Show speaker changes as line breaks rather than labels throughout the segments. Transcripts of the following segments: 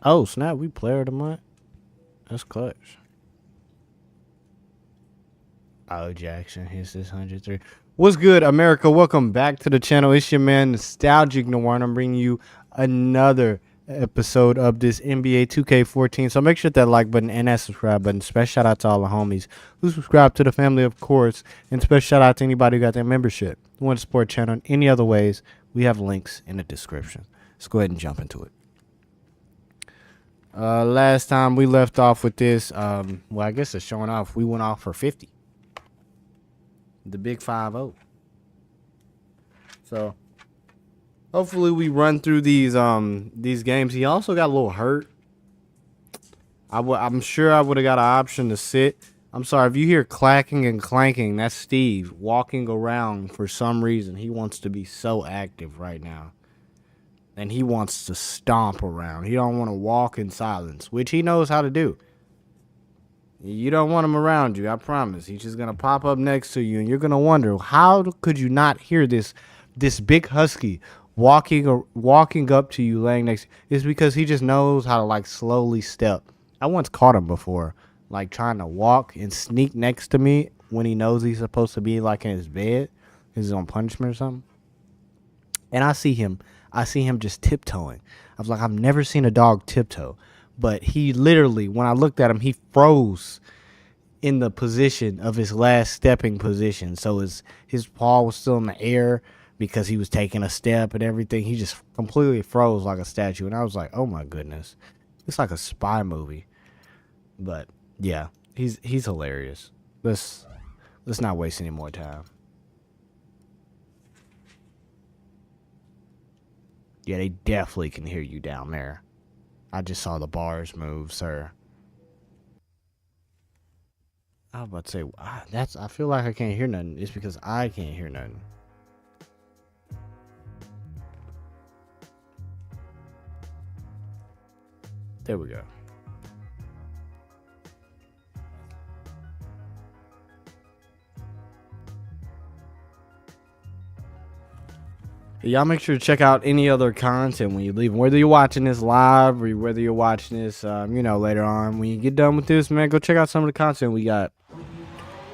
Oh, snap. We player of the month. That's clutch. Oh, Jackson hits this 103. What's good, America? Welcome back to the channel. It's your man, Nostalgic Noir, and I'm bringing you another episode of this NBA 2K14. So make sure that like button and that subscribe button. Special shout out to all the homies who subscribe to the family, of course. And special shout out to anybody who got their membership. Who want to support the channel in any other ways, we have links in the description. Let's go ahead and jump into it. Last time we left off with this, well, I guess it's showing off. We went off for 50. The big 5-0. So hopefully we run through these games. He also got a little hurt. I'm sure I would have got an option to sit. I'm sorry if you hear clacking and clanking. That's Steve walking around for some reason. He wants to be so active right now. And he wants to stomp around. He don't want to walk in silence, which he knows how to do. You don't want him around you, I promise. He's just going to pop up next to you, and you're going to wonder, how could you not hear this big husky walking up to you, laying next to you? It's because he just knows how to, like, slowly step. I once caught him before, like, trying to walk and sneak next to me when he knows he's supposed to be, like, in his bed. He's on punishment or something. And I see him just tiptoeing. I was like, I've never seen a dog tiptoe. But he literally, when I looked at him, he froze in the position of his last stepping position. So his paw was still in the air because he was taking a step and everything. He just completely froze like a statue. And I was like, oh my goodness. It's like a spy movie. But yeah, he's hilarious. Let's not waste any more time. Yeah, they definitely can hear you down there. I just saw the bars move, sir. I was about to say, I feel like I can't hear nothing. It's because I can't hear nothing. There we go. Y'all make sure to check out any other content when you leave. Whether you're watching this live or whether you're watching this, later on. When you get done with this, man, go check out some of the content we got.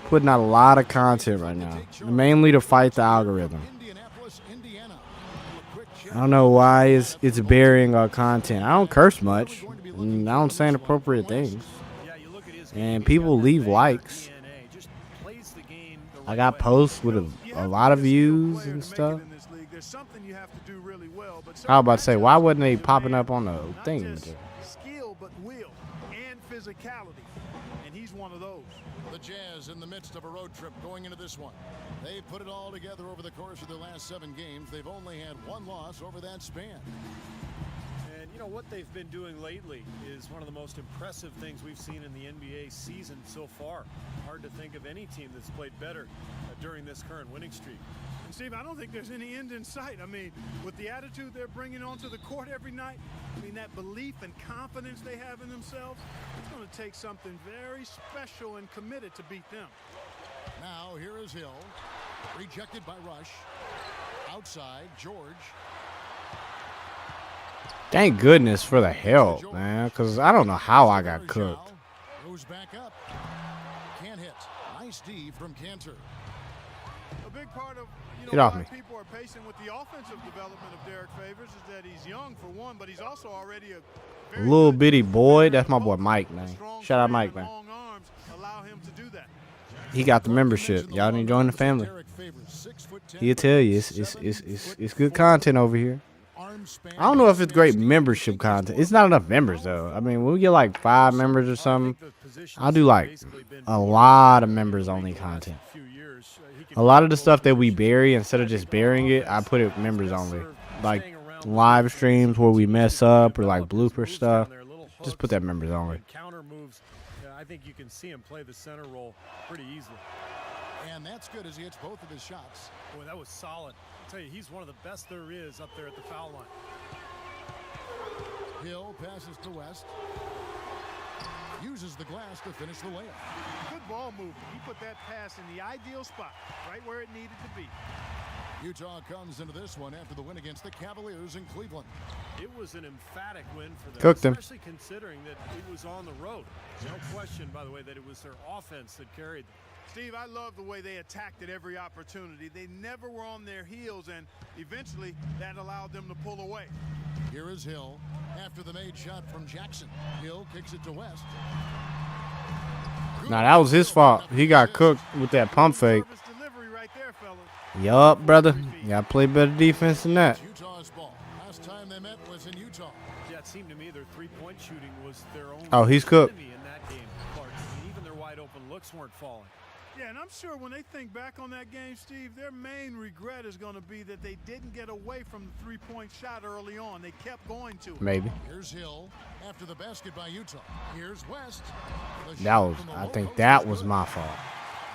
Putting out a lot of content right now. Mainly to fight the algorithm. I don't know why it's burying our content. I don't curse much. I don't say inappropriate things. And people leave likes. I got posts with a lot of views and stuff. I was about to say, why wasn't they popping up on the thing?
Skill, but will and physicality, and he's one of those.
The Jazz in the midst of a road trip going into this one. They put it all together over the course of their last 7 games. They've only had 1 loss over that span.
And you know what they've been doing lately is one of the most impressive things we've seen in the NBA season so far. Hard to think of any team that's played better during this current winning streak.
And Steve, I don't think there's any end in sight. I mean, with the attitude they're bringing onto the court every night, I mean, that belief and confidence they have in themselves, it's going to take something very special and committed to beat them.
Now, here is Hill. Rejected by Rush. Outside, George.
Thank goodness for the help, man, because I don't know how I got cooked.
Goes back up. Can't hit. Nice D from Cantor.
A big part of
Get off me.
People are patient with the offensive development of Derek Favors is that he's young for one, but he's also already a very
Little bitty boy. That's my boy Mike, man. Shout out Mike, man.
long arms allow him to do that.
He got the membership. Y'all need to join the family. He'll tell you it's good content over here. I don't know if it's great membership content. It's not enough members though. I mean, when we get like 5 members or something, I'll do like a lot of members only content. A lot of the stuff that we bury, instead of just burying it, I put it members only. Like live streams where we mess up or like blooper stuff. Just put that members only.
Counter moves. I think you can see him play the center role pretty easily.
And that's good as he hits both of his shots.
Boy, that was solid. I'll tell you, he's one of the best there is up there at the foul line.
Hill passes to West. Uses the glass to finish the layup.
Good ball movement. He put that pass in the ideal spot, right where it needed to be.
Utah comes into this one after the win against the Cavaliers in Cleveland.
It was an emphatic win for them,
Cooked him.
especially considering that it was on the road. No question, by the way, that it was their offense that carried them.
Steve, I love the way they attacked at every opportunity. They never were on their heels, and eventually that allowed them to pull away.
Here is Hill after the made shot from Jackson. Hill kicks it to West.
Now, that was his fault. He got cooked with that pump fake.
Service delivery right there, fellas.
Yup, brother. Y'all play better defense than that.
Utah's ball. Last time they met was in Utah.
Yeah, it seemed to me their three-point shooting was their own.
Oh, he's cooked.
enemy in that game, Clark. I mean, even their wide-open looks weren't falling.
Yeah, and I'm sure when they think back on that game, Steve, their main regret is going to be that they didn't get away from the three-point shot early on. They kept going to it.
Maybe.
Here's Hill after the basket by Utah. Here's West. The
That
shot
was,
from the
I
low
think
post
that
is
was
good.
my fault.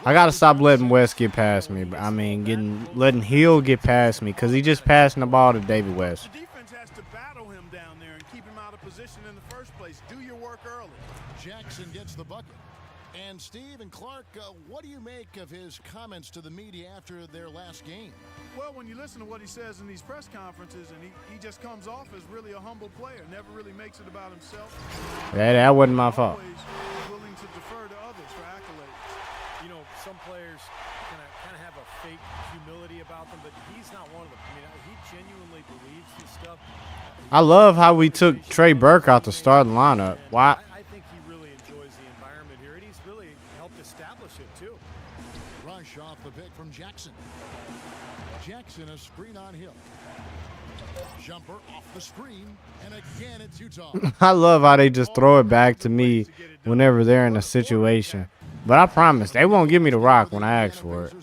I gotta stop letting West get past me. I mean, letting Hill get past me because he just passing the ball to David West.
The defense has to battle him down there and keep him out of position in the first place. Do your work early.
Jackson gets the bucket. And Steve and Clark, what do you make of his comments to the media after their last game?
Well, when you listen to what he says in these press conferences, and he just comes off as really a humble player, never really makes it about himself.
That wasn't my fault.
Always willing to defer to others for accolades.
You know, some players kind of have a fake humility about them, but he's not one of them. I mean, he genuinely believes this stuff.
I love how we took Trey Burke out the starting lineup. Why?
I think he really enjoys the environment here, and he's really helped establish it too.
Rush off the pick from Jackson. Jackson a screen on Hill. Jumper off the screen, and again it's Utah.
I love how they just throw it back to me whenever they're in a situation. But I promise, they won't give me the rock when I ask for it.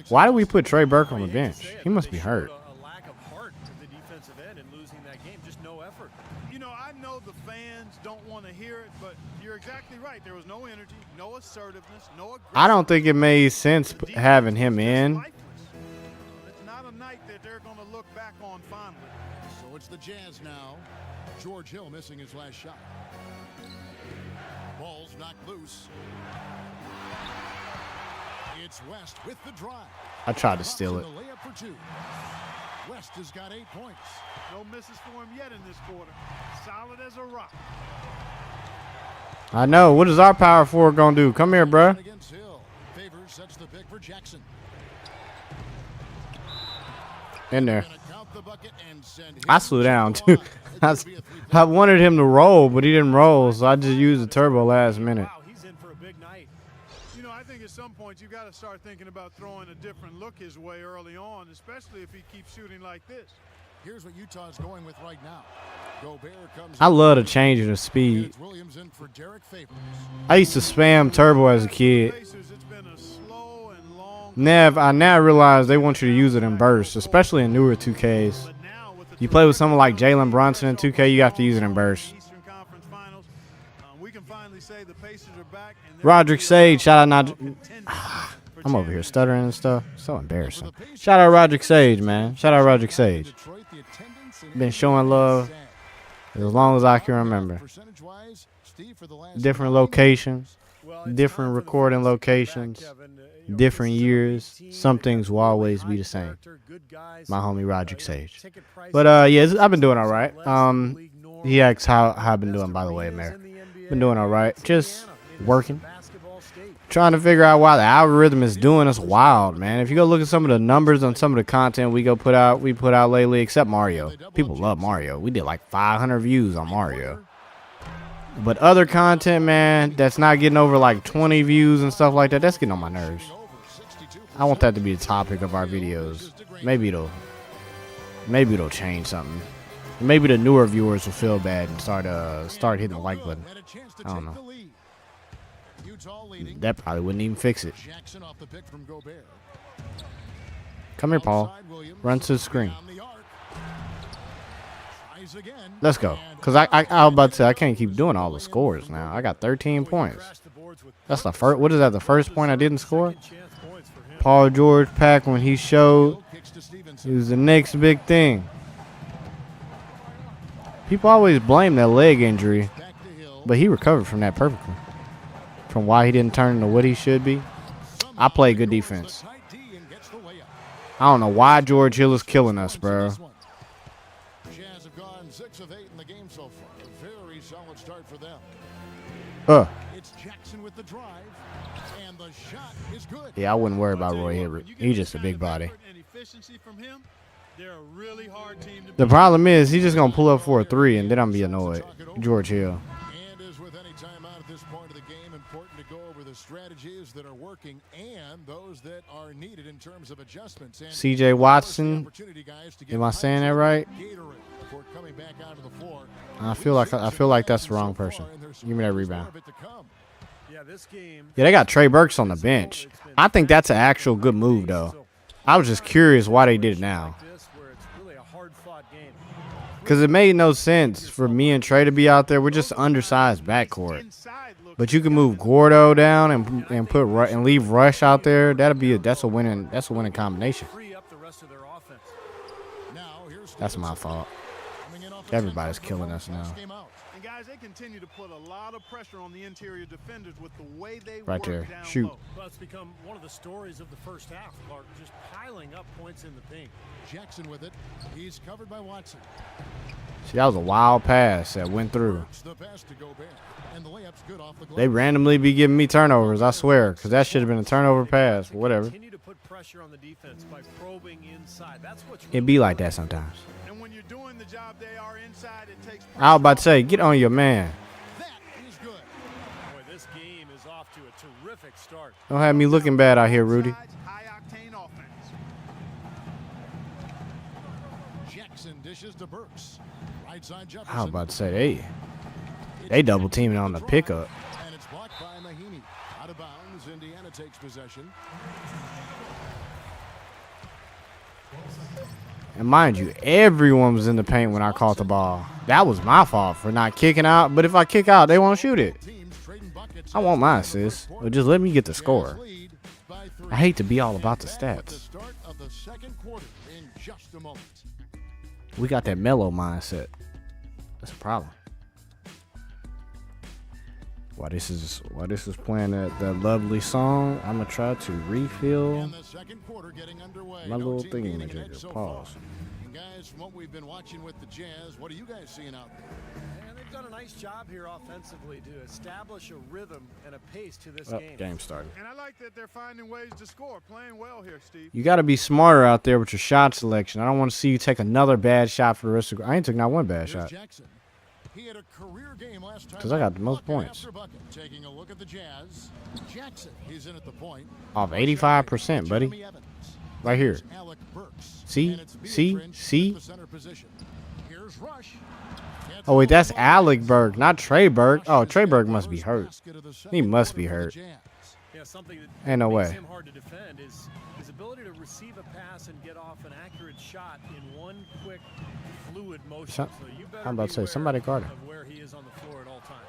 Why did we put Trey Burke on the bench? He must be hurt.
A lack of heart to the defensive end in losing that game, just no effort.
You know, I know the fans don't want to hear it, but you're exactly right. There was no energy, no assertiveness, no aggression.
I don't think it made sense having him in.
It's not a night that they're going to look back on fondly.
So it's the Jazz now. George Hill missing his last shot. Ball's knocked loose. It's West with the drive.
I tried to steal it.
The layup for two. West has got 8 points.
No misses for him yet in this quarter. Solid as a rock.
I know. What is our power forward gonna do? Come here, bruh.
Against Hill. Favors sets the pick for Jackson.
In there.
Gonna count the bucket and send
I
him
slew
to
down
the
too.
line. It could be a three-point
I wanted him to roll, but he didn't roll, so I just used the turbo last minute.
Wow, he's in for a big night.
You know, I think at some point you've got to start thinking about throwing a different look his way early on, especially if he keeps shooting like this.
Here's what Utah's going with right now. Gobert comes
I
in.
love the change in the
And
speed.
it's Williams in for Derek Favors.
I used to spam turbo as a kid.
Pacers, it's been a slow and long.
Nev, I now realize they want you to use it in bursts, especially in newer 2Ks.
But now with the
You play with someone like Jalen Brunson in 2K, you have to use it in bursts.
Eastern Conference Finals, we can finally say the Pacers are back. And they're
Roderick Sage, shout out not.
contending for
I'm over here stuttering and stuff. So embarrassing.
For the Pacers,
Shout out Roderick Sage, man. Shout out Roderick Sage.
Detroit, the attendance and
Been showing love as long as I can remember.
Percentage-wise, Steve, for the last
Different
9
locations,
Well, it's
different
time for the
recording
fans to get back,
locations,
Kevin. You know,
different
this is a
years.
elite team
Some
that
things will
really
always be
high
the same.
character, good guys.
My homie Roderick
You know,
Sage.
ticket prices
But yeah, I've been doing all right.
less than the league norm.
He asks how I've been doing,
Best
by the way,
arenas
Mayor.
in the NBA.
Been doing all right.
It's
Just
Indiana. I mean, this is
working.
a basketball state.
Trying to figure out why the algorithm is doing us wild, man. If you go look at some of the numbers on some of the content we put out lately, except Mario. People love Mario. We did like 500 views on Mario. But other content, man, that's not getting over like 20 views and stuff like that, that's getting on my nerves. I want that to be the topic of our videos. Maybe it'll change something. Maybe the newer viewers will feel bad and start hitting the like button.
And a chance to
I don't
take
know.
the lead. Utah leading.
That probably wouldn't even fix it.
Jackson off the pick from Gobert.
Come here, Paul.
Outside Williams.
Run to the screen.
Beyond the arc. Tries again.
Let's go.
And
Because I was about to say, I can't keep doing all the scores now. I got 13 points.
Crashed the boards with
That's the first. What is that? The first point I didn't score?
second chance points for him.
Paul George Pack when he showed
Hill kicks to
he
Stevenson.
was the next big thing. People always blame that leg injury,
Back to Hill.
but he recovered from that perfectly. From why he didn't turn into what he should be. I play good defense.
The tight D and gets the layup.
I don't know why George Hill is killing us, bro.
Jazz have gone 6 of 8 in the game so far. A very solid start for them. It's Jackson with the drive, and the shot is good.
Yeah, I wouldn't worry about
I'll tell
Roy
you what,
Hibbert.
when you get
He's
this
just a
kind
big
of
body.
effort and efficiency from him, they're a really hard team to
The
beat.
problem is he's just gonna pull up for a 3, and then I'm gonna be annoyed. George Hill.
And as with any timeout at this point of the game, important to go over the strategies that are working and those that are needed in terms of adjustments. And
C.J. Watson. Am I saying that right? I feel like that's the wrong person. Give me that rebound.
Yeah, this game.
Yeah, they got Trey Burks on the bench. I think that's an actual good move, though. I was just curious why they did it now. Because it made no sense for me and Trey to be out there. We're just undersized backcourt. But you can move Gordo down and put and leave Rush out there. That's a winning combination. That's my fault. Everybody's killing us now.
And guys, they continue to put a lot of pressure on the interior defenders with the way they
Right
work
there.
down
Shoot.
low.
Well, it's become one of the stories of the first half, Clark, just piling up points in the paint.
Jackson with it. He's covered by Watson.
See, that was a wild pass that went through.
The pass to Gobert. And the layup's good off the
They
glass.
randomly be giving me turnovers, I swear, because that should have been a turnover pass, but whatever.
Continue to put pressure on the defense by probing inside. That's what's
It be like that sometimes.
And when you're doing the job they are inside, it takes pressure.
I was about to say, get on your man.
That is good.
Boy, this game is off to a terrific start.
Don't have me looking bad out here, Rudy.
High octane offense.
Jackson dishes to Burks. Right side Jefferson.
I was about to say, they double teaming on the pickup.
And it's blocked by Mahinmi. Out of bounds. Indiana takes possession.
And mind you, everyone was in the paint when I caught the ball. That was my fault for not kicking out. But if I kick out, they won't shoot it.
Teams trading buckets.
I want my assist. Or just let me get the score.
Lead by 3.
I hate to be all about the
Back with the
stats.
start of the second quarter in just a moment.
We got that mellow mindset. That's a problem. While this is playing that lovely song, I'm gonna try to refill
And the second quarter getting underway.
my
No
little
team
thing
gaining
in
an edge
there.
so
Pause.
far. And guys, from what we've been watching with the Jazz, what are you guys seeing out there?
And they've done a nice job here offensively to establish a rhythm and a pace to this
Oh,
game.
game started.
And I like that they're finding ways to score. Playing well here, Steve.
You got to be smarter out there with your shot selection. I don't want to see you take another bad shot for the rest of the. I ain't took not one bad
Here's
shot.
Jackson. He had a career game last time.
'Cause I got the most
Bucket
points.
after bucket. Taking a look at the Jazz. Jackson, he's in at the point.
Off 85%, buddy.
Jeremy Evans.
Right here.
Here's Alec Burks.
See?
And it's
See?
Beatrice
See?
at the center position. Here's Rush. Gets
Oh wait, that's
the ball.
Alec Burke, not Trey Burke. Oh,
Rush
Trey
has
Burke
got the
must be
first
hurt.
basket of the
He
second
must be
quarter for the
hurt.
Jazz.
Yeah, something that
Ain't no
makes
way.
him hard to defend is his ability to receive a pass and get off an accurate shot in one quick, fluid motion.
So-
So you better
I'm about to say,
beware
somebody guard him.
of where he is on the floor at all times.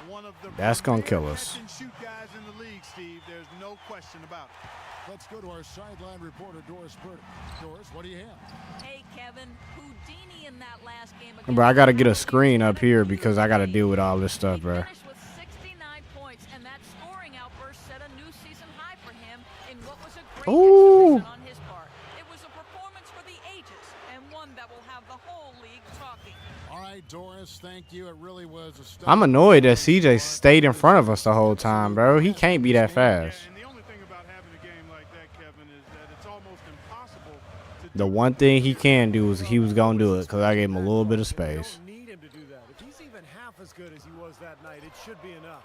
One of the
That's gonna
premier
kill us.
catch and shoot guys in the league, Steve. There's no question about it.
Let's go to our sideline reporter, Doris Burke. Doris, what do you have?
Hey, Kevin, Houdini in that last game.
Bro, I gotta get a screen up here because I gotta deal with all this stuff, bro.
He finished with 69 points, and that scoring outburst set a new season high for him in what was a great
Ooh.
exhibition on his part. It was a performance for the ages, and one that will have the whole league talking.
All right, Doris, thank you. It really was a stunning
I'm annoyed that CJ stayed in front of us the whole time, bro. He can't be that fast.
And the only thing about having a game like that, Kevin, is that it's almost impossible to
The
do
one thing he can do is he was gonna do it because I gave him a little bit of space.
Don't need him to do that. If he's even half as good as he was that night, it should be enough.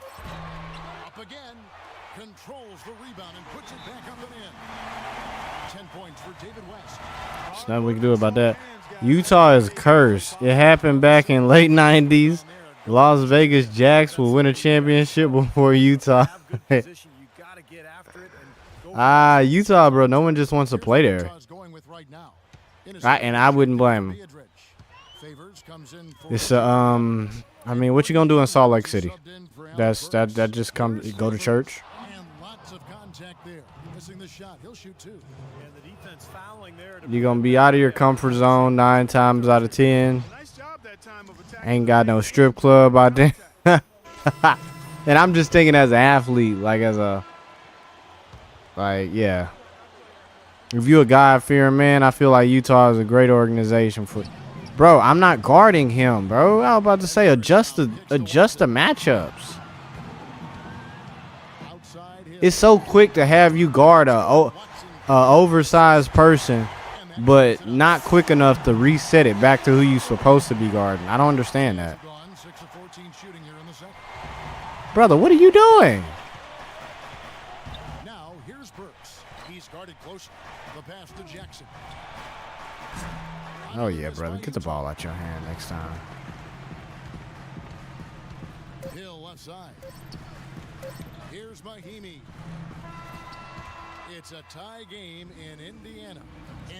up again. Controls the rebound and puts it back up and in. 10 points for David West.
There's nothing we can do about that. Utah is cursed. It happened back in late 90s. Las Vegas Jacks will win a championship before Utah.
Have good position. You got to get after it and go.
Utah, bro. No one just wants to play there.
Utah's going with right now.
Right, and I wouldn't blame him.
Favors comes in for
It's I mean, what you gonna do in Salt Lake City?
subbed in for Alec
That
Burks.
just comes go to church.
And lots of contact there. Missing the shot. He'll shoot two.
And the defense fouling there.
You're gonna be out of your comfort zone 9 times out of 10.
Nice job that time of attacking.
Ain't got no strip club out there. And I'm just thinking as an athlete, like yeah. If you a God-fearing man, I feel like Utah is a great organization for. Bro, I'm not guarding him, bro. I was about to say adjust the matchups. It's so quick to have you guard a oversized person, but not quick enough to reset it back to who you're supposed to be guarding. I don't understand that. Brother, what are you doing?
Now here's Burks. He's guarded close. The pass to Jackson.
Oh yeah, brother. Get the ball out your hand next time.
Hill left side. Here's Mahimi. It's a tie game in Indiana.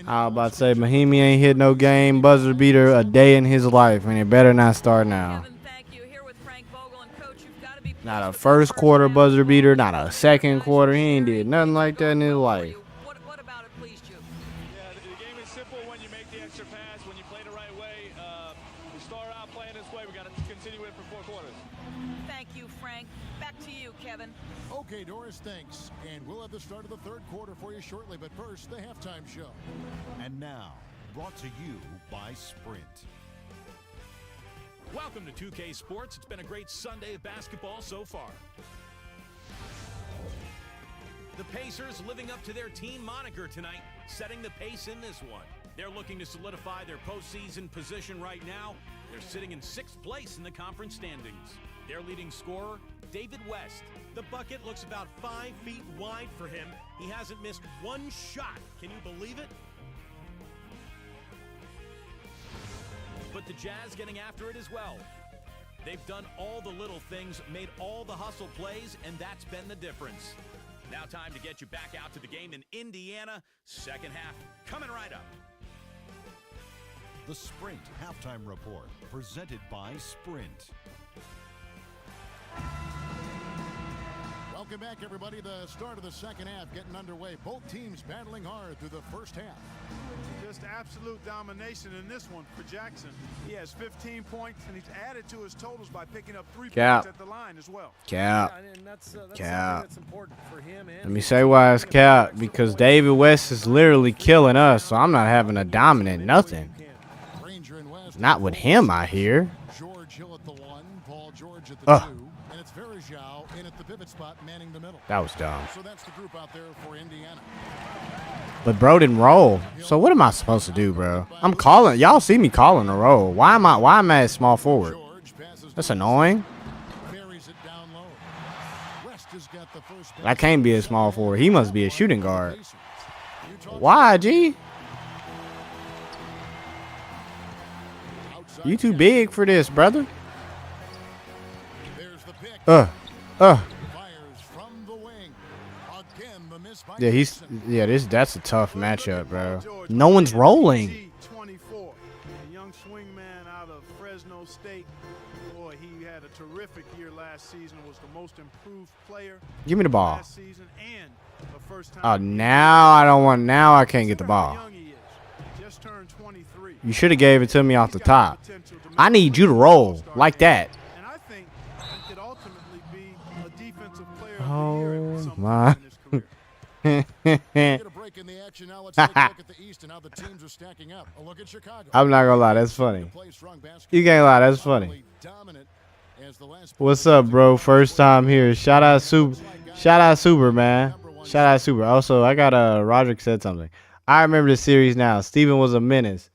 I was about to say Mahimi ain't hit no game buzzer beater a day in his life, and it better not start now.
Kevin, thank you. Here with Frank Vogel and Coach, you've got to be
Not a
pleased with
first
the
quarter
round.
buzzer beater, not a second quarter. He ain't did nothing like that in his life.
What about it pleased you?
Yeah, the game is simple when you make the extra pass, when you play the right way. We start out playing this way. We got to continue it for 4 quarters.
Thank you, Frank. Back to you, Kevin.
Okay, Doris, thanks. And we'll have the start of the third quarter for you shortly. But first, the halftime show.
And now, brought to you by Sprint.
Welcome to 2K Sports. It's been a great Sunday of basketball so far. The Pacers living up to their team moniker tonight, setting the pace in this one. They're looking to solidify their postseason position right now. They're sitting in 6th place in the conference standings. Their leading scorer, David West. The bucket looks about 5 feet wide for him. He hasn't missed one shot. Can you believe it? But the Jazz getting after it as well. They've done all the little things, made all the hustle plays, and that's been the difference. Now time to get you back out to the game in Indiana. Second half coming right up.
The Sprint Halftime Report, presented by Sprint.
Welcome back, everybody. The start of the second half getting underway. Both teams battling hard through the first half.
Just absolute domination in this one for Jackson. He has 15 points, and he's added to his totals by picking up 3
Cap.
points at the line as well.
Cap.
Yeah, and that's
Cap.
something that's important for him. And
Let me say why it's cap. Because David West is literally killing us, so I'm not having a dominant nothing.
Ranger and West.
Not with him, I hear.
George Hill at the 1, Paul George at the 2, and it's Verjao in at the pivot spot, manning the middle.
That was dumb.
So that's the group out there for Indiana.
But bro didn't roll. So what am I supposed to do, bro? I'm calling. Y'all see me calling a roll. Why am I at small forward?
George passes
That's
to
annoying.
Buries it down low. West has got the first
I can't be a small forward. He must be a shooting guard.
Utah
Why, G?
outside
You too
shot.
big for this, brother.
There's the pick. Fires from the wing. Again, the miss by
Yeah, that's a tough matchup, bro. No one's rolling.
24. A young swingman out of Fresno State. Boy, he had a terrific year last season. Was the most improved player
Give me the ball.
last season and the first time.
Oh, now I can't get the ball.
Young he is. He just turned 23.
You should have gave it to me off the
He's got
top.
potential to
I
make
need you to roll
All-Star
like
game.
that.
And I think he could ultimately be a defensive player of the year
Oh,
at some
my.
point in his career.
Get a break in the action. Now let's take a look at the East and how the teams are stacking up. A look at Chicago.
I'm not gonna lie, that's funny.
Play strong basketball.
You can't lie, that's funny.
Dominant as the last
What's up, bro? First time here. Shout out Super, man. Shout out Super. Also, I got Roderick said something. I remember the series now. Steven was a menace.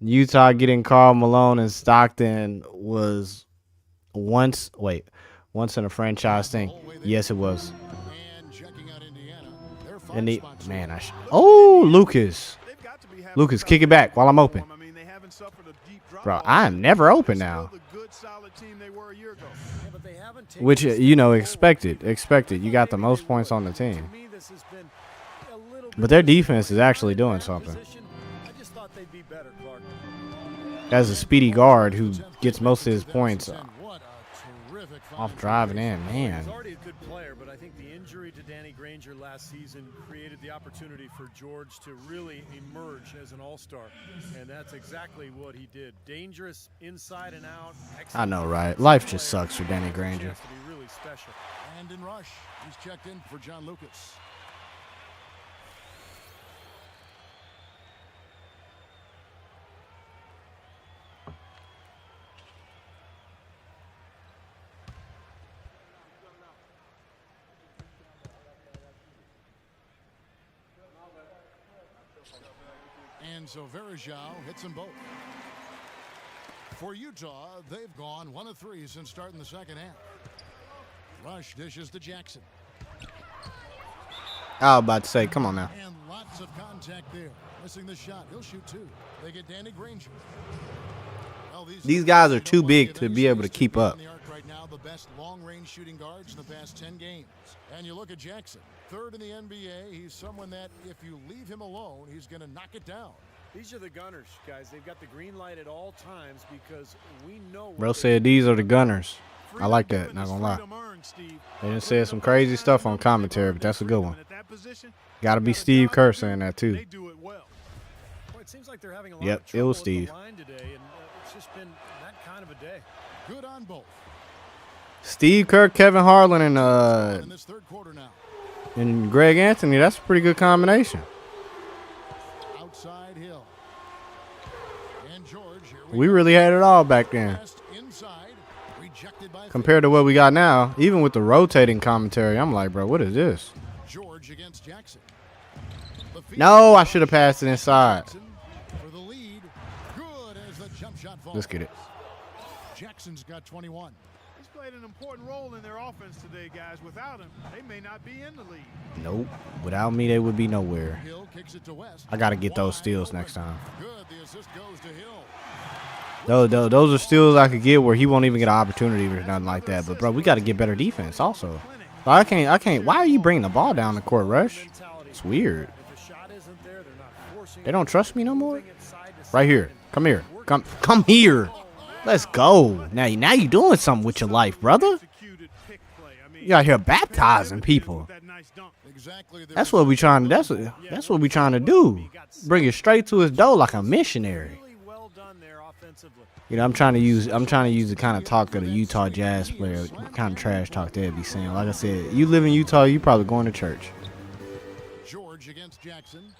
Utah getting Karl Malone and Stockton was once in a franchise thing. Yes, it was.
And checking out Indiana. They're
And the
5 spots
man,
away.
Lucas.
They've got to be having
Lucas,
tough
kick it back
games
while I'm
for
open.
him. I mean, they haven't suffered a deep drop
Bro,
off.
I am never open
They're
now.
still the good, solid team they were a year ago.
Yeah, but they haven't taken
Which,
this
you know,
step
expected.
forward.
You got the
Maybe
most
they
points
would.
on the team.
To me, this has been a little
But
bit
their
of a
defense is actually
in
doing
that
something.
position. I just thought they'd be better, Clark.
As a speedy guard who gets most of his points
And what a terrific
off
find.
driving in,
He's
man.
already a good player, but I think the injury to Danny Granger last season created the opportunity for George to really emerge as an all-star, and that's exactly what he did. Dangerous inside and out.
I know, right? Life just sucks for Danny Granger.
Chance to be really special.
And in rush, he's checked in for John Lucas. And so Varejao hits them both. For Utah, they've gone 1 of 3 since starting the second half. Rush dishes to Jackson.
I was about to say, come on now.
And lots of contact there. Missing the shot. He'll shoot 2. They get Danny Granger. Well,
These guys are too big to be able to keep up.
Right now, the best long-range shooting guards in the past 10 games. And you look at Jackson, 3rd in the NBA. He's someone that if you leave him alone, he's going to knock it down.
These are the gunners, guys. They've got the green light at all times because we know.
Bro said these are the gunners. I like that, not gonna lie. They done said some crazy stuff on commentary, but that's a good one. Gotta be Steve Kerr saying that too.
It seems like they're having a lot
Yep,
of
it
trouble
was
with
Steve.
the line today, and it's just been that kind of a day.
Good on both.
Steve Kerr, Kevin Harlan,
In
and
this third quarter now.
Greg Anthony. That's a pretty good combination.
Outside Hill. And George. Here
We really had it all back then.
Inside. Rejected by
Compared to what we got now, even with the rotating commentary, I'm like, bro, what is this?
George against Jackson. The feed
No, I should have passed it inside.
Jackson for the lead. Good as the jump shot falls.
Let's get it.
Jackson's got 21.
He's played an important role in their offense today, guys. Without him, they may not be in the lead.
Nope. Without me, they would be nowhere.
Hill kicks it to West.
I got to get those
Wide
steals
open.
next time.
Good. The assist goes to Hill.
Those are steals I could get where he won't even get an opportunity or nothing like that. But, bro, we got to get better defense also. I can't. Why are you bringing the ball down the court, Rush? It's weird.
If a shot isn't there, they're not forcing
They don't trust me no more?
it side to
Right
side
here. Come here. Come here. Let's go. Now you doing something with your life, brother.
Executed pick play. I mean,
You out here baptizing people.
that nice dunk.
Exactly.
That's what we trying to. That's what we trying to do. Bring it straight to his door like a missionary.
Really well done there offensively.
You know, I'm trying to use the kind of talk that a Utah Jazz player, kind of trash talk they'd be saying. Like I said, you live in Utah, you probably going to church.
George against Jackson.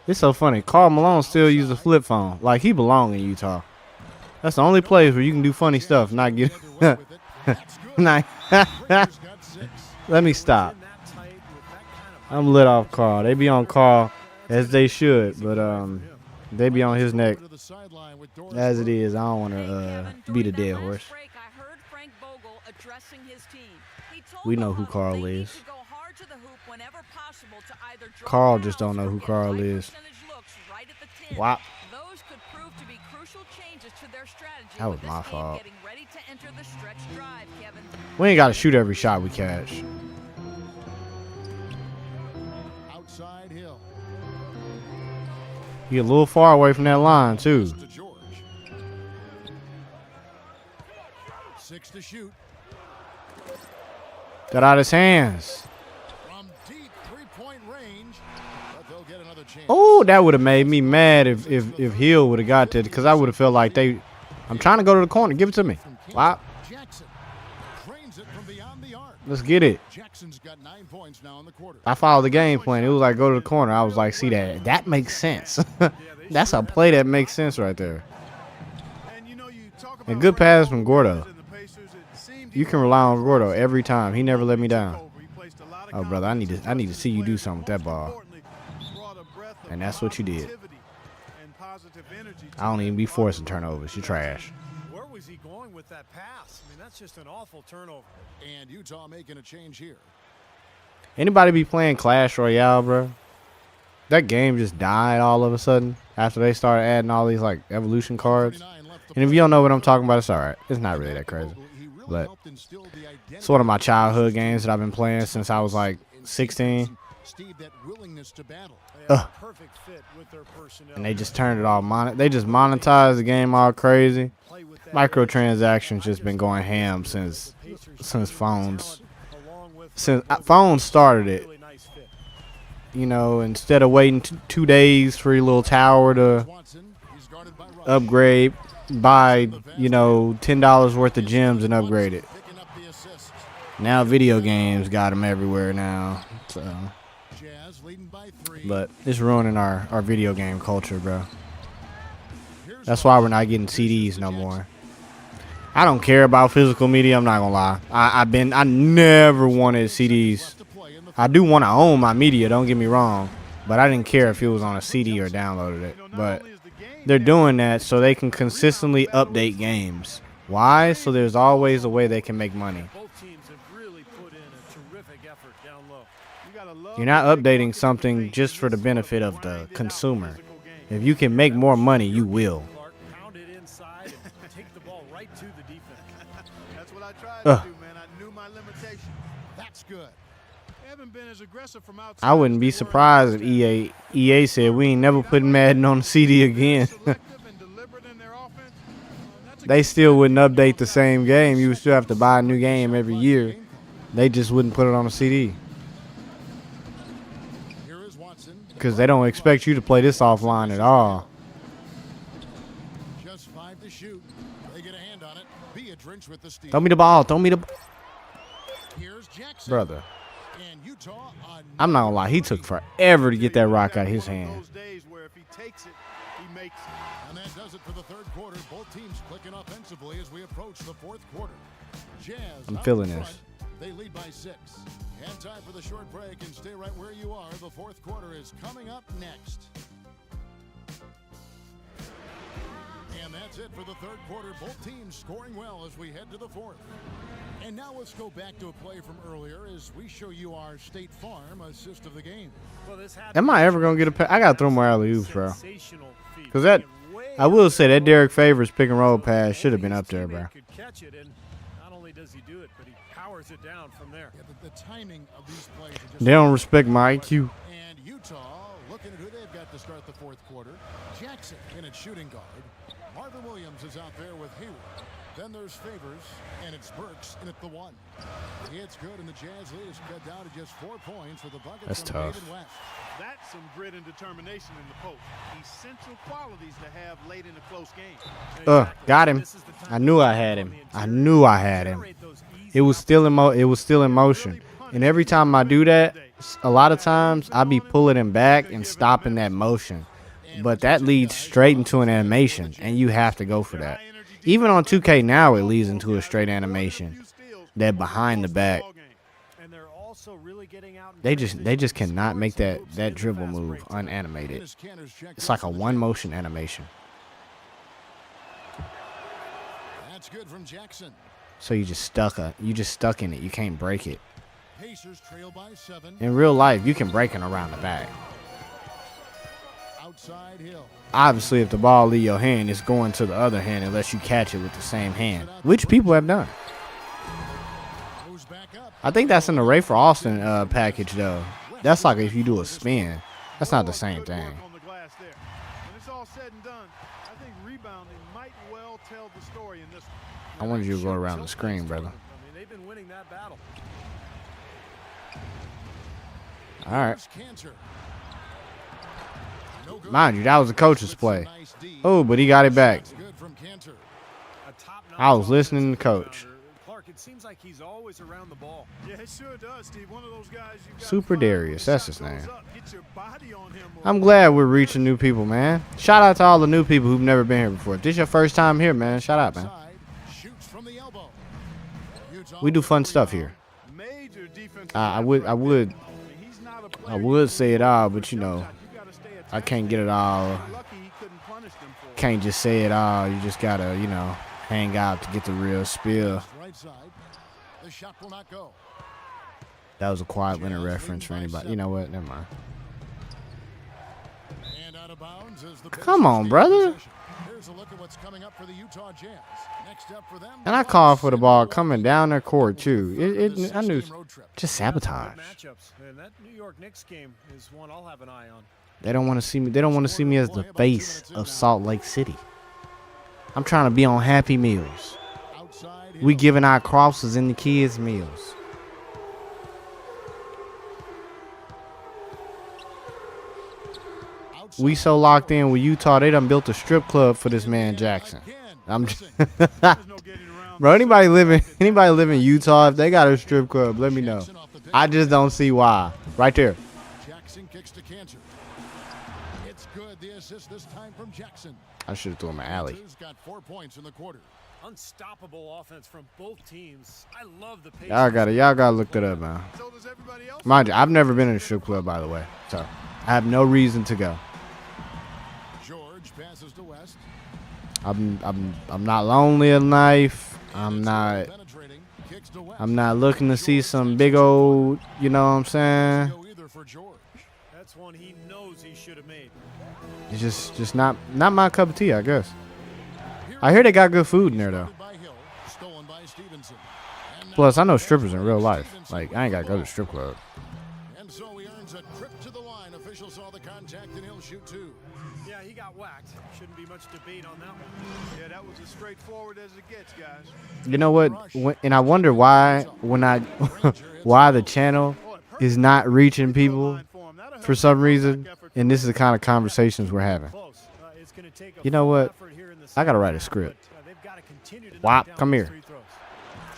It's so funny. Karl Malone still uses a flip phone. Like he belong in Utah. That's the only place where you can do funny stuff. Not get.
With it. That's good.
Not.
Granger's got 6.
Let me stop.
In that tight with that kind of
I'm lit off Carl. They be on Carl as they should, but they be on his neck
To the sideline with Doris
as it
Burke.
is. I don't want
Hey,
to
Kevin,
beat a
during
dead
that last
horse.
break, I heard Frank Vogel addressing his team. He told
We
the
know who
huddle
Carl
they need
is.
to go hard to the hoop whenever possible to either draw
Carl just
fouls
don't know
or
who
get
Carl
high
is.
percentage looks right at the 10.
Wow.
Those could prove to be crucial changes to their strategy.
That was
with this
my
game
fault.
Getting ready to enter the stretch drive, Kevin.
We ain't got to shoot every shot we catch.
Outside Hill.
You get a little far away from that line too.
To George. 6 to shoot.
Got out his hands.
From deep 3-point range. But they'll get another chance.
Oh, that would have made me mad if Hill would have got that, because I would have felt like they. I'm trying to go to the corner. Give it to me.
From Kansas,
Wow.
Jackson trains it from beyond the arc.
Let's get it.
Jackson's got 9 points now in the quarter.
I followed the game plan. It was like go to the corner. I was like, see that? That makes sense. That's a play that makes sense right there.
And you know, you talk
And
about
good
Frank
pass from
Vogel
Gordo.
and the Pacers, it seemed
You
he
can
was
rely on
always
Gordo
first.
every time. He never let me
He took
down.
over. He placed a lot of
Oh, brother, I need to
confidence
see you
in
do
his
something with
players,
that
but
ball.
most importantly, brought a breath of
And that's what you did.
positivity and positive energy to
I don't
that
even be forcing
offense.
turnovers. You trash.
Where was he going with that pass? I mean, that's just an awful turnover.
And Utah making a change here.
Anybody be playing Clash Royale, bro? That game just died all of a sudden after they started adding all these like evolution cards.
39 left to
And if
play.
you don't know what I'm talking about, it's all right. It's not really that crazy.
He really
But
helped instill the identity
it's one of my childhood games that I've been playing since I was like 16.
Steve, that willingness to battle.
They have a perfect fit with their personnel.
And they just turned it all they just monetized the game all crazy.
Play with that
Microtransactions just been going ham since
Pacers
phones
along with
phones started it.
really nice fit.
You know, instead of waiting 2 days for your little tower to
Watson, he's guarded by Rush.
upgrade, buy, you know, $10 worth of gems and upgrade it.
Picking up the assist.
Now video games got them everywhere now. So,
Jazz leading by 3.
but it's ruining our video game culture, bro. That's why we're not getting CDs no more. I don't care about physical media. I'm not gonna lie. I never wanted CDs.
Left to play in the
I do want to own my media, don't get me wrong, but I didn't care if it was on a CD or downloaded it. But they're doing that so they can consistently update games. Why? So there's always a way they can make money.
Both teams have really put in a terrific effort down low.
You're not updating something just for the benefit of the consumer. If you can make more money, you will.
Clark pounded inside and take the ball right to the defense.
That's what I tried
Ugh.
to do, man. I knew my limitations.
That's good.
They haven't been as aggressive from outside.
I wouldn't be surprised if EA said we ain't never putting Madden on the CD again. They still wouldn't update the same game. You would still have to buy a new game every year. They just wouldn't put it on a CD.
Here is Watson.
Because they don't expect you to play this offline at all.
Just 5 to shoot. They get a hand on it. Beatrice with the steal.
Throw me the ball. Throw me the ball.
Here's Jackson.
Brother.
And Utah on
I'm not going to lie. He took forever to get that rock out of his hand.
Those days where if he takes it, he makes it.
And that does it for the third quarter. Both teams clicking offensively as we approach the fourth quarter. Jazz
I'm
out
feeling
in
this.
front. They lead by 6. And time for the short break, and stay right where you are. The fourth quarter is coming up next. And that's it for the third quarter. Both teams scoring well as we head to the fourth. And now let's go back to a play from earlier as we show you our State Farm assist of the game.
Well, this had
Am I ever going to get a pass? I got to throw more alley-oops, bro.
sensational feat.
Because that,
Way
I will say that Derek Favors pick and roll pass should have been up there,
His
bro.
teammate could catch it, and not only does he do it, but he powers it down from there.
Yeah, the timing of these plays are just
They don't respect my IQ.
And Utah looking at who they've got to start the fourth quarter. Jackson in at shooting guard. Marvin Williams is out there with Hayward. Then there's Favors, and it's Burks in at the 1. It's good, and the Jazz lead is cut down to just 4 points with the bucket
That's
from
tough.
David West.
That's some grit and determination in the post. Essential qualities to have late in a close game.
Got him. I knew I had him. I knew I had him. It was still in motion. And every time I do that, a lot of times I be pulling him back and stopping that motion. But that leads straight into an animation, and you have to go for that. Even on 2K now, it leads into a straight animation. That behind the back.
And they're also really getting out.
They just cannot make that dribble move unanimated. It's like a one motion animation.
That's good from Jackson.
So you just stuck in it. You can't break it.
Pacers trail by 7.
In real life, you can break it around the back.
Outside Hill.
Obviously, if the ball leave your hand, it's going to the other hand unless you catch it with the same hand, which people have done.
Moves back up.
I think that's in the Ray for Austin package, though. That's like if you do a spin. That's not the same
Good work
thing.
on the glass there. When it's all said and done, I think rebounding might well tell the story in this one.
I wanted you to go around the screen, brother.
I mean, they've been winning that battle.
All right.
Here's Cantor. No good.
Mind you, that was a coach's
With
play.
some nice D.
Oh, but he got it back.
That's good from Cantor.
A top-notch
I was listening to
offensive
Coach.
rebounder. Clark, it seems like he's always around the ball.
Yeah, it sure does, Steve. One of those guys you gotta
Super
find when
Darius,
the
that's
shot
his
goes
name.
up, get your body on him a
I'm
little.
glad we're reaching new people, man. Shout out to all the new people who've never been here before. If this is your first time here, man, shout out, man.
Side, shoots from the elbow. Utah
We do
with
fun
the
stuff
rebound.
here.
Major defensive
I
effort
would
right there. He's not a player you
would
can
say it
put
all,
up for
but you
a
know,
jump shot. You gotta stay
I
attached.
can't get it all.
Lucky he couldn't punish them for it.
Can't just say it all. You just gotta, hang out to get the real spill.
Right side. The shot will not go.
That was a Quiet Leonard reference for anybody. You know what? Never mind.
And out of bounds as the
Come
Pacers
on,
gain
brother.
possession. Here's a look at what's coming up for the Utah Jazz. Next up for them.
And I called for the ball coming down their court too. I knew,
Six-game road trip.
just
Good
sabotage.
matchups. And that New York Knicks game is one I'll have an eye on.
They don't want to see me. They don't want to see me as the face of Salt Lake City. I'm trying to be on Happy Meals.
Outside
We
Hill.
giving our crosses in the kids' meals.
Outside
We so locked in with Utah, they done built a strip club for this man Jackson.
again.
I'm
Missing.
There's no getting around
Bro,
this.
anybody live in Utah, if they got a strip club, let me know.
Jackson off the pick.
I just don't see why. Right there.
Jackson kicks to Cantor. It's good. The assist this time from Jackson.
I should have threw him an alley.
Cantor's got 4 points in the quarter.
Unstoppable offense from both teams. I love the pace.
Y'all gotta look that up, man.
So does everybody else.
Mind you, I've never been in a strip club, by the way, so I have no reason to go.
George passes to West.
I'm not lonely in life. I'm not
Penetrating. Kicks to West.
looking to see some big old, you know what I'm saying?
Go either for George.
That's one he knows he should have made.
It's just not my cup of tea, I guess. I hear they got good food in there though.
By Hill, stolen by Stevenson. And now
Plus, I know strippers in real life. Like, I ain't gotta go to the strip club.
And so he earns a trip to the line. Official saw the contact and he'll shoot two.
Yeah, he got whacked. Shouldn't be much debate on that one.
Yeah, that was as straightforward as it gets, guys.
You know what? And I wonder why why the channel is not reaching people for some reason. And this is the kind of conversations we're having.
Close. It's going to take a
You know
full
what?
effort here in the
I gotta
second
write a
half,
script.
but, they've got to continue to
Wop,
knock down
come
those
here.
free throws.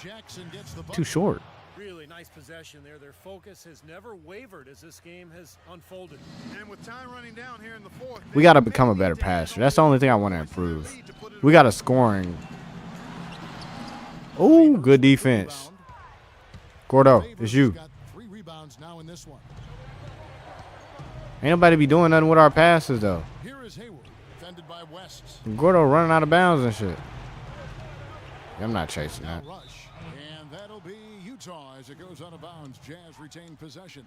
Jackson gets the
Too short.
Really nice possession there. Their focus has never wavered as this game has unfolded.
And with time running down here in the fourth,
We gotta become a better passer. That's the only thing I want to improve. We got a scoring. Oh, good defense. Gordo, it's you.
Got 3 rebounds now in this one.
Ain't nobody be doing nothing with our passes though.
Here is Hayward, defended by West.
Gordo running out of bounds and shit. I'm not chasing
Now
that.
rush, and that'll be Utah as it goes out of bounds. Jazz retain possession.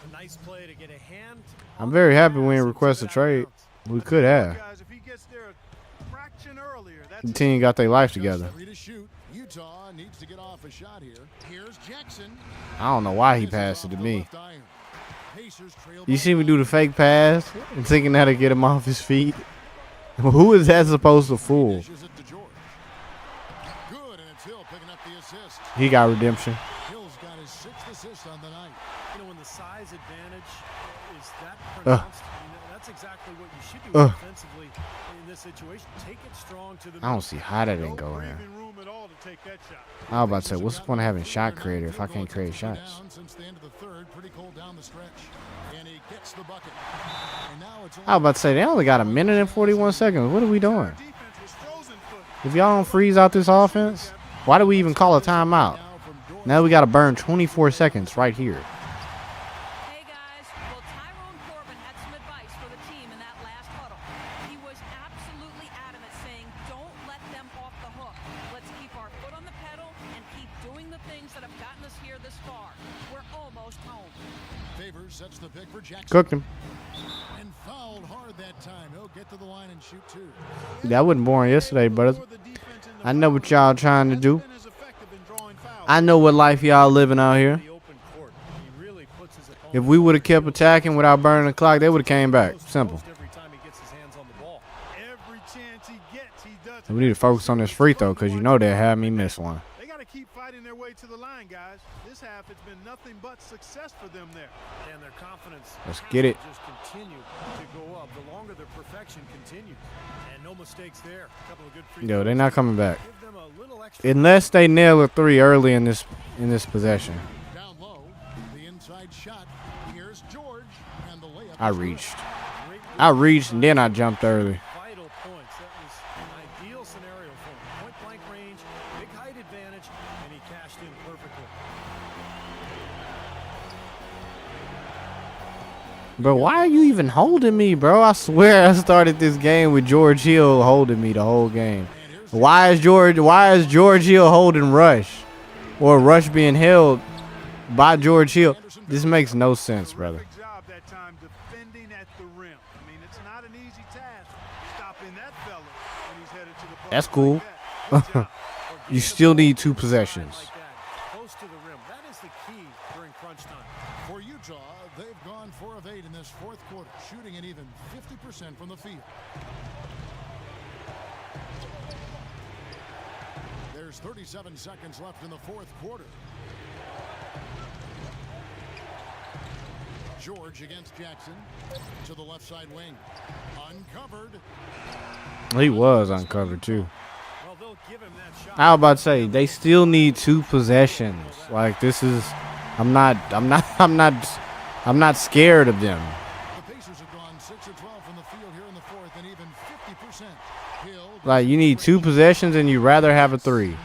A nice play to get a hand.
I'm very happy we didn't request a trade. We could have.
guys, if he gets there a fraction earlier,
The
that's
team got their life together.
Free to shoot. Utah needs to get off a shot here. Here's Jackson.
I don't know why he
Misses
passed it
off
to
the
me.
left iron. Pacers trail
You
by
see me
9.
do the fake pass and thinking that'll get him off his feet. Who is that supposed to fool?
Dishes it to George. Good, and it's Hill picking up the assist.
He got redemption.
Hill's got his 6th assist on the night.
You know, when the size advantage is that pronounced, that's exactly what you should do offensively in this situation. Take it strong to the
I don't see how that didn't
no
go in.
breathing room at all to take that shot.
I was about to say, what's the point of having shot creator if I can't create shots?
Down since the end of the third, pretty cold down the stretch, and he gets the bucket. And now it's
I was about to say, they only got a minute and 41 seconds. What are we doing?
Defense was frozen foot.
If y'all don't freeze out this offense, why do we even call a timeout?
now from George.
Now we got to burn 24 seconds right here.
Hey guys, well Tyrone Corbin had some advice for the team in that last huddle. He was absolutely adamant saying, don't let them off the hook. Let's keep our foot on the pedal and keep doing the things that have gotten us here this far. We're almost home.
Favors sets the pick for Jackson.
Cooked him.
And fouled hard that time. He'll get to the line and shoot 2.
That wasn't boring yesterday, brothers. I know what y'all trying to do. I know what life y'all living out here.
The open court. He really puts his opponent
If we would have kept attacking without burning the clock, they would have came back. Simple.
every time he gets his hands on the ball.
Every chance he gets, he does it.
We need to focus on this free throw because you know they'll have me miss one.
They got to keep fighting their way to the line, guys. This half, it's been nothing but success for them there.
And their confidence
Let's
has
get
to
it.
just continue to go up. The longer their perfection continues. And no mistakes there. A couple of good free
Yo,
throws.
they're not coming back.
Give them a little extra.
Unless they nail a 3 early in this possession.
Down low, the inside shot. Here's George, and the layup.
I
is good.
reached.
Great
I reached and then I jumped early.
vital points. That was an ideal scenario for him. Point blank range, big height advantage, and he cashed in perfectly.
Bro, why are you even holding me, bro? I swear I started this game with George Hill holding me the whole game. Why is George Hill holding Rush? Or Rush being held by George Hill? This makes no sense, brother.
Terrific job that time defending at the rim. I mean, it's not an easy task stopping that fella when he's headed to the post
That's
like
cool.
that. Good job.
You still need 2 possessions.
Like that, close to the rim. That is the key during crunch time.
For Utah, they've gone 4 of 8 in this fourth quarter, shooting an even 50% from the field. There's 37 seconds left in the fourth quarter. George against Jackson to the left side wing. Uncovered.
He was uncovered too.
Well, they'll give him that shot.
I was about to say they still need 2 possessions. Like this is, I'm not scared of them.
The Pacers have gone 6 of 12 from the field here in the fourth and even 50%. Hill
Like, you need 2 possessions and you'd rather have a 3.
And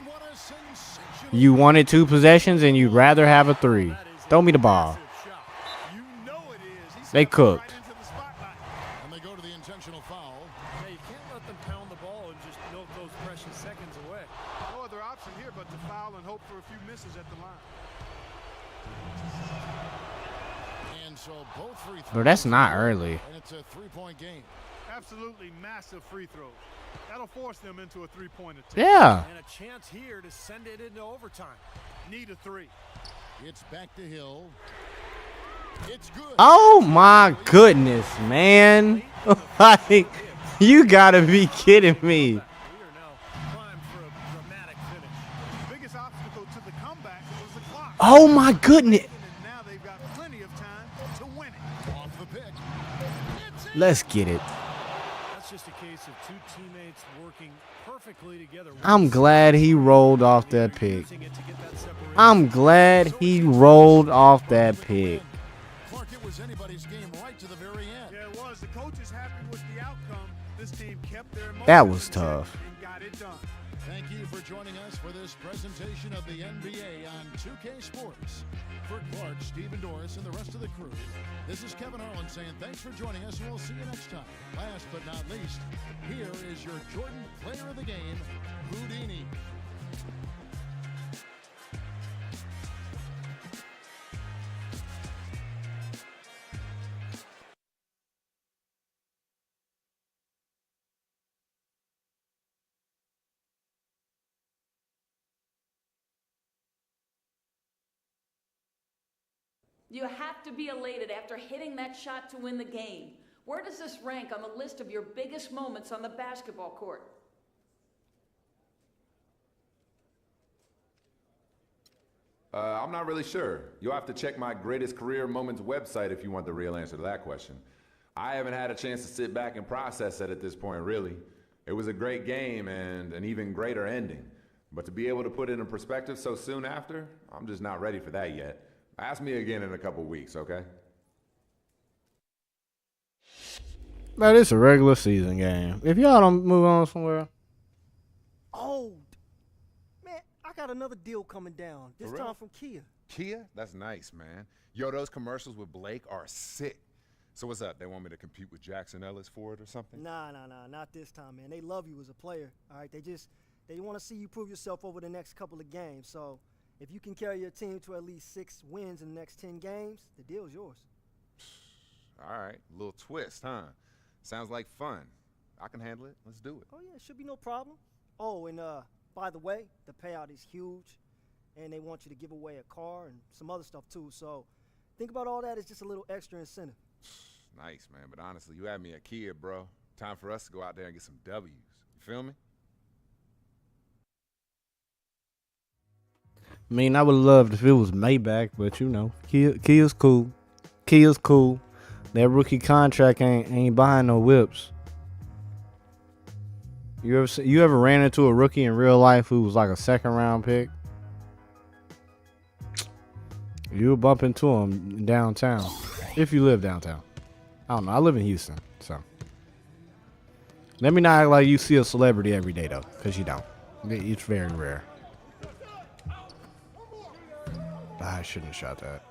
what a sensational
You wanted 2 possessions and you'd rather have a 3. Throw me the ball.
You know it is. He
They
stepped right
cooked.
into the spotlight.
And they go to the intentional foul.
Yeah, you can't let them pound the ball and just milk those precious seconds away.
No other option here but to foul and hope for a few misses at the line.
And so both free throws.
Bro, that's not early.
And it's a 3-point game.
Absolutely massive free throws. That'll force them into a three-point attempt.
Yeah.
And a chance here to send it into overtime.
Need a 3.
It's back to Hill. It's good.
Oh my goodness, man. Like, you gotta be kidding me.
We are now primed for a dramatic finish.
Biggest obstacle to the comeback was the clock.
Oh my goodness.
And now they've got plenty of time to win it.
Off the pick.
Let's get it.
That's just a case of two teammates working perfectly together.
I'm glad he rolled off that pick.
Using it to get that separation.
I'm glad he rolled off that pick.
Clark, it was anybody's game right to the very end.
Yeah, it was. The coach is happy with the outcome. This team kept their emotions
That was
in check
tough.
and got it done.
Thank you for joining us for this presentation of the NBA on 2K Sports. For Clark, Stephen Doris, and the rest of the crew, this is Kevin Harlan saying thanks for joining us, and we'll see you next time. Last but not least, here is your Jordan Player of the Game, Houdini.
You have to be elated after hitting that shot to win the game. Where does this rank on the list of your biggest moments on the basketball court?
I'm not really sure. You'll have to check my Greatest Career Moments website if you want the real answer to that question. I haven't had a chance to sit back and process it at this point, really. It was a great game and an even greater ending. But to be able to put it in perspective so soon after, I'm just not ready for that yet. Ask me again in a couple weeks, okay?
Man, it's a regular season game. If y'all don't move on somewhere.
Oh, man, I got another deal coming down. This
For real?
time from Kia.
Kia? That's nice, man. Yo, those commercials with Blake are sick. So what's up? They want me to compete with Jackson Ellis for it or something?
Nah, not this time, man. They love you as a player, all right? They want to see you prove yourself over the next couple of games. So if you can carry your team to at least 6 wins in the next 10 games, the deal's yours.
All right, little twist, huh? Sounds like fun. I can handle it. Let's do it.
Oh, yeah, it should be no problem. Oh, and by the way, the payout is huge, and they want you to give away a car and some other stuff too. So think about all that as just a little extra incentive.
Nice, man. But honestly, you had me a kid, bro. Time for us to go out there and get some W's. You feel me?
I mean, I would have loved if it was Maybach, but you know, Kia's cool. Kia's cool. That rookie contract ain't buying no whips. You ever ran into a rookie in real life who was like a 2nd round pick? You would bump into him downtown if you live downtown. I don't know. I live in Houston, so let me not act like you see a celebrity every day though, because you don't. It's very rare. I shouldn't have shot that.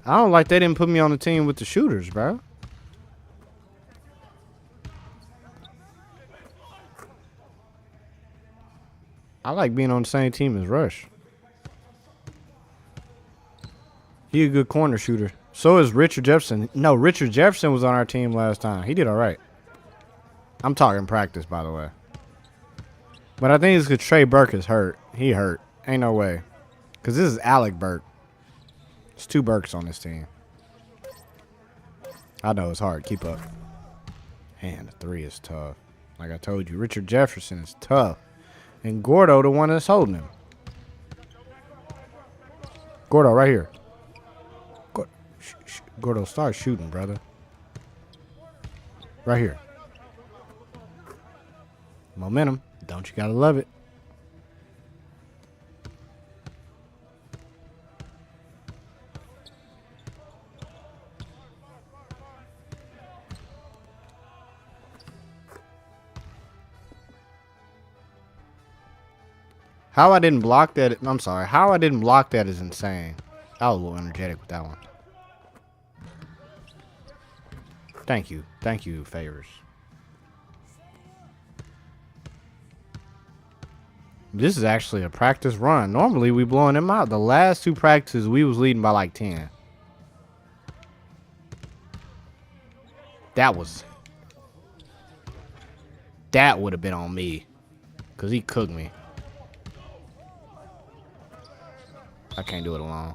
I don't like they didn't put me on the team with the shooters, bro. I like being on the same team as Rush. He a good corner shooter. So is Richard Jefferson. No, Richard Jefferson was on our team last time. He did all right. I'm talking practice, by the way. But I think it's because Trey Burke is hurt. He hurt. Ain't no way. Because this is Alec Burke. There's 2 Burks on this team. I know it's hard. Keep up. Man, the 3 is tough. Like I told you, Richard Jefferson is tough. And Gordo, the one that's holding him. Gordo, right here. Gordo, start shooting, brother. Right here. Momentum. Don't you gotta love it? How I didn't block that, I'm sorry. How I didn't block that is insane. I was a little energetic with that one. Thank you. Thank you, Favors. This is actually a practice run. Normally, we blowing them out. The last 2 practices, we was leading by like 10. That would have been on me. Because he cooked me. I can't do it alone.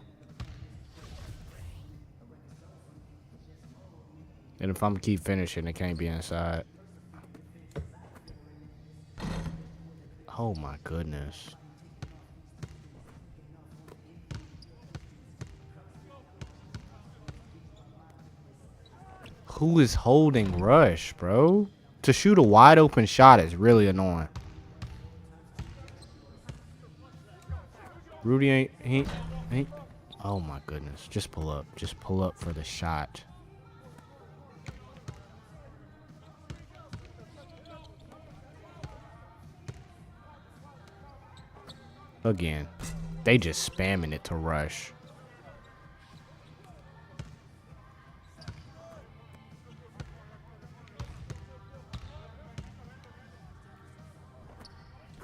And if I'm gonna keep finishing, it can't be inside. Oh my goodness. Who is holding Rush, bro? To shoot a wide open shot is really annoying. Rudy ain't. Oh my goodness. Just pull up. Just pull up for the shot. Again. They just spamming it to Rush.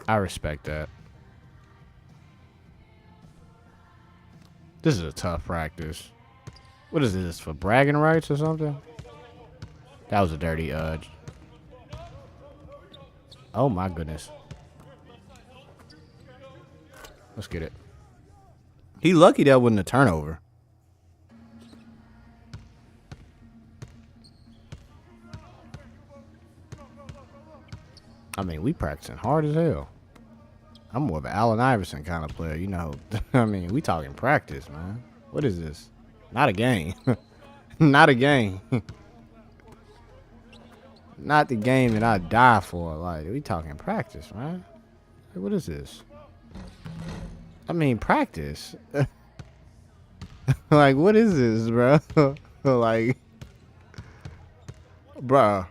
I respect that. This is a tough practice. What is this, for bragging rights or something? That was a dirty oh my goodness. Let's get it. He lucky that wasn't a turnover. I mean, we practicing hard as hell. I'm more of an Allen Iverson kind of player, you know. I mean, we talking practice, man. What is this? Not a game. Not a game. Not the game that I die for. Like, we talking practice, man. Like, what is this? I mean, practice. Like, what is this, bro? Like, bro.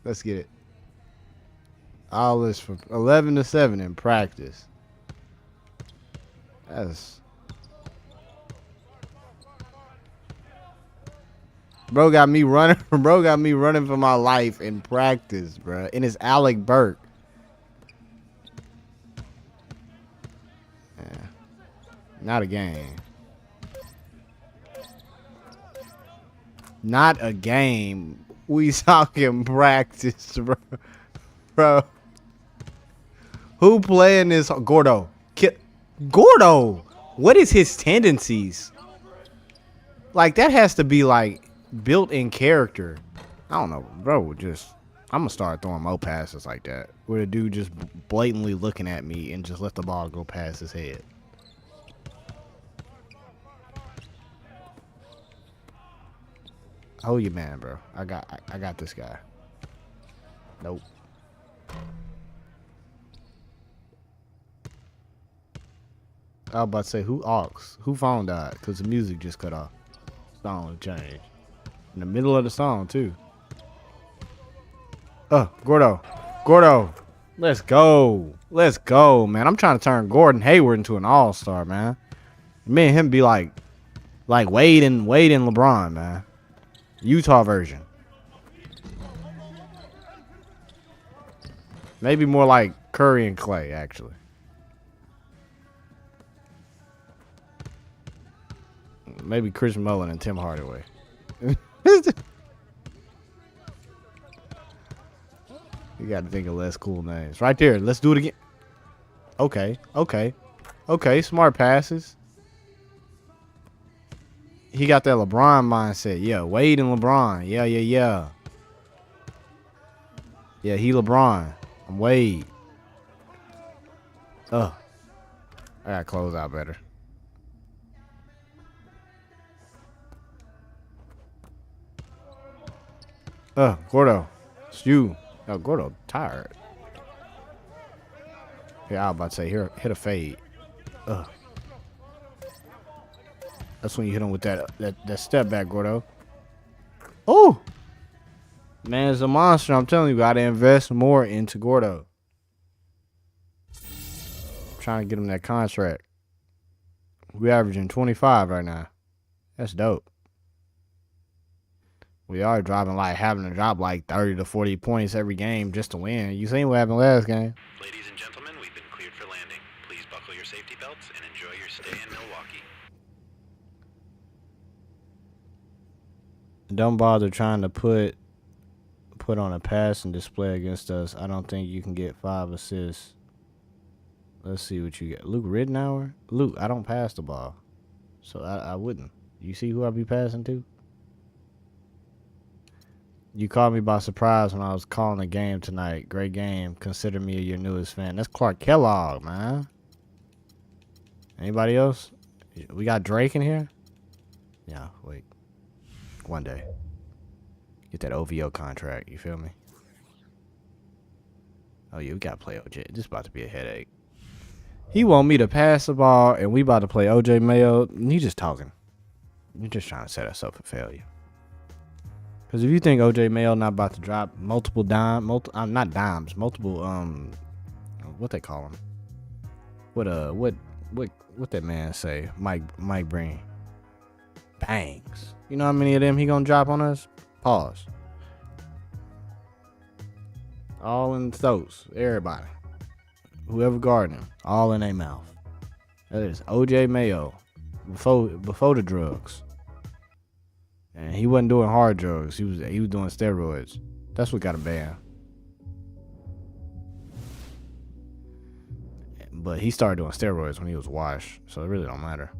Let's get it. All this from 11 to 7 in practice. That's... Bro got me running. Bro got me running for my life in practice, bro. And it's Alec Burke. Yeah. Not a game. Not a game. We talking practice, bro. Bro. Who playing this? Gordo. Gordo. What is his tendencies? Like, that has to be, like, built in character. I don't know, bro. Just, I'm going to start throwing more passes like that. Where the dude just blatantly looking at me and just let the ball go past his head. Oh, you man, bro. I got this guy. Nope. I was about to say, who aux? Who phone died? Because the music just cut off. Song changed. In the middle of the song, too. Gordo. Gordo. Let's go. Let's go, man. I'm trying to turn Gordon Hayward into an all-star, man. Me and him be like Wade and LeBron, man. Utah version. Maybe more like Curry and Clay, actually. Maybe Chris Mullin and Tim Hardaway. You got to think of less cool names. Right there. Let's do it again. Okay. Okay. Okay. Smart passes. He got that LeBron mindset. Yeah. Wade and LeBron. Yeah. Yeah. Yeah. Yeah. He LeBron. I'm Wade. I got to close out better. Gordo. It's you. Oh, Gordo tired. Yeah, I was about to say, here, hit a fade. Ugh. That's when you hit him with that step back, Gordo. Oh! Man, it's a monster. I'm telling you, gotta invest more into Gordo. I'm trying to get him that contract. We averaging 25 right now. That's dope. We are having to drop like 30 to 40 points every game just to win. You seen what happened last game.
Ladies and gentlemen, we've been cleared for landing. Please buckle your safety belts and enjoy your stay in Milwaukee.
Don't bother trying to put on a passing display against us. I don't think you can get 5 assists. Let's see what you get. Luke Ridnour? Luke, I don't pass the ball. So I wouldn't. You see who I be passing to? You caught me by surprise when I was calling the game tonight. Great game. Consider me your newest fan. That's Clark Kellogg, man. Anybody else? We got Drake in here? Yeah, wait. One day. Get that OVO contract. You feel me? Oh, yeah, we got to play OJ. This is about to be a headache. He want me to pass the ball, and we about to play OJ Mayo. You just talking. You're just trying to set us up for failure. Because if you think OJ Mayo not about to drop multiple what they call them? What that man say? Mike Breen. Bangs. You know how many of them he gonna drop on us? Pause. All in throats. Everybody. Whoever guarding him. All in their mouth. That is OJ Mayo. Before the drugs. And he wasn't doing hard drugs. He was doing steroids. That's what got him banned. But he started doing steroids when he was washed, so it really don't matter.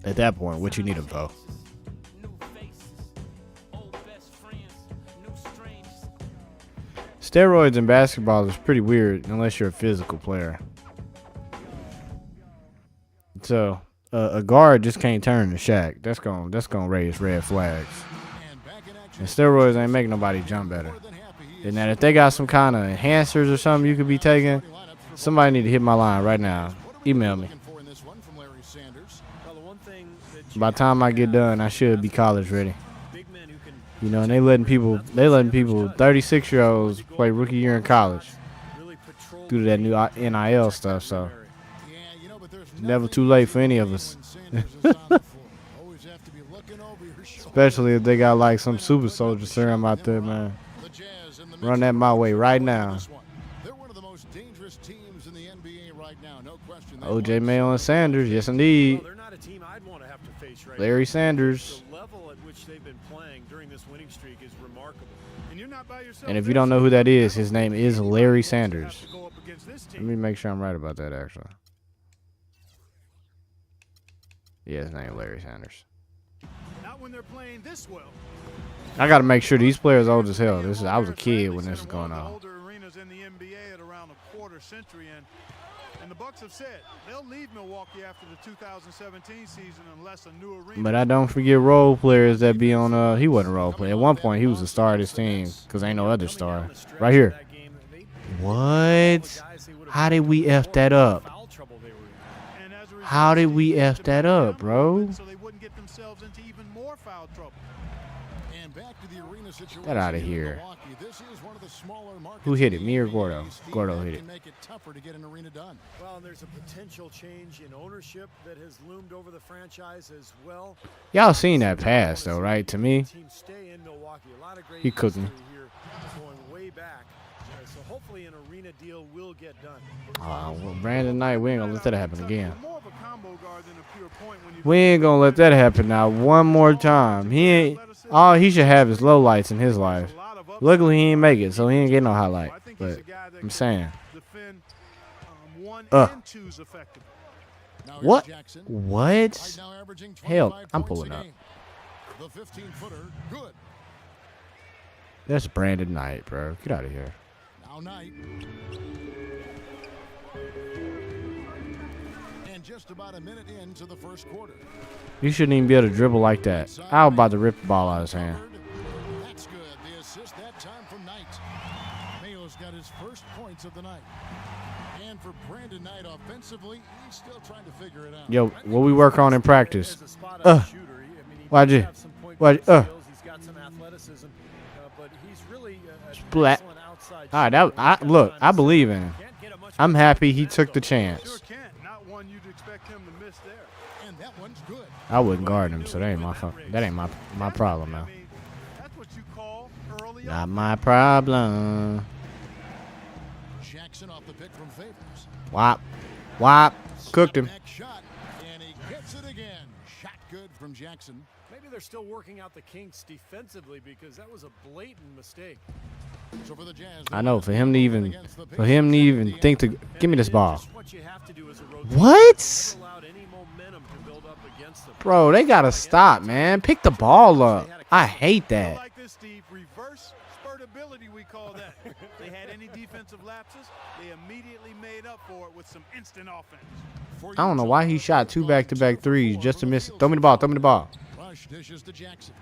At that point, what you need him for? Steroids in basketball is pretty weird unless you're a physical player. So a guard just can't turn to Shaq. That's gonna raise red flags. And steroids ain't make nobody jump better. And then if they got some kind of enhancers or something you could be taking, somebody need to hit my line right now. Email me. By the time I get done, I should be college ready. You know, and they letting people 36-year-olds play rookie year in college due to that new NIL stuff. So never too late for any of us. Especially if they got like some super soldier serum out there, man. Run that my way right now. OJ Mayo and Sanders, yes indeed. Larry Sanders. And if you don't know who that is, his name is Larry Sanders. Let me make sure I'm right about that, actually. Yeah, his name is Larry Sanders.
Not when they're playing this well.
I got to make sure these players old as hell. I was a kid when this was going on.
Older arenas in the NBA at around a quarter century, and the Bucks have said they'll leave Milwaukee after the 2017 season unless a new arena.
But I don't forget role players that be on. He wasn't a role player. At one point, he was the star of this team because ain't no other star. Right here. What? How did we F that up? How did we F that up, bro?
So they wouldn't get themselves into even more foul trouble.
And back to the arena situation.
Get out of here.
This is one of the smaller markets.
Who hit it? Me or Gordo? Gordo hit it.
Make it tougher to get an arena done.
Well, and there's a potential change in ownership that has loomed over the franchise as well.
Y'all seen that pass though, right? To me, he cooking.
Going way back. So hopefully an arena deal will get done.
Well, Brandon Knight, we ain't gonna let that happen again.
More of a combo guard than a pure point when you
We ain't gonna let that happen now one more time. He ain't. All he should have is low lights in his life. Luckily, he ain't make it, so he ain't get no highlight. But I'm saying. What? What? Hell, I'm pulling up.
The 15-footer, good.
That's Brandon Knight, bro. Get out of here.
Now Knight. And just about a minute into the first quarter.
You shouldn't even be able to dribble like that. I was about to rip the ball out of his hand.
That's good. The assist that time from Knight. first points of the night. And for Brandon Knight offensively, he's still trying to figure it out.
Yo, what we work on in practice?
As a spot-up shooter,
Why'd
he
you?
does have some point
Why'd
guard
you?
skills. He's got some athleticism, but he's really an
Splat.
excellent outside
All right,
shooter.
that, look, I believe in him.
Can't get a much
I'm
better
happy he
defense
took the
over.
Sure
chance.
can't. Not one you'd expect him to miss there.
And that one's good.
I wouldn't guard him, so that ain't my problem now.
I mean, that's what you call early
Not
on.
my problem.
Jackson off the pick from Favors.
Wop, wop, cooked him.
Back shot, and he gets it again. Shot good from Jackson.
Maybe they're still working out the kinks defensively because that was a blatant mistake.
So for the Jazz,
I know for him to even think to give me this ball.
Just what you have to do as a rotator.
What?
Never allowed any momentum to build up against them.
Bro, they gotta stop, man. Pick the ball up. I hate that.
Like this, Steve, reverse spurtability, we call that. They had any defensive lapses, they immediately made up for it with some instant offense.
I don't know why he shot 2 back-to-back threes just to miss it. Throw me the ball. Throw me the ball.
Rush dishes to Jackson.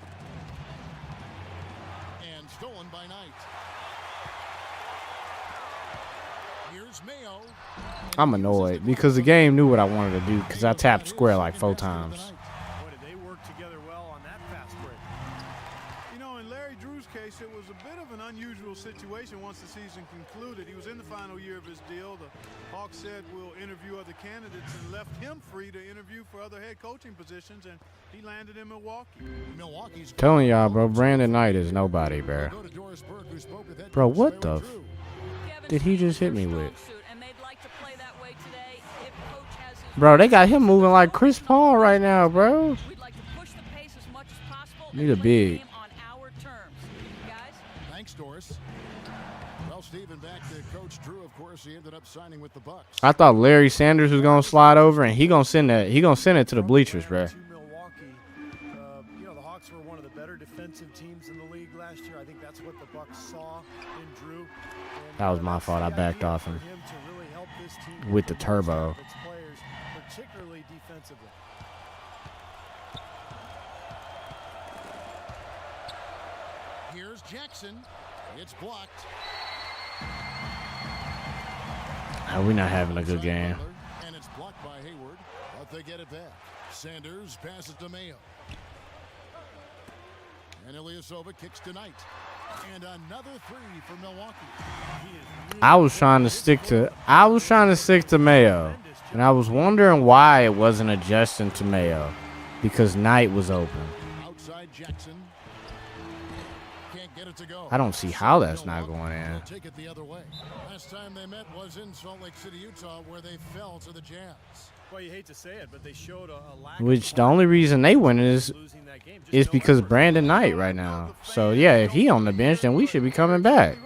And stolen by Knight. Here's Mayo.
I'm annoyed because the game knew what I wanted to do because I tapped square like 4 times.
Boy, did they work together well on that fast break.
You know, in Larry Drew's case, it was a bit of an unusual situation once the season concluded. He was in the final year of his deal. The Hawks said we'll interview other candidates and left him free to interview for other head coaching positions, and he landed in Milwaukee.
Milwaukee's
Telling y'all, bro, Brandon Knight is nobody, bro.
go to Doris Burke, who spoke with head
Bro,
coach
what
Larry
the
Drew.
did he just hit me with?
And they'd like to play that way today if coach has his
Bro, they got him moving like Chris Paul right now, bro.
We'd like to push the pace as much as possible
Need
and
a
play the
big.
game on our terms. Guys,
Thanks, Doris. Well, Stephen, back to Coach Drew. Of course, he ended up signing with the Bucks.
I thought Larry Sanders was gonna slide over and he gonna send it to the bleachers, bro.
To Milwaukee, you know, the Hawks were one of the better defensive teams in the league last year. I think that's what the Bucks saw in Drew. And,
That was my
that's
fault.
the
I backed
idea
off
for
him
to really help this team
with the
its
turbo.
players, particularly defensively.
Here's Jackson. It's blocked.
We're not having a good game.
And it's blocked by Hayward, but they get it back. Sanders passes to Mayo. And Ilyasova kicks to Knight. And another three for Milwaukee.
I was trying to stick to Mayo, and I was wondering why it wasn't adjusting to Mayo, because Knight was open.
Outside Jackson. Can't get it to go.
I don't see how that's not going in.
They'll take it the other way. Last time they met was in Salt Lake City, Utah, where they fell to the Jazz.
Well, you hate to say it, but they showed a lack
Which
of
the only reason they winning is
losing that game. Just
is
no
because
effort.
Brandon Knight right now. So yeah, if he on the bench, then we should be coming back.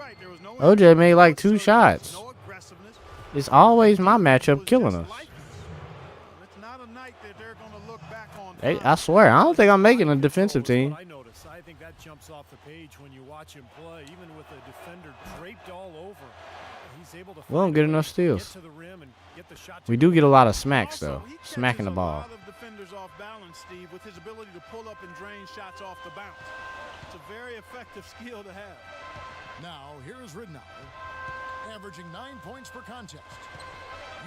OJ made like 2 shots.
No aggressiveness.
It's always my matchup killing us.
It's not a night that they're going to look back on.
Hey, I swear, I don't think I'm making a defensive team.
What I notice, I think that jumps off the page when you watch him play, even with a defender draped all over. He's able to
We don't
find
get
a way
enough
to
steals.
get to the rim and get the shot to
We
go.
do get a lot of smacks
Also,
though,
he catches
smacking the
a
ball.
lot of defenders off balance, Steve, with his ability to pull up and drain shots off the bounce. It's a very effective skill to have.
Now, here is Ridnour, averaging 9 points per contest.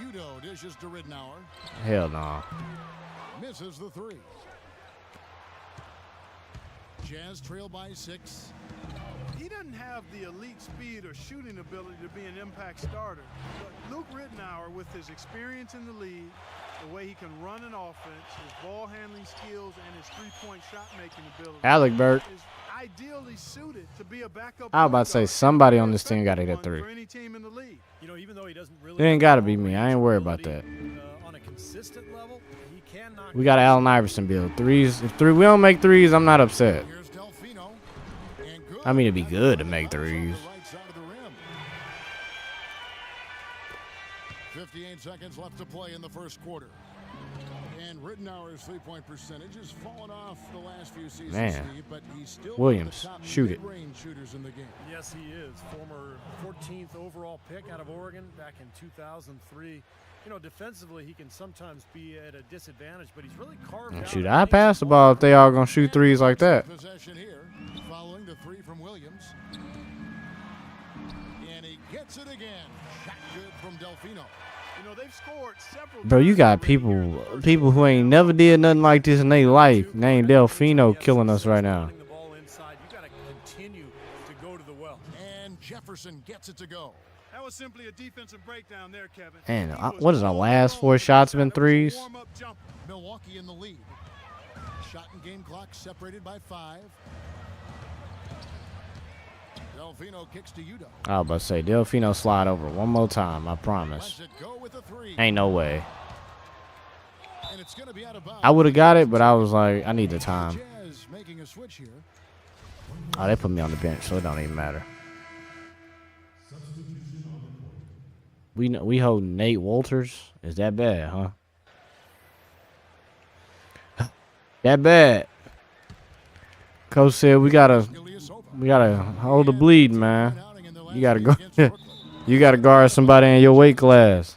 Udo dishes to Ridnour,
Hell no.
misses the three. Jazz trail by 6.
He doesn't have the elite speed or shooting ability to be an impact starter. But Luke Ridnour, with his experience in the league, the way he can run an offense, his ball handling skills, and his three-point shot-making ability,
Alec Burke.
is ideally suited to be a backup.
I was about to say somebody on this team got to hit a 3.
For any team in the league.
You know, even though he doesn't really
It ain't got to be me. I ain't worried about that.
on a consistent level, he can knock
We got Allen Iverson build threes. If we don't make threes, I'm not upset.
Here's Delfino. And good.
I mean, it'd be good to make threes.
On the right side of the rim. 58 seconds left to play in the first quarter. And Ridnour's three-point percentage has fallen off the last few seasons,
Man.
Steve, but he's still
Williams,
one of the top
shoot it.
mid-range shooters in the game.
Yes, he is. Former 14th overall pick out of Oregon back in 2003. You know, defensively, he can sometimes be at a disadvantage, but he's really carved out.
Shoot,
a
I
nice
pass the ball if they all gonna shoot threes like that.
Possession here, following the three from Williams. And he gets Hits it again. Shot good from Delfino.
You know, they've scored several
Bro, you got people who ain't never did nothing like this in their life named Delfino killing us right now.
The ball inside. You got to continue to go to the well.
And Jefferson gets it to go.
That was simply a defensive breakdown there, Kevin.
And what is our last 4 shots been threes?
Milwaukee in the lead. Shot and game clock separated by 5. Delfino kicks to Udo.
I was about to say, Delfino slide over one more time, I promise. Ain't no way.
And it's gonna be out of bounds.
I would have got it, but I was like, I need the time.
Jazz making a switch here.
Oh, they put me on the bench, so it don't even matter. We hold Nate Walters. Is that bad, huh? That bad. Coach said we gotta hold the bleed, man. You gotta go. You gotta guard somebody in your weight class.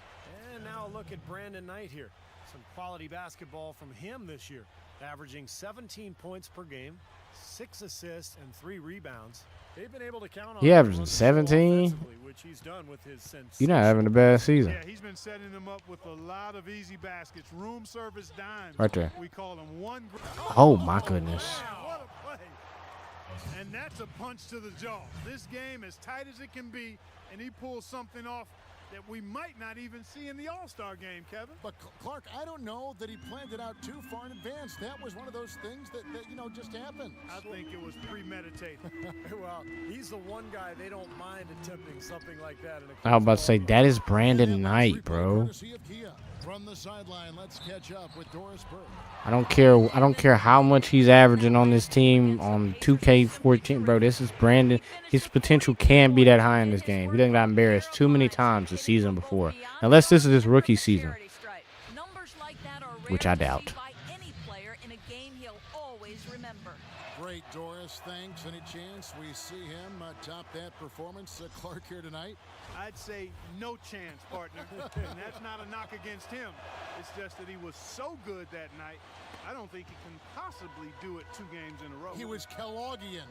And now look at Brandon Knight here. Some quality basketball from him this year, averaging 17 points per game, 6 assists and 3 rebounds. They've been able to count on
He averaging 17.
which he's done with his
You're not having a bad season.
Yeah, he's been setting them up with a lot of easy baskets, room service dimes.
Right there.
We call them one.
Oh my goodness.
What a play! And that's a punch to the jaw. This game as tight as it can be, and he pulls something off that we might not even see in the All-Star game, Kevin.
But Clark, I don't know that he planned it out too far in advance. That was one of those things that you know, just happened.
I think it was premeditated.
Well, he's the one guy they don't mind attempting something like that.
I was about to say, that is Brandon Knight, bro.
From the sideline, let's catch up with Doris Burke.
I don't care how much he's averaging on this team on 2K14, bro. This is Brandon. His potential can be that high in this game. He done got embarrassed too many times the season before. Unless this is his rookie season, which I doubt.
Great, Doris. Thanks. Any chance we see him top that performance, Clark, here tonight?
I'd say no chance, partner. And that's not a knock against him. It's just that he was so good that night, I don't think he can possibly do it 2 games in a row.
He was Kellogghian.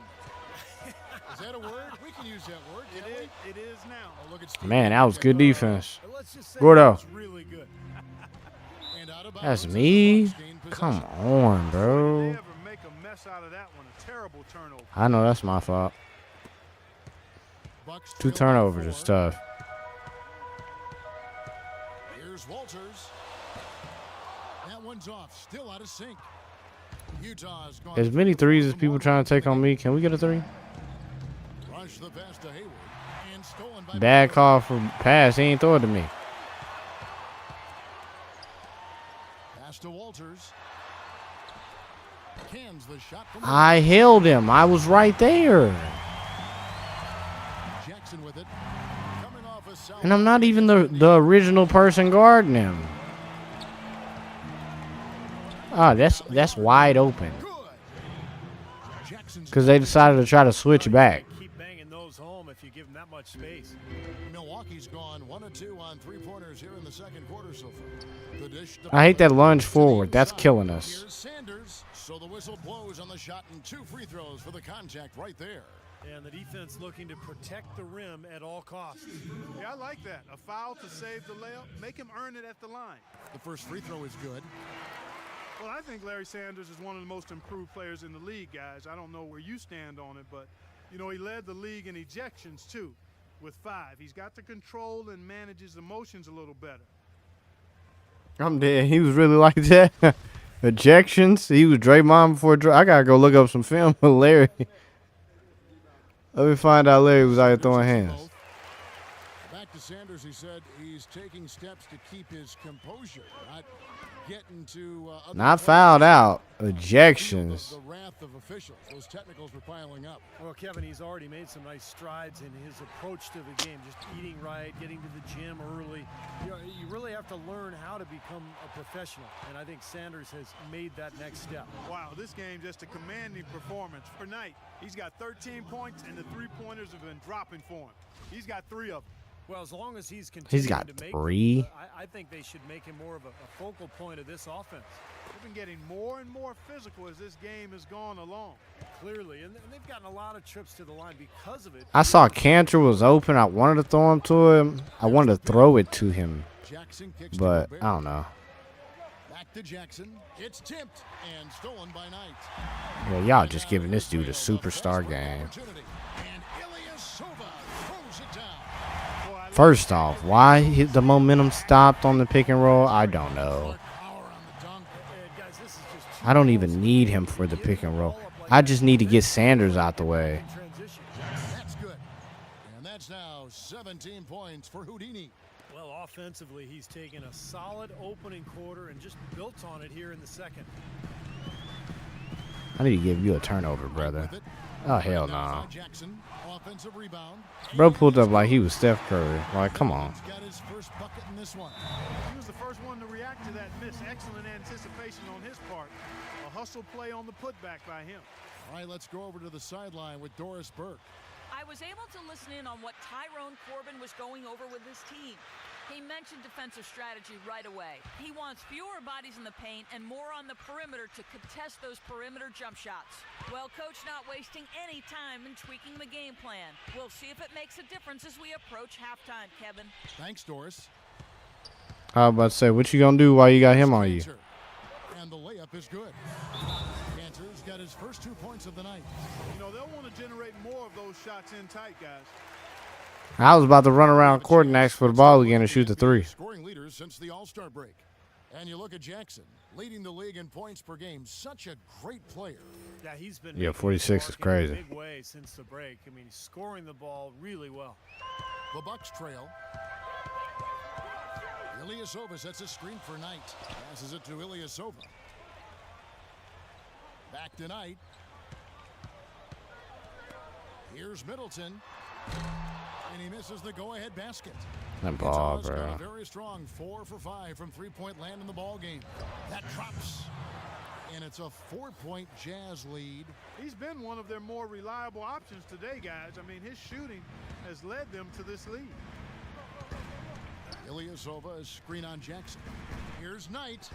Is that a word? We can use that word.
It is now.
Oh, look at
Man, that was good defense.
Let's just say
Gordo.
it's really good.
And out of
That's
bounds,
me?
Bucks gain
Come
possession.
on,
They
bro.
ever make a mess out of that one? A terrible turnover.
I know that's my fault.
Bucks
2
trail by
turnovers
4.
is tough.
Here's Walters. That one's off. Still out of sync. Utah's gone.
As many threes as people trying to take on me, can we get a 3?
Rush the pass to Hayward. And stolen by
Bad call for pass. He ain't throw it to me.
Pass to Walters. Cans the shot from
I held him. I was right there.
Jackson with it. Coming off a sound.
And I'm not even the original person guarding him. Ah, that's wide open.
Jackson's
Because they decided to try to switch back.
Keep banging those home if you give them that much space.
Milwaukee's gone 1 of 2 on 3-pointers here in the second quarter so far. The dish to
I hate that lunge forward. That's killing us.
Here's Sanders. So the whistle blows on the shot and 2 free throws for the contact right there.
And the defense looking to protect the rim at all costs.
Yeah, I like that. A foul to save the layup. Make him earn it at the line.
The first free throw is good.
Well, I think Larry Sanders is one of the most improved players in the league, guys. I don't know where you stand on it, but, you know, he led the league in ejections, too, with 5. He's got to control and manage his emotions a little better.
I'm dead. He was really like that. Ejections. He was Draymond before I got to go look up some film with Larry. Let me find out Larry was out here throwing hands.
Back to Sanders, he said he's taking steps to keep his composure, not getting to
Not fouled out. Ejections.
The wrath of officials. Those technicals were piling up.
Well, Kevin, he's already made some nice strides in his approach to the game, just eating right, getting to the gym early. You know, you really have to learn how to become a professional, and I think Sanders has made that next step.
Wow, this game just a commanding performance for Knight. He's got 13 points, and the 3-pointers have been dropping for him. He's got 3 of them.
Well, as long as he's continuing
He's got
to make
3.
I think they should make him more of a focal point of this offense.
They've been getting more and more physical as this game has gone along.
Clearly, and they've gotten a lot of trips to the line because of it.
I saw Cantor was open. I wanted to throw him to him. I wanted to throw it to him,
Jackson kicks
but
to
I
Gobert.
don't know.
Back to Jackson. It's tipped and stolen by Knight.
Yeah, y'all just giving this dude a superstar game.
Opportunity. And Ilyasova throws it down.
First off, why the momentum stopped on the pick and roll, I don't know.
Power on the dunk.
Guys, this is just
I don't even need him for the pick and roll. I just need to get Sanders out the way.
transition.
That's good. And that's now 17 points for Houdini.
Well, offensively, he's taken a solid opening quarter and just built on it here in the second.
I need to give you a turnover, brother.
With it.
Oh, hell no.
Now Jackson, offensive rebound.
Bro pulled up like he was Steph Curry. Like, come on.
He's got his first bucket in this one.
He was the first one to react to that miss. Excellent anticipation on his part. A hustle play on the putback by him.
All right, let's go over to the sideline with Doris Burke.
I was able to listen in on what Tyrone Corbin was going over with his team. He mentioned defensive strategy right away. He wants fewer bodies in the paint and more on the perimeter to contest those perimeter jump shots. Well, Coach not wasting any time in tweaking the game plan. We'll see if it makes a difference as we approach halftime, Kevin.
Thanks, Doris.
I was about to say, what you gonna do while you got him on you?
Cantor. And the layup is good. Cantor's got his first 2 points of the night.
You know, they'll want to generate more of those shots in tight, guys.
I was about to run around court and ask for the ball again and shoot the three.
Scoring leaders since the All-Star break. And you look at Jackson, leading the league in points per game. Such a great player.
Yeah, he's been
Yeah,
making
46
his
is
mark in a
crazy.
big way since the break. I mean, he's scoring the ball really well.
The Bucks trail. Ilyasova sets a screen for Knight. Passes it to Ilyasova. Back to Knight. Here's Middleton. And he misses the go-ahead basket.
That ball,
Utah's got
bro.
a very strong 4 for 5 from three-point land in the ball game. That drops. And it's a 4-point Jazz lead.
He's been one of their more reliable options today, guys. I mean, his shooting has led them to this lead.
Ilyasova is screen on Jackson. Here's Knight.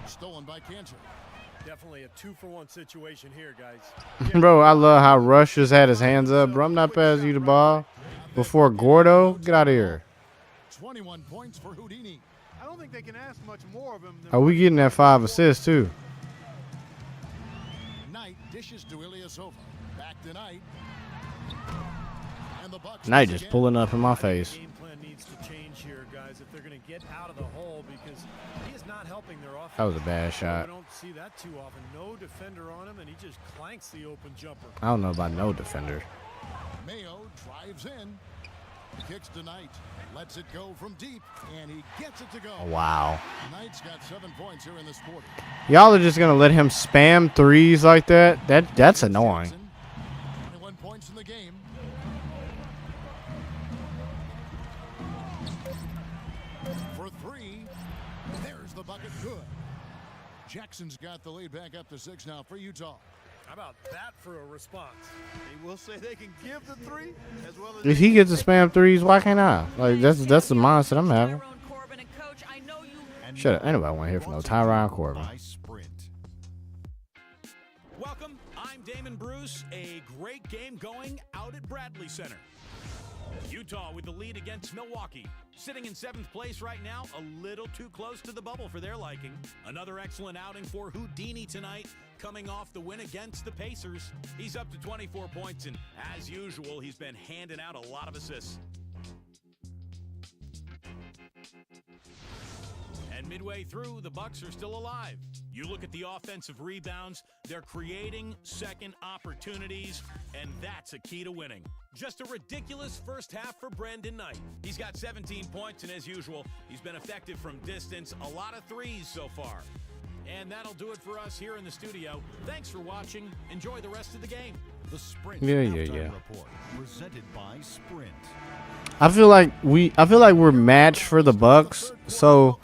Stolen by Cantor.
Definitely a 2-for-1 situation here, guys.
Bro, I love how Rush just had his hands up. Bro, I'm not passing you the ball. Before Gordo, get out of here.
21 points for Houdini.
I don't think they can ask much more of him. Than
Are we getting that 5 assists too?
Knight dishes to Ilyasova. Back to Knight. And the Bucks
Knight
once
just
again.
pulling up in my face.
Game plan needs to change here, guys, if they're going to get out of the hole, because he is not helping their offense.
That was a bad
We
shot.
don't see that too often. No defender on him, and he just clanks the open jumper.
I don't know about no defender.
Mayo drives in. Kicks to Knight. Lets it go from deep. And he gets it to go.
Wow.
Knight's got 7 points here in this quarter.
Y'all are just gonna let him spam threes like that? That's annoying.
Jackson, 21 points in the game. For 3. There's the bucket. Good. Jackson's got the lead back up to 6 now for Utah.
How about that for a response?
They will say they can give the three as well as
If he gets the spam threes, why can't I? Like that's the mindset I'm having.
Tyrone Corbin and Coach, I know you.
And
Shut up. Anybody want to hear from no Tyron Corbin?
by Sprint.
Welcome, I'm Damon Bruce. A great game going out at Bradley Center. Utah with the lead against Milwaukee. Sitting in 7th place right now, a little too close to the bubble for their liking. Another excellent outing for Houdini tonight, coming off the win against the Pacers. He's up to 24 points, and as usual, he's been handing out a lot of assists. And midway through, the Bucks are still alive. You look at the offensive rebounds, they're creating second opportunities, and that's a key to winning. Just a ridiculous first half for Brandon Knight. He's got 17 points, and as usual, he's been effective from distance, a lot of threes so far. And that'll do it for us here in the studio. Thanks for watching. Enjoy the rest of the game.
The Sprint
Yeah,
Halftime
yeah.
Report, presented by Sprint.
I feel like we're matched for the Bucks, so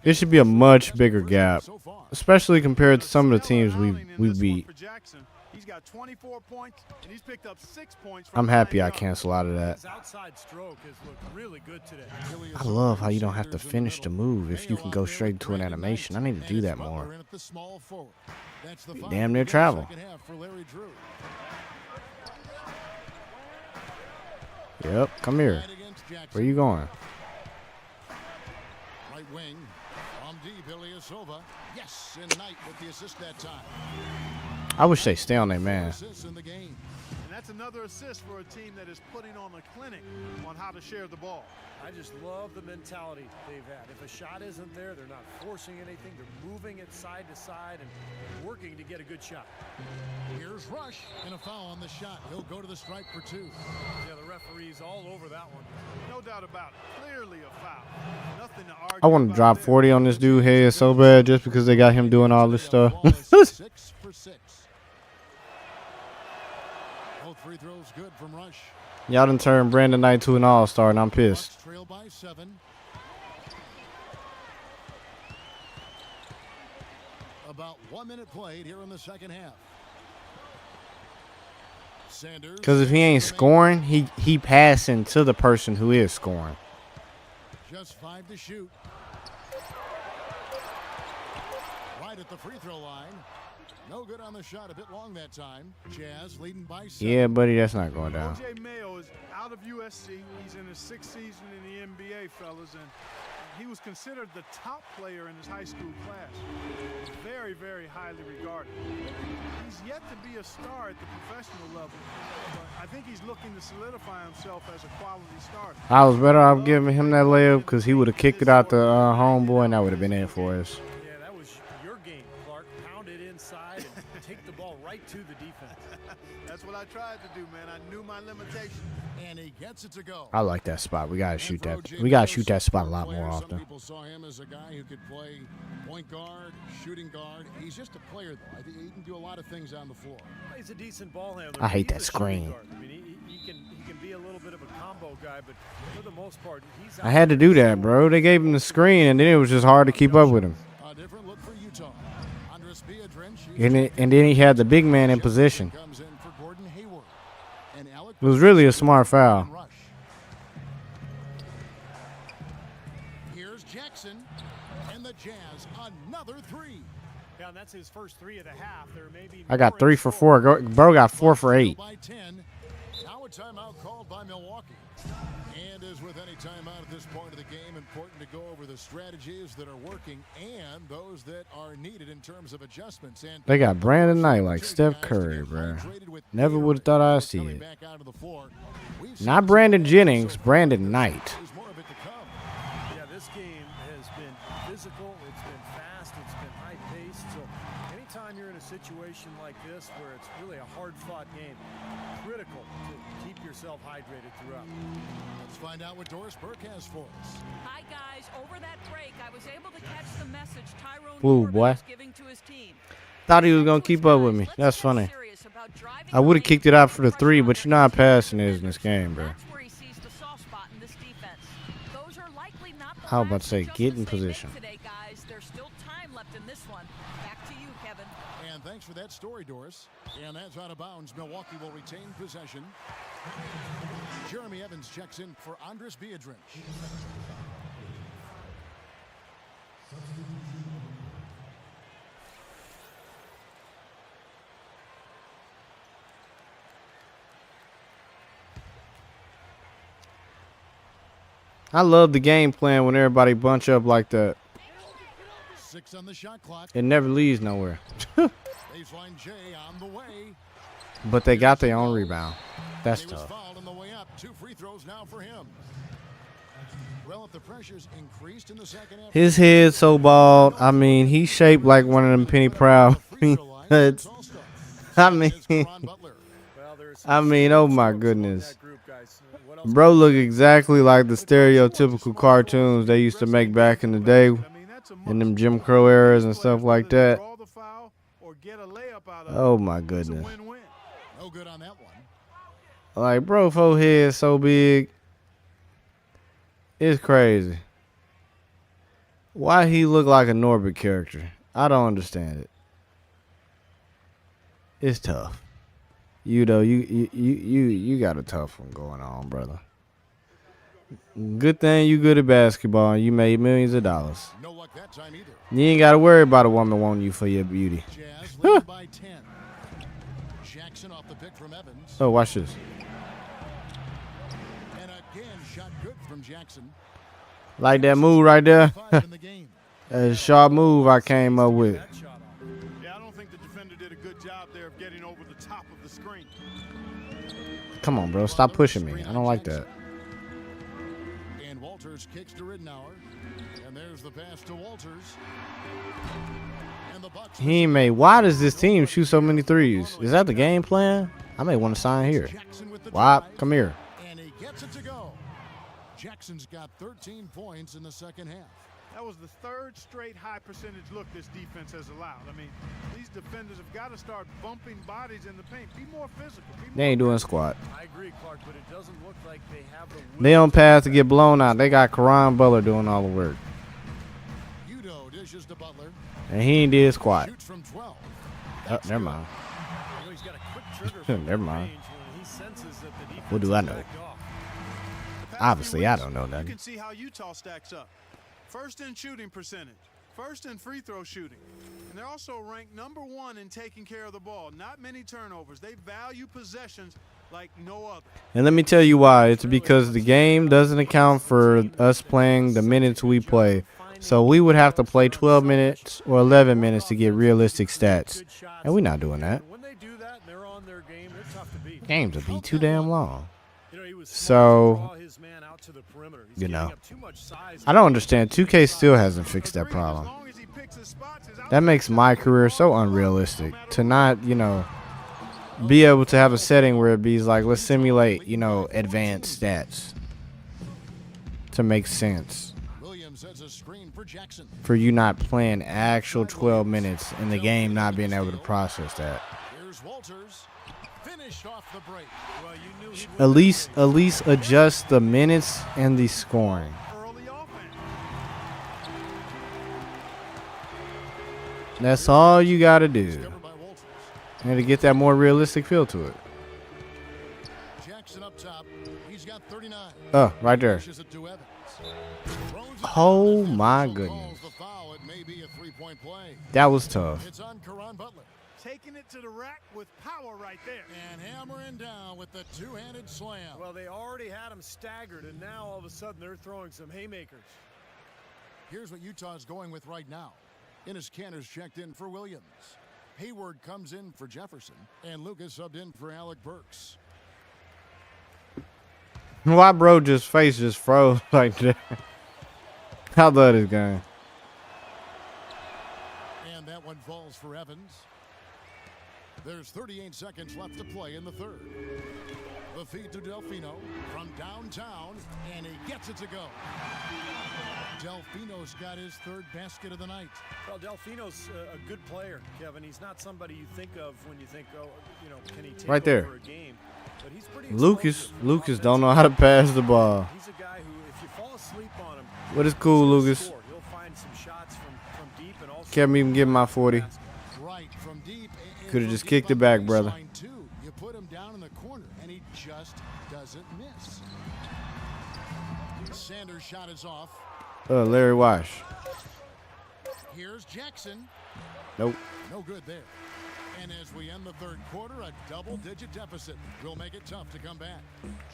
it should be a much bigger gap, especially compared to some of the teams we beat.
For Jackson, He's got 24 points, and he's picked up 6 points.
I'm happy I cancel out of that.
His outside stroke has looked really good today.
I love how you don't have to finish the move if you can go straight to an animation. I need to do that more. Damn near travel. Yep, come here. Where you going?
Right wing, from deep, Ilyasova. Yes, and Knight with the assist that time.
I wish they stay on their man.
Assists in the game.
And that's another assist for a team that is putting on a clinic on how to share the ball.
I just love the mentality they've had. If a shot isn't there, they're not forcing anything. They're moving it side to side and working to get a good shot.
Here's Rush, and a foul on the shot. He'll go to the stripe for 2.
Yeah, the referee's all over that one.
No doubt about it. Clearly a foul. Nothing to argue.
I want to drop 40 on this dude head so bad just because they got him doing all this stuff.
6 for 6. Both free throws good from Rush.
Y'all done turned Brandon Knight to an all-star, and I'm pissed.
Bucks trail by 7. About 1 minute played here in the second half. Sanders.
Because if he ain't scoring, he passing to the person who is scoring.
Just 5 to shoot. Right at the free throw line. No good on the shot, a bit long that time. Jazz leading by 7.
Yeah, buddy, that's not going down.
O.J. Mayo is out of USC. He's in his 6th season in the NBA, fellas, and he was considered the top player in his high school class. Very, very highly regarded. He's yet to be a star at the professional level, but I think he's looking to solidify himself as a quality starter.
I was better off giving him that layup because he would have kicked it out the homeboy, and that would have been it for us.
Yeah, that was your game, Clark. Pound it inside and take the ball right to the defense.
That's what I tried to do, man. I knew my limitations.
And he gets it to go.
I like that spot. We gotta shoot that. We gotta shoot that spot a lot more
Some
often.
people saw him as a guy who could play point guard, shooting guard. He's just a player, though. I think he can do a lot of things on the floor.
He's a decent ball handler.
I hate
He's
that
a shooting
screen.
guard. I mean, he can be a little bit of a combo guy, but for the most part, he's.
I had to do that, bro. They gave him the screen, and then it was just hard to keep up with him.
A different look for Utah. Andres Biedrins,
And then he had the big man in position.
comes in for Gordon Hayward. And Alec
It was really a smart foul.
Rush. Here's Jackson and the Jazz. Another 3.
Yeah, and that's his first 3 of the half. There may be
I got
more
3
in
for
store.
4. Bro got 4 for 8.
By 10. Now a timeout called by Milwaukee. And as with any timeout at this point of the game, important to go over the strategies that are working and those that are needed in terms of adjustments. And
They got Brandon Knight like Steph Curry, bro. Never would have thought I'd see it.
back out of the floor. We've
Not Brandon Jennings, Brandon Knight.
There's more of it to come.
Yeah, this game has been physical. It's been fast. It's been high-paced. So anytime you're in a situation like this where it's really a hard-fought game, critical to keep yourself hydrated throughout.
Let's find out what Doris Burke has for us.
Hi, guys. Over that break, I was able to catch the message Tyrone
Ooh,
Corbin
boy.
was giving to his team.
Thought he was going to keep up with me. That's funny. I would have kicked it out for the 3, but you know how passing is in this game, bro.
That's where he sees the soft spot in this defense. Those are likely not the
I was about
last
to say,
adjustments
get in
they make
position.
today, guys. There's still time left in this one. Back to you, Kevin.
And thanks for that story, Doris. And that's out of bounds. Milwaukee will retain possession. Jeremy Evans checks in for Andres Biedrins.
I love the game plan when everybody bunch up like that.
6 on the shot clock.
It never leads nowhere.
Baseline J on the way.
But they got their own rebound. That's
He was
tough.
fouled on the way up. 2 free throws now for him. Well, if the pressure's increased in the second half.
His head so bald. I mean, he's shaped like one of them Penny Proud nuts. I mean, oh my goodness. Bro look exactly like the stereotypical cartoons they used to make back in the day in them Jim Crow eras and stuff like that. Oh my goodness.
No good on that one.
Like, bro, forehead so big. It's crazy. Why he look like a Norbit character? I don't understand it. It's tough. You know, you got a tough one going on, brother. Good thing you good at basketball and you made millions of dollars.
No luck that time either.
You ain't gotta worry about a woman wanting you for your beauty.
Jazz leading by 10. Jackson off the pick from Evans.
Oh, watch this.
And again, shot good from Jackson.
Like that move right there.
5 in the game.
That's a sharp move I came up with.
Yeah, I don't think the defender did a good job there of getting over the top of the screen.
Come on, bro. Stop pushing me. I don't like that.
And Walters kicks to Ridnour. And there's the pass to Walters. And the Bucks
He ain't made. Why does this team shoot so many threes? Is that the game plan? I may want to sign here.
Jackson with the
Wop,
drive,
come here.
and he gets it to go. Jackson's got 13 points in the second half.
That was the third straight high percentage look this defense has allowed. I mean, these defenders have got to start bumping bodies in the paint. Be more physical. Be
They ain't doing squat.
I agree, Clark, but it doesn't look like they have the will.
They on path to get blown out. They got Karan Butler doing all the work.
Udo dishes to Butler.
And he ain't did squat.
Shoots from 12.
Oh, never mind.
You know, he's got a quick trigger from
Never mind.
range when he senses that the defense
What do I
has
know?
backed off.
The past
Obviously,
few
I
weeks,
don't know
You
nothing.
can see how Utah stacks up. First in shooting percentage, first in free throw shooting. And they're also ranked #1 in taking care of the ball. Not many turnovers. They value possessions like no other.
And let me tell you why. It's because the game doesn't account for us playing the minutes we play. So we would have to play 12 minutes or 11 minutes to get realistic stats. And we're not doing that.
When they do that and they're on their game, they're tough to beat.
Games would be too damn long.
You know, he was
So,
smart to draw his man out to the perimeter. He's
you
giving
know.
up too much size.
I don't understand. 2K still hasn't fixed that problem. That makes my career so unrealistic to not, you know, be able to have a setting where it be like, let's simulate, you know, advanced stats to make sense
Williams has a screen for Jackson.
for you not playing actual 12 minutes and the game not being able to process that.
Here's Walters. Finished off the break.
Well, you knew he'd
At least adjust the minutes and the scoring.
Early offense.
That's all you got to do.
Covered by Walters.
And to get that more realistic feel to it.
Jackson up top. He's got 39.
Oh, right there.
Dishes it to Evans. Throws it
Oh,
down.
my
Calls
goodness.
the foul. It may be a three-point play.
That was tough.
It's on Karan Butler.
Taking it to the rack with power right there.
And hammering down with the two-handed slam.
Well, they already had him staggered, and now all of a sudden they're throwing some haymakers.
Here's what Utah's going with right now. Enes Kanter's checked in for Williams. Hayward comes in for Jefferson. And Lucas subbed in for Alec Burks.
Why bro just face just froze like that? I love this game.
And that one falls for Evans. There's 38 seconds left to play in the third. The feed to Delfino from downtown, and he gets it to go. Delfino's got his third basket of the night.
Well, Delfino's a good player, Kevin. He's not somebody you think of when you think, oh, you know, can he take
Right there.
over a game? But he's pretty
Lucas
explosive
don't know how to pass the ball.
He's a guy who, if you fall asleep on him,
What is cool,
he'll
Lucas?
score. He'll find some shots from deep and also
Kept me even getting my 40.
Right from deep.
Coulda
from
just
deep
kicked it
on
back,
the
brother.
baseline, too. You put him down in the corner, and he just doesn't miss. Sanders' shot is off.
Larry Wash.
Here's Jackson.
Nope.
No good there. And as we end the third quarter, a double-digit deficit will make it tough to come back.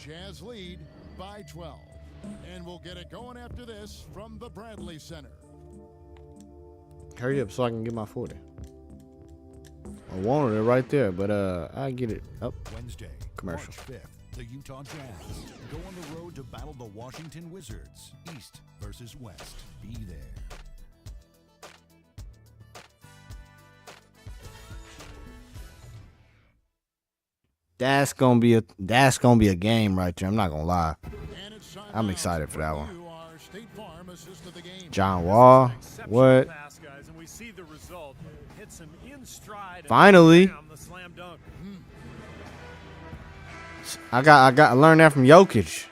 Jazz lead by 12. And we'll get it going after this from the Bradley Center.
Hurry up so I can get my 40. I wanted it right there, but I get it. Oh,
Wednesday,
commercial.
March 5th, the Utah Jazz go on the road to battle the Washington Wizards, East versus West. Be there.
That's gonna be a game right there. I'm not gonna lie. I'm excited for that one. John Wall, what?
pass, guys, and we see the result. Hits him in stride.
Finally.
Bam, the slam dunk.
I learned that from Jokic.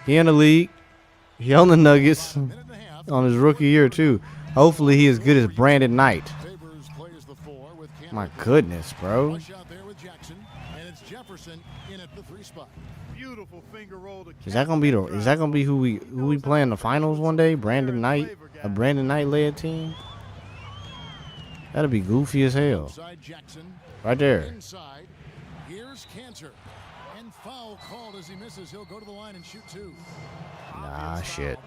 He in the league. He on the Nuggets on his rookie year too. Hopefully he is good as Brandon Knight.
Favors plays the 4 with Cantor.
My goodness, bro.
Rush out there with Jackson, and it's Jefferson in at the 3 spot.
Beautiful finger roll to
Is that gonna be who we play in the finals one day? Brandon Knight, a Brandon Knight led team. That'll be goofy as hell.
Inside Jackson.
Right there.
Inside. Here's Cantor. And foul called as he misses. He'll go to the line and shoot 2.
Nah, shit.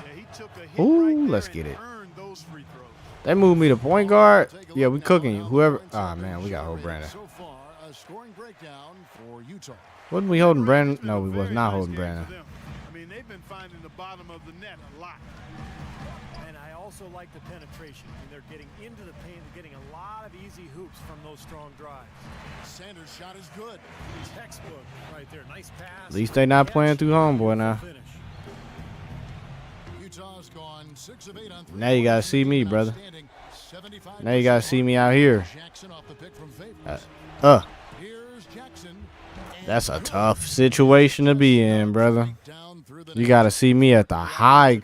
Yeah, he took a hit
Ooh,
right there
let's
and
get it.
earned those free throws.
They moved me to point guard. Yeah, we cooking. Whoever. Ah, man, we got hold Brandon.
So far, a scoring breakdown for Utah.
Wasn't we holding Brandon? No, we was
Very
not
nice
holding
game for
Brandon.
them. I mean, they've been finding the bottom of the net a lot.
And I also like the penetration. I mean, they're getting into the paint, they're getting a lot of easy hoops from those strong drives.
Sanders' shot is good.
Textbook right there. Nice pass.
At least they not playing through homeboy now.
Finish.
Utah's gone 6 of 8 on 3.
Now you gotta see me, brother.
Outstanding. 75%
Now you gotta see me out here.
Jackson off the pick from Favors. Here's Jackson.
That's a tough situation to be in, brother. You gotta see me at the high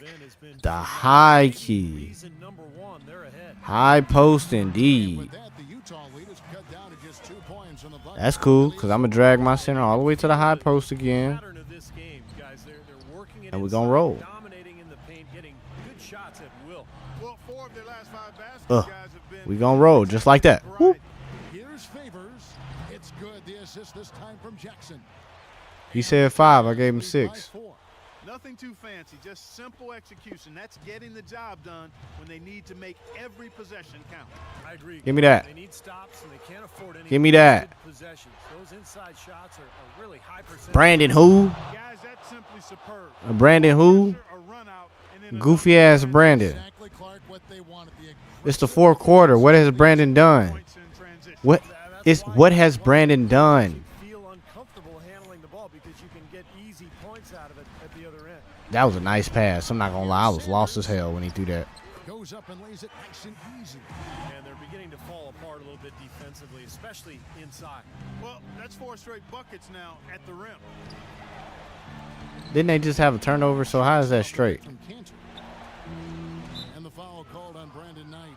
key.
Reason number 1, they're ahead.
High post indeed.
With that, the Utah lead is cut down to just 2 points on the Bucks.
That's cool, because I'm going to drag my center all the way to the high post again.
Pattern of this game, guys, they're working it
And we're
inside,
going to roll.
dominating in the paint, getting good shots at will.
Well, 4 of their last 5 baskets,
Ugh.
guys, have been
We going to roll just like that. Whoop.
Here's Favors. It's good. The assist this time from Jackson.
He said 5. I gave him 6.
Nothing too fancy, just simple execution. That's getting the job done when they need to make every possession count.
I agree.
Give me that.
They need stops and they can't afford any
Give me that.
wasted possessions. Those inside shots are really high percentage.
Brandon who?
Guys, that's simply superb.
Brandon who?
A run out and then
Goofy ass Brandon.
Exactly, Clark, what they wanted.
It's the 4th quarter. What has Brandon done?
points in transition.
What has Brandon done?
Feel uncomfortable handling the ball because you can get easy points out of it at the other end.
That was a nice pass. I'm not going to lie. I was lost as hell when he threw that.
Goes up and lays it nice and easy.
And they're beginning to fall apart a little bit defensively, especially inside.
Well, that's 4 straight buckets now at the rim.
Didn't they just have a turnover? So how is that straight?
From Cantor. And the foul called on Brandon Knight.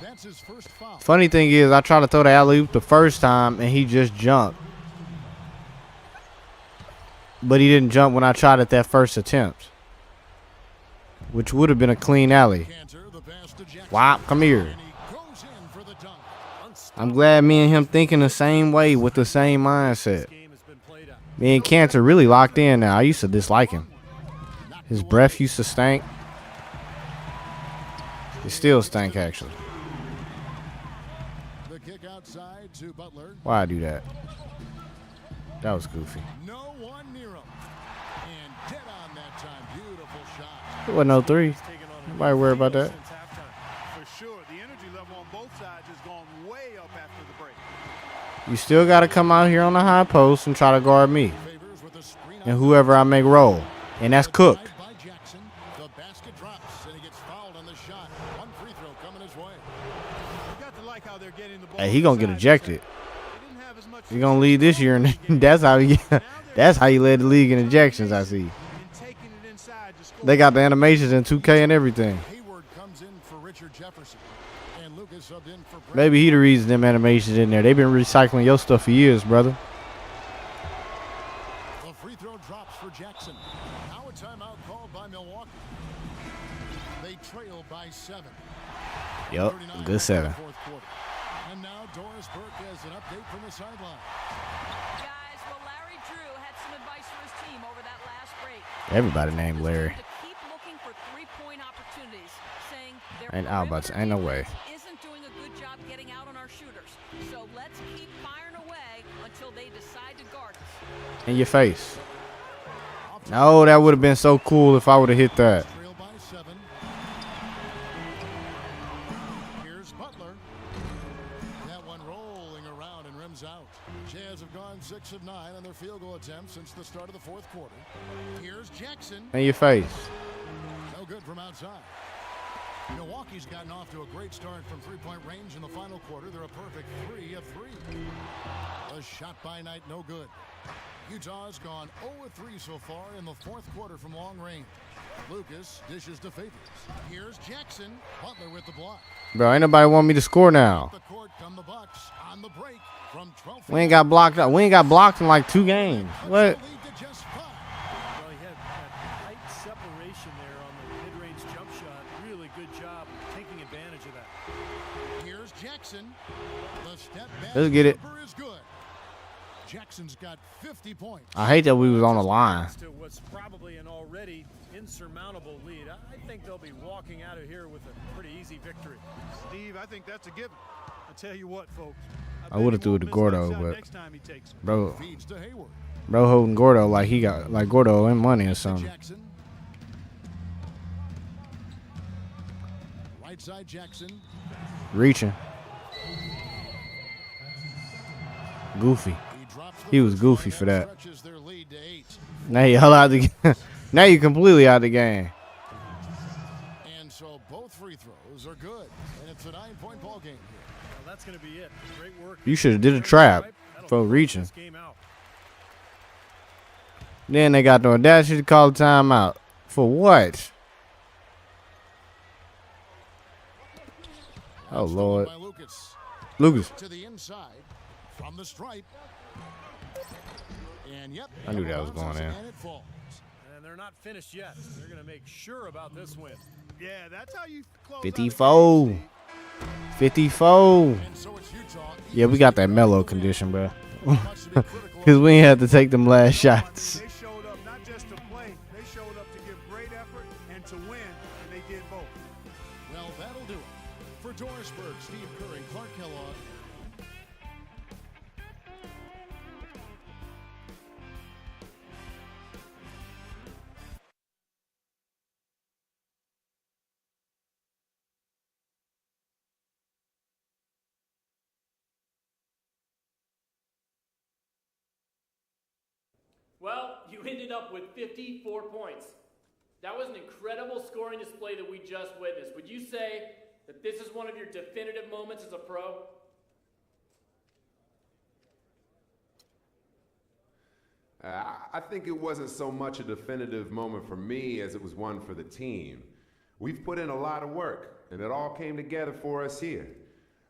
That's his first foul.
Funny thing is, I tried to throw the alley-oop the first time, and he just jumped. But he didn't jump when I tried at that first attempt, which would have been a clean alley.
Cantor, the pass to Jackson.
Wow, come here.
And he goes in for the dunk.
I'm glad me and him thinking the same way with the same mindset.
Game has been played out.
Me and Cantor really locked in now. I used to dislike him. His breath used to stink. It still stank, actually.
The kick outside to Butler.
Why I do that? That was goofy.
No one near him. And dead on that time. Beautiful shot.
It wasn't no 3. Nobody worry about that.
Since halftime.
For sure, the energy level on both sides has gone way up after the break.
You still got to come out here on the high post and try to guard me
Favors with a screen
and whoever I make roll. And that's Cook.
outside by Jackson. The basket drops and he gets fouled on the shot. One free throw coming his way.
You got to like how they're getting the ball.
Hey, he going to get
inside.
ejected.
They didn't have as much
He going to lead this year, and that's how he led the league in ejections, I see.
in taking it inside to score.
They got the animations in 2K and everything.
Hayward comes in for Richard Jefferson. And Lucas subbed in for Brandon.
Maybe he the reason them animations in there. They've been recycling your stuff for years, brother.
The free throw drops for Jackson. Now a timeout called by Milwaukee. They trail by 7.
Yup,
39
good 7.
fourth quarter. And now Doris Burke has an update from the sideline.
Guys, well, Larry Drew had some advice for his team over that last break.
Everybody named Larry.
To keep looking for three-point opportunities, saying their
Ain't Alberts, ain't no way.
isn't doing a good job getting out on our shooters. So let's keep firing away until they decide to guard us.
In your face. No, that would have been so cool if I would have hit that.
Trail by 7. Here's Butler. That one rolling around and rims out. Jazz have gone 6 of 9 on their field goal attempts since the start of the fourth quarter. Here's Jackson.
In your face.
No good from outside. Milwaukee's gotten off to a great start from three-point range in the final quarter. They're a perfect 3 of 3. A shot by Knight, no good. Utah's gone 0-3 so far in the fourth quarter from long range. Lucas dishes to Favors. Here's Jackson. Butler with the block.
Bro, ain't nobody want me to score now.
The court come the Bucks on the break from 12.
We ain't got blocked out. We ain't got blocked in like 2 games. What?
Well, he had that tight separation there on the mid-range jump shot. Really good job taking advantage of that.
Here's Jackson. The step back
Let's get it.
jumper is good. Jackson's got 50 points.
I hate that we was on the line.
To what's probably an already insurmountable lead. I think they'll be walking out of here with a pretty easy victory.
Steve, I think that's a given. I tell you what, folks.
I would have threw it to Gordo, but
Next time he takes it.
bro,
Feeds to Hayward.
bro holding Gordo like he got like Gordo in money or something.
Jackson. Right side Jackson.
Reaching. Goofy.
He drops the
He was
first
goofy
one
for
and
that.
stretches their lead to 8.
Now you hell out the now you completely out the game.
And so both free throws are good. And it's a 9-point ball game here.
Well, that's going to be it. Great work.
You should have did a trap for reaching.
This game out.
Then they got the audacity to call a timeout. For what? Oh Lord.
By Lucas.
Lucas.
To the inside from the stripe. And yep.
I knew that was going in.
And it falls.
And they're not finished yet. They're going to make sure about this win.
Yeah, that's how you close
54.
out a game,
54.
And so it's Utah.
Yeah, we got that mellow condition, bro. Because we ain't had to take them last shots.
They showed up not just to play, they showed up to give great effort and to win, and they did both.
Well, that'll do it. For Dorisburg, Steve Curry, Clark Kellogg.
Well, you ended up with 54 points. That was an incredible scoring display that we just witnessed. Would you say that this is one of your definitive moments as a pro?
I think it wasn't so much a definitive moment for me as it was one for the team. We've put in a lot of work, and it all came together for us here.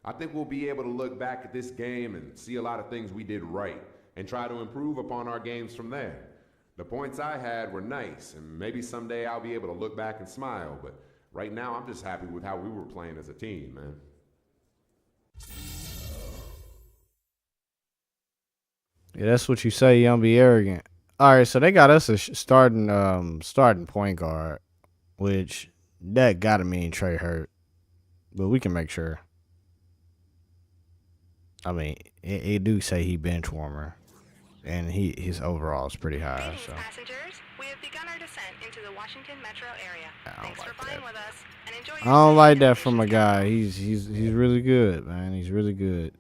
I think we'll be able to look back at this game and see a lot of things we did right and try to improve upon our games from there. The points I had were nice, and maybe someday I'll be able to look back and smile, but right now I'm just happy with how we were playing as a team, man.
Yeah, that's what you say. You don't be arrogant. All right, so they got us a starting point guard, which that gotta mean Trey Hurt, but we can make sure. I mean, it do say he bench warmer, and his overall is pretty high. So
passengers, we have begun our descent into the Washington metro area. Thanks for flying with us, and enjoy
I don't like that from a guy. He's really good, man. He's really good.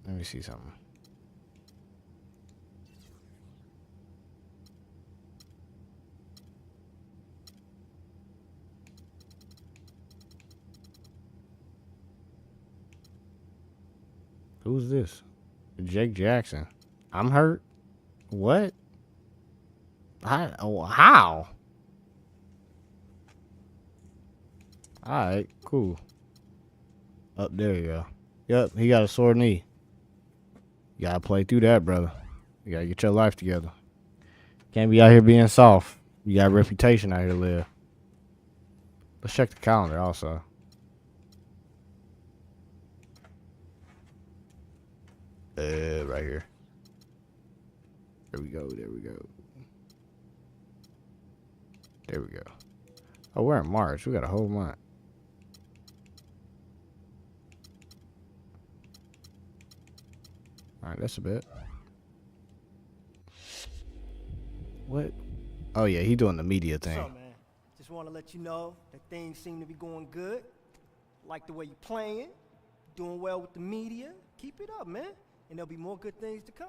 Let me see something. Who's this? Jake Jackson. I'm hurt. What? How? All right, cool. Up there you go. Yep, he got a sore knee. You gotta play through that, brother. You gotta get your life together. Can't be out here being soft. You got a reputation out here to live. Let's check the calendar also. Right here. There we go. There we go. There we go. Oh, we're in March. We got a whole month. All right, that's a bit. What? Oh yeah, he doing the media thing.
What's up, man? Just want to let you know that things seem to be going good. Like the way you're playing, doing well with the media. Keep it up, man. And there'll be more good things to come.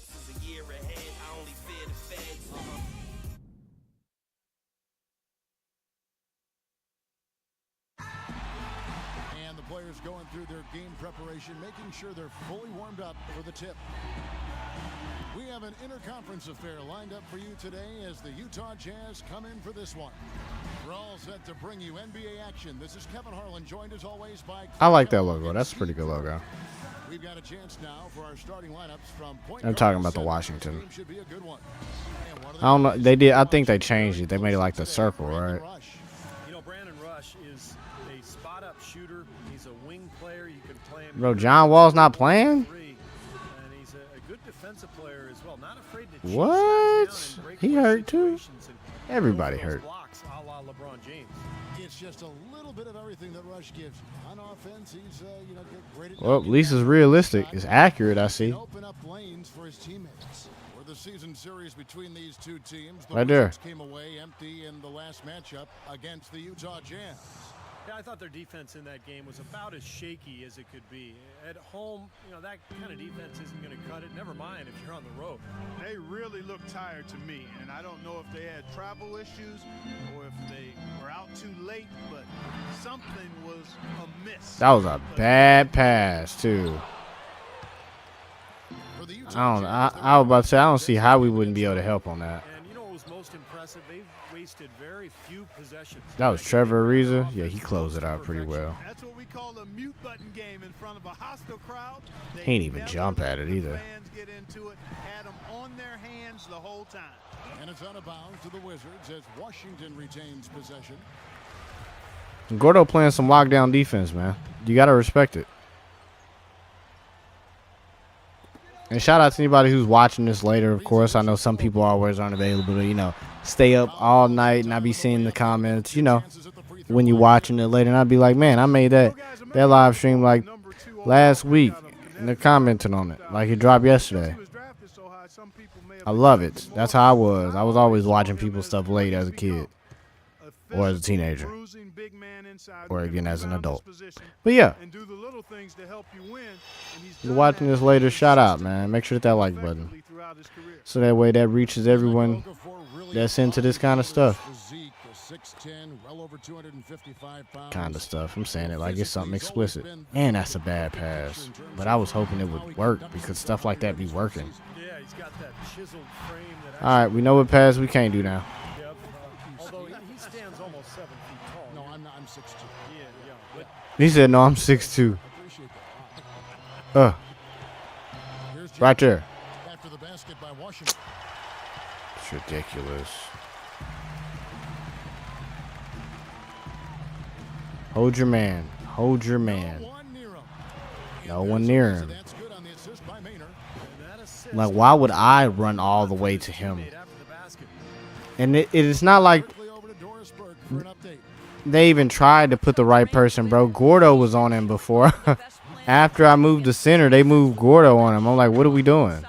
eclipse is a year ahead. I only fear the feds.
And the players going through their game preparation, making sure they're fully warmed up for the tip. We have an interconference affair lined up for you today as the Utah Jazz come in for this one. We're all set to bring you NBA action. This is Kevin Harlan, joined as always by...
I like that logo. That's a pretty good logo.
We've got a chance now for our starting lineups from point
I'm
guard
talking
to
about the
center.
Washington.
This game should be a good one. And one of
I don't know. They did. I think they changed it. They made it like the circle, right?
You know, Brandon Rush is a spot-up shooter. He's a wing player. You can play him.
Bro, John Wall's not playing?
And he's a good defensive player as well. Not afraid to chase
What?
guys down and break
He
away
hurt too?
situations and
Everybody
those
hurt.
blocks a la LeBron James.
It's just a little bit of everything that Rush gives you. On offense, he's great at
Well, at least it's realistic. It's accurate, I see.
open up lanes for his teammates. For the season series between these two teams, the
Right there.
Wizards came away empty in the last matchup against the Utah Jazz.
Yeah, I thought their defense in that game was about as shaky as it could be. At home, you know, that kind of defense isn't going to cut it. Never mind if you're on the road.
They really looked tired to me, and I don't know if they had travel issues or if they were out too late, but something was amiss.
That was a bad pass, too. I don't. I was about to say I don't see how we wouldn't be able to help on that.
And you know what was most impressive? They've wasted very few possessions.
That was Trevor Ariza. Yeah, he closed it out pretty well.
That's what we call a mute button game in front of a hostile crowd.
He ain't even jump at it either.
Fans get into it, had them on their hands the whole time.
And it's out of bounds to the Wizards as Washington retains possession.
Gordo playing some lockdown defense, man. You got to respect it. And shout out to anybody who's watching this later, of course. I know some people always aren't available to, you know, stay up all night and I be seeing the comments, you know, when you're watching it later. And I'd be like, man, I made that live stream like last week. And they're commenting on it like it dropped yesterday. I love it. That's how I was. I was always watching people's stuff late as a kid or as a teenager or again as an adult. But yeah, if you're watching this later, shout out, man. Make sure to hit that like button so that way that reaches everyone that's into this kind of stuff. Kind of stuff. I'm saying it like it's something explicit. And that's a bad pass. But I was hoping it would work because stuff like that be working.
Yeah, he's got that chiseled frame that
All right, we know what pass we can't do now.
Yep. Although he stands almost 7 feet tall.
No, I'm 6'2".
Yeah, yeah. But
He said, no, I'm 6'2". Right there.
After the basket by Washington.
It's ridiculous. Hold your man. Hold your man. No one near him. Like, why would I run all the way to him? And it is not like they even tried to put the right person, bro. Gordo was on him before. After I moved to center, they moved Gordo on him. I'm like, what are we doing?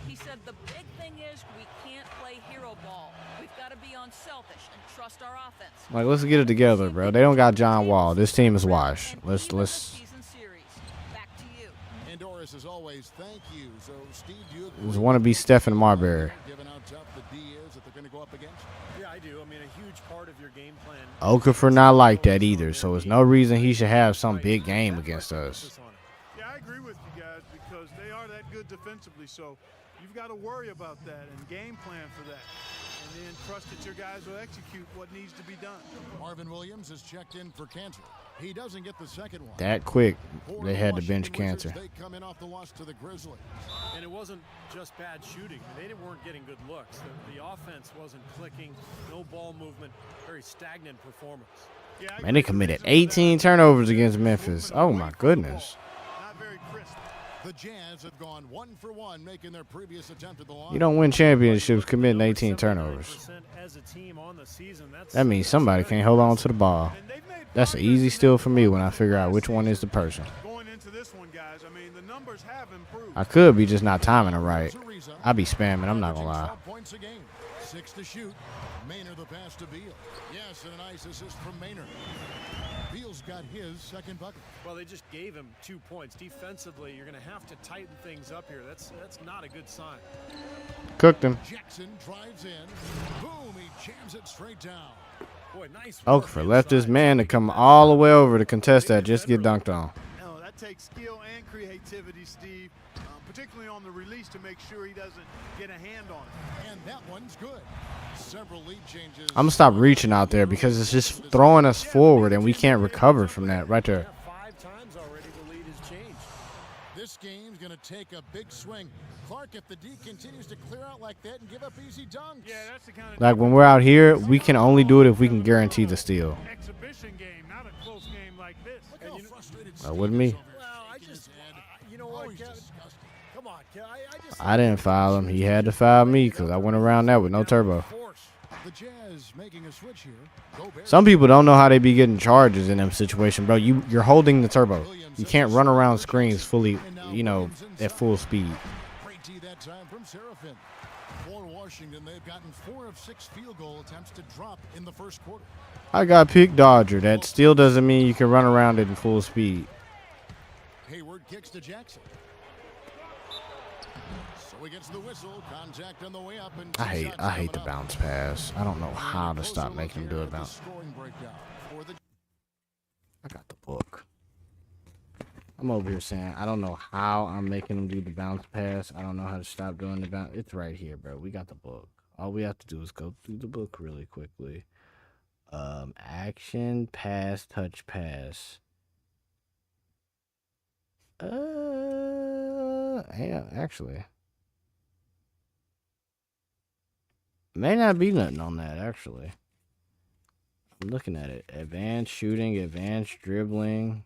He said the big thing is we can't play hero ball. We've got to be unselfish and trust our offense.
Like, let's get it together, bro. They don't got John Wall. This team is washed. Let's.
And Doris, as always, thank you. So, Steve, you
Just want to be Stephen Marbury.
given how tough the D is that they're going to go up against?
yeah, I do. I mean, a huge part of your game plan.
Okafor not like that either, so there's no reason he should have some big game against us.
Yeah, I agree with you guys because they are that good defensively. So you've got to worry about that and game plan for that. And then trust that your guys will execute what needs to be done.
Marvin Williams is checked in for Cantor. He doesn't get the second one.
That quick,
For
they
the
had to bench
Washington Wizards,
Cancer.
They come in off the loss to the Grizzlies.
And it wasn't just bad shooting. They weren't getting good looks. The offense wasn't clicking. No ball movement. Very stagnant performance.
Man, they committed 18 turnovers against Memphis. Oh my goodness.
The Jazz have gone 1 for 1, making their previous attempt at the line.
You don't win championships committing 18 turnovers. That means somebody can't hold on to the ball. That's an easy steal for me when I figure out which one is the person.
Going into this one, guys, I mean, the numbers have improved.
I could be just not timing it right. I be spamming, I'm not gonna lie.
6 to shoot. Maynard the pass to Beal. Yes, and a nice assist from Maynard. Beal's got his second bucket.
Well, they just gave him 2 points. Defensively, you're going to have to tighten things up here. That's not a good sign.
Cooked him.
Jackson drives in. Boom, he jams it straight down.
Boy, nice.
Okafor left his man to come all the way over to contest that, just get dunked on.
No, that takes skill and creativity, Steve, particularly on the release to make sure he doesn't get a hand on it.
And that one's good. Several lead changes.
I'm going to stop reaching out there because it's just throwing us forward and we can't recover from that right there.
5 times already the lead has changed.
This game's going to take a big swing. Clark, if the D continues to clear out like that and give up easy dunks.
Yeah, that's the kind of
Like when we're out here, we can only do it if we can guarantee the steal.
exhibition game, not a close game like this.
Look how frustrated
With me.
Well, I just, you know what, Kev? Come on, Kev.
I didn't foul him. He had to foul me because I went around that with no turbo.
The Jazz making a switch here. Gobert.
Some people don't know how they be getting charges in them situations, bro. You're holding the turbo. You can't run around screens fully, at full speed.
Great D that time from Seraphin. For Washington, they've gotten 4 of 6 field goal attempts to drop in the first quarter.
I got pick dodger. That still doesn't mean you can run around it in full speed.
Hayward kicks to Jackson. So he gets the whistle. Contact on the way up. And
I hate the bounce pass. I don't know how to stop making him do a bounce. I got the book. I'm over here saying I don't know how I'm making him do the bounce pass. I don't know how to stop doing the bounce. It's right here, bro. We got the book. All we have to do is go through the book really quickly. Action, pass, touch, pass. Yeah, actually. May not be nothing on that, actually. I'm looking at it. Advanced shooting, advanced dribbling.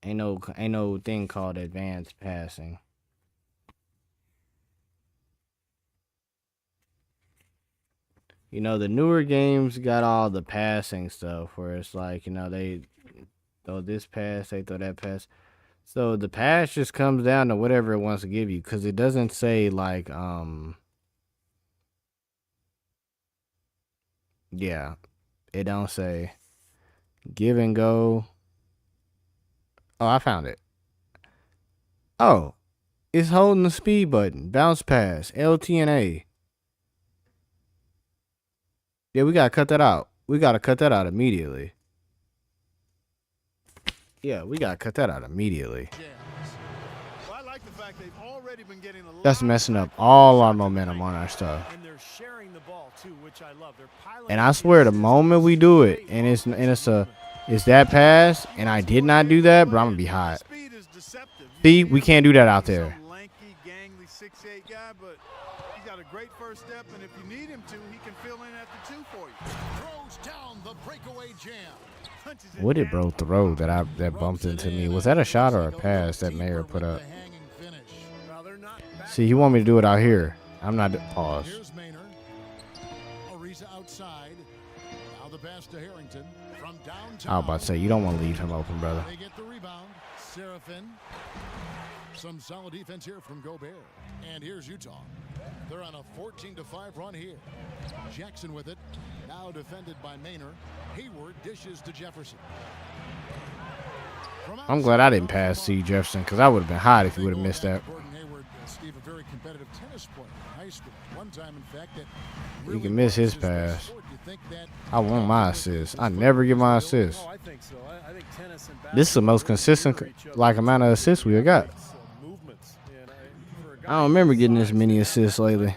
Ain't no thing called advanced passing. The newer games got all the passing stuff where it's like, they throw this pass, they throw that pass. So the pass just comes down to whatever it wants to give you, because it doesn't say like yeah, it don't say give and go. Oh, I found it. Oh, it's holding the speed button, bounce pass, LT and A. Yeah, we gotta cut that out. We gotta cut that out immediately. Yeah, we gotta cut that out immediately.
Well, I like the fact they've already been getting a
That's messing up all our momentum on our stuff.
And they're sharing the ball too, which I love. They're piling
And I swear, the moment we do it, and it's that pass, and I did not do that, bro, I'm gonna be hot. See, we can't do that out there.
lanky, gangly 6'8" guy, but he's got a great first step, and if you need him to, he can fill in at the 2 for you.
Throws down the breakaway jam.
What did bro throw that bumped into me? Was that a shot or a pass that Mayer put up? See, he want me to do it out here. I'm not. Pause.
Here's Maynard. Ariza outside. Now the pass to Harrington from downtown.
I was about to say, you don't want to leave him open, brother.
They get the rebound. Seraphin. Some solid defense here from Gobert. And here's Utah. They're on a 14-5 run here. Jackson with it. Now defended by Maynard. Hayward dishes to Jefferson.
I'm glad I didn't pass C. Jefferson, because I would have been hot if he would have missed that.
Gordon Hayward, Steve, a very competitive tennis player in high school. One time, in fact, that
He can miss his pass. I want my assist. I never get my assist.
I think so. I think tennis and
This is the most consistent amount of assists we got. I don't remember getting this many assists lately.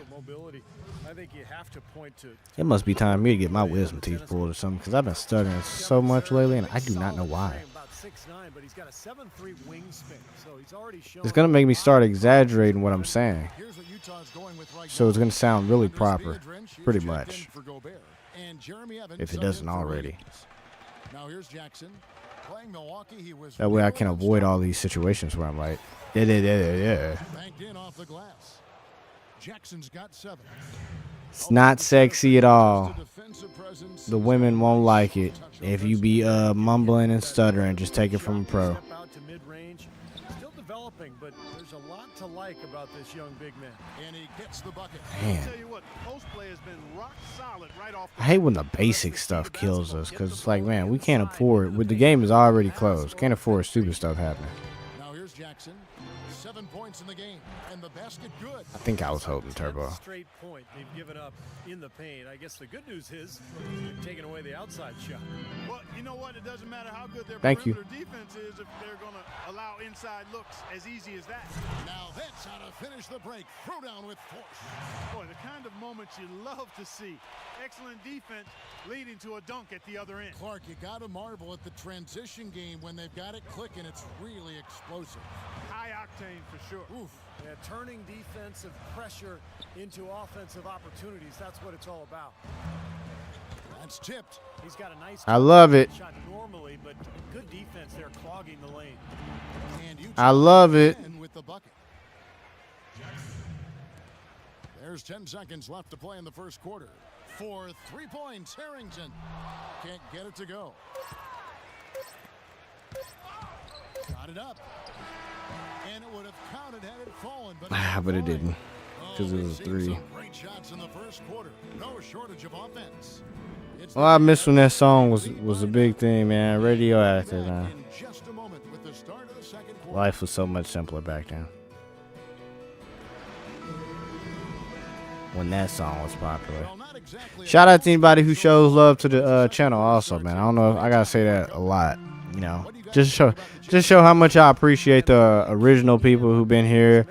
I think you have to point to
It must be time for me to get my wisdom teeth pulled or something, because I've been stuttering so much lately, and I do not know why.
about 6'9", but he's got a 7'3" wingspan, so he's already shown.
It's going to make me start exaggerating what I'm saying.
Here's what Utah's going with right
So it's going to sound really
Under
proper,
speed drench, here's
pretty
checked
much,
in for Gobert. And Jeremy Evans
if it
subbed
doesn't
in for
already.
Williams. Now here's Jackson. Playing Milwaukee, he was
That way I can avoid all these situations where I'm like, yeah.
banked in off the glass. Jackson's got 7.
It's not sexy at all. The women won't like it. If you be mumbling and stuttering, just take it from a pro.
Out to mid-range. Still developing, but there's There's a lot to like about this young big man.
And he gets the bucket.
Man.
Tell you what, post play has been rock solid right off the
I hate when the basic stuff kills us, because it's like, man, we can't afford, the game is already closed. Can't afford stupid stuff happening.
Now here's Jackson. 7 points in the game. And the basket good.
I think I was holding Turbo.
Straight point they've given up in the paint. I guess the good news is they've taken away the outside shot.
Well, you know what? It doesn't matter how good their
Thank you.
perimeter defense is if they're going to allow inside looks as easy as that.
Now that's how to finish the break. Throw down with force.
Boy, the kind of moments you love to see. Excellent defense leading to a dunk at the other end.
Clark, you got to marvel at the transition game when they've got it clicking. It's really explosive.
High octane for sure.
Oof. Yeah, turning defensive pressure into offensive opportunities. That's what it's all about.
That's tipped.
He's got a nice
I love it.
shot normally, but good defense there clogging the lane.
And
I love it.
with the bucket. There's 10 seconds left to play in the first quarter. For 3 points, Harrington can't get it to go. Got it up. And it would have counted had it fallen,
But it didn't, because it was 3.
some great shots in the first quarter. No shortage of offense.
Well, I miss when that song was a big thing, man. Radioactive, man.
In just a moment with the start of the second quarter.
Life was so much simpler back then. When that song was popular. Shout out to anybody who shows love to the channel also, man. I don't know if I gotta say that a lot, you know. Just show how much I appreciate the original people who've been here,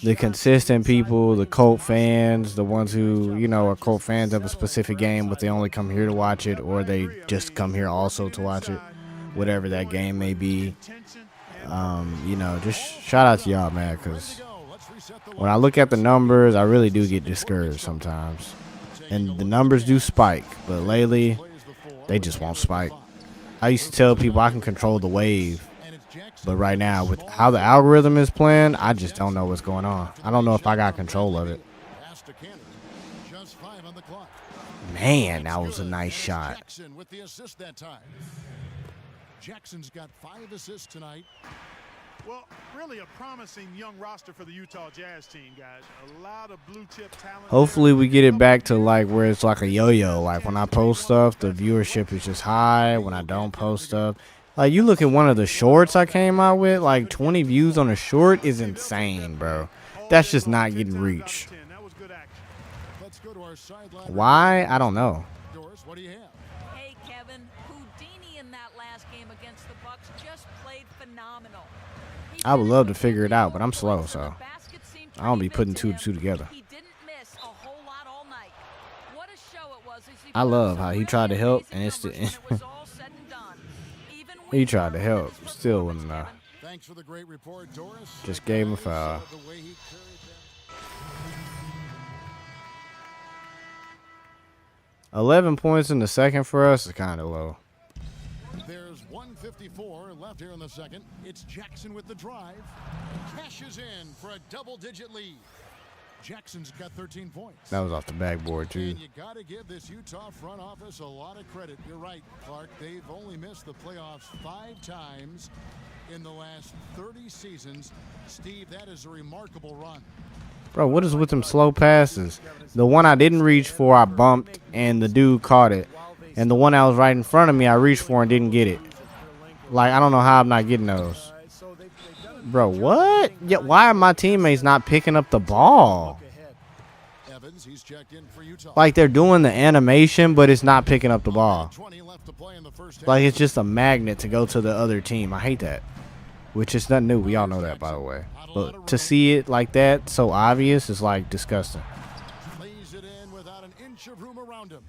the consistent people, the cult fans, the ones who, you know, are cult fans of a specific game, but they only come here to watch it, or they just come here also to watch it, whatever that game may be. You know, just shout out to y'all, man, because when I look at the numbers, I really do get discouraged sometimes. And the numbers do spike, but lately, they just won't spike. I used to tell people I can control the wave, but right now, with how the algorithm is playing, I just don't know what's going on. I don't know if I got control of it. Man, that was a nice shot.
Jackson with the assist that time. Jackson's got 5 assists tonight.
Well, really a promising young roster for the Utah Jazz team, guys. A lot of blue chip talent.
Hopefully we get it back to like where it's like a yo-yo. Like when I post stuff, the viewership is just high. When I don't post stuff, like you look at one of the shorts I came out with, like 20 views on a short is insane, bro. That's just not getting reach. Why? I don't know.
Doris, what do you have?
Hey, Kevin, Houdini in that last game against the Bucks just played phenomenal.
I would love to figure it out, but I'm slow, so I don't be putting 2 and 2 together.
He didn't miss a whole lot all night. What a show it was.
I love how he tried to help, and it's the he tried to help, still wasn't enough.
Thanks for the great report, Doris.
Just gave him a foul. 11 points in the second for us is kind of low.
There's 1:54 left here in the second. It's Jackson with the drive. Cashes in for a double-digit lead. Jackson's got 13 points.
That was off the backboard, too.
And you got to give this Utah front office a lot of credit. You're right, Clark. They've only missed the playoffs 5 times in the last 30 seasons. Steve, that is a remarkable run.
Bro, what is with them slow passes? The one I didn't reach for, I bumped, and the dude caught it. And the one that was right in front of me, I reached for and didn't get it. Like, I don't know how I'm not getting those. Bro, what? Yeah, why are my teammates not picking up the ball?
Evans, he's checked in for Utah.
Like, they're doing the animation, but it's not picking up the ball. Like, it's just a magnet to go to the other team. I hate that. Which is nothing new. We all know that, by the way. But to see it like that, so obvious, is like disgusting.
Plays it in without an inch of room around him.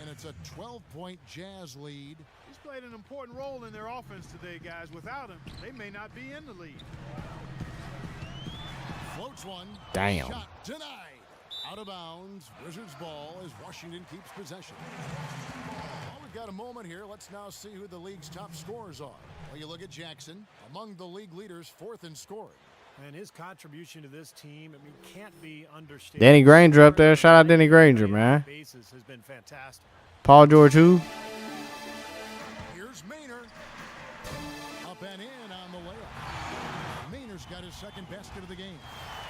And it's a 12-point Jazz lead.
He's played an important role in their offense today, guys. Without him, they may not be in the lead.
Floats one.
Damn.
Shot denied. Out of bounds. Wizards ball as Washington keeps possession. Well, we've got a moment here. Let's now see who the league's top scorers are. Well, you look at Jackson, among the league leaders, 4th in scoring.
And his contribution to this team, I mean, can't be understated.
Danny Granger up there. Shout out Danny Granger, man.
Bases has been fantastic.
Paul George who?
Here's Maynard. Up and in on the layup. Mainer's got his second basket of the game.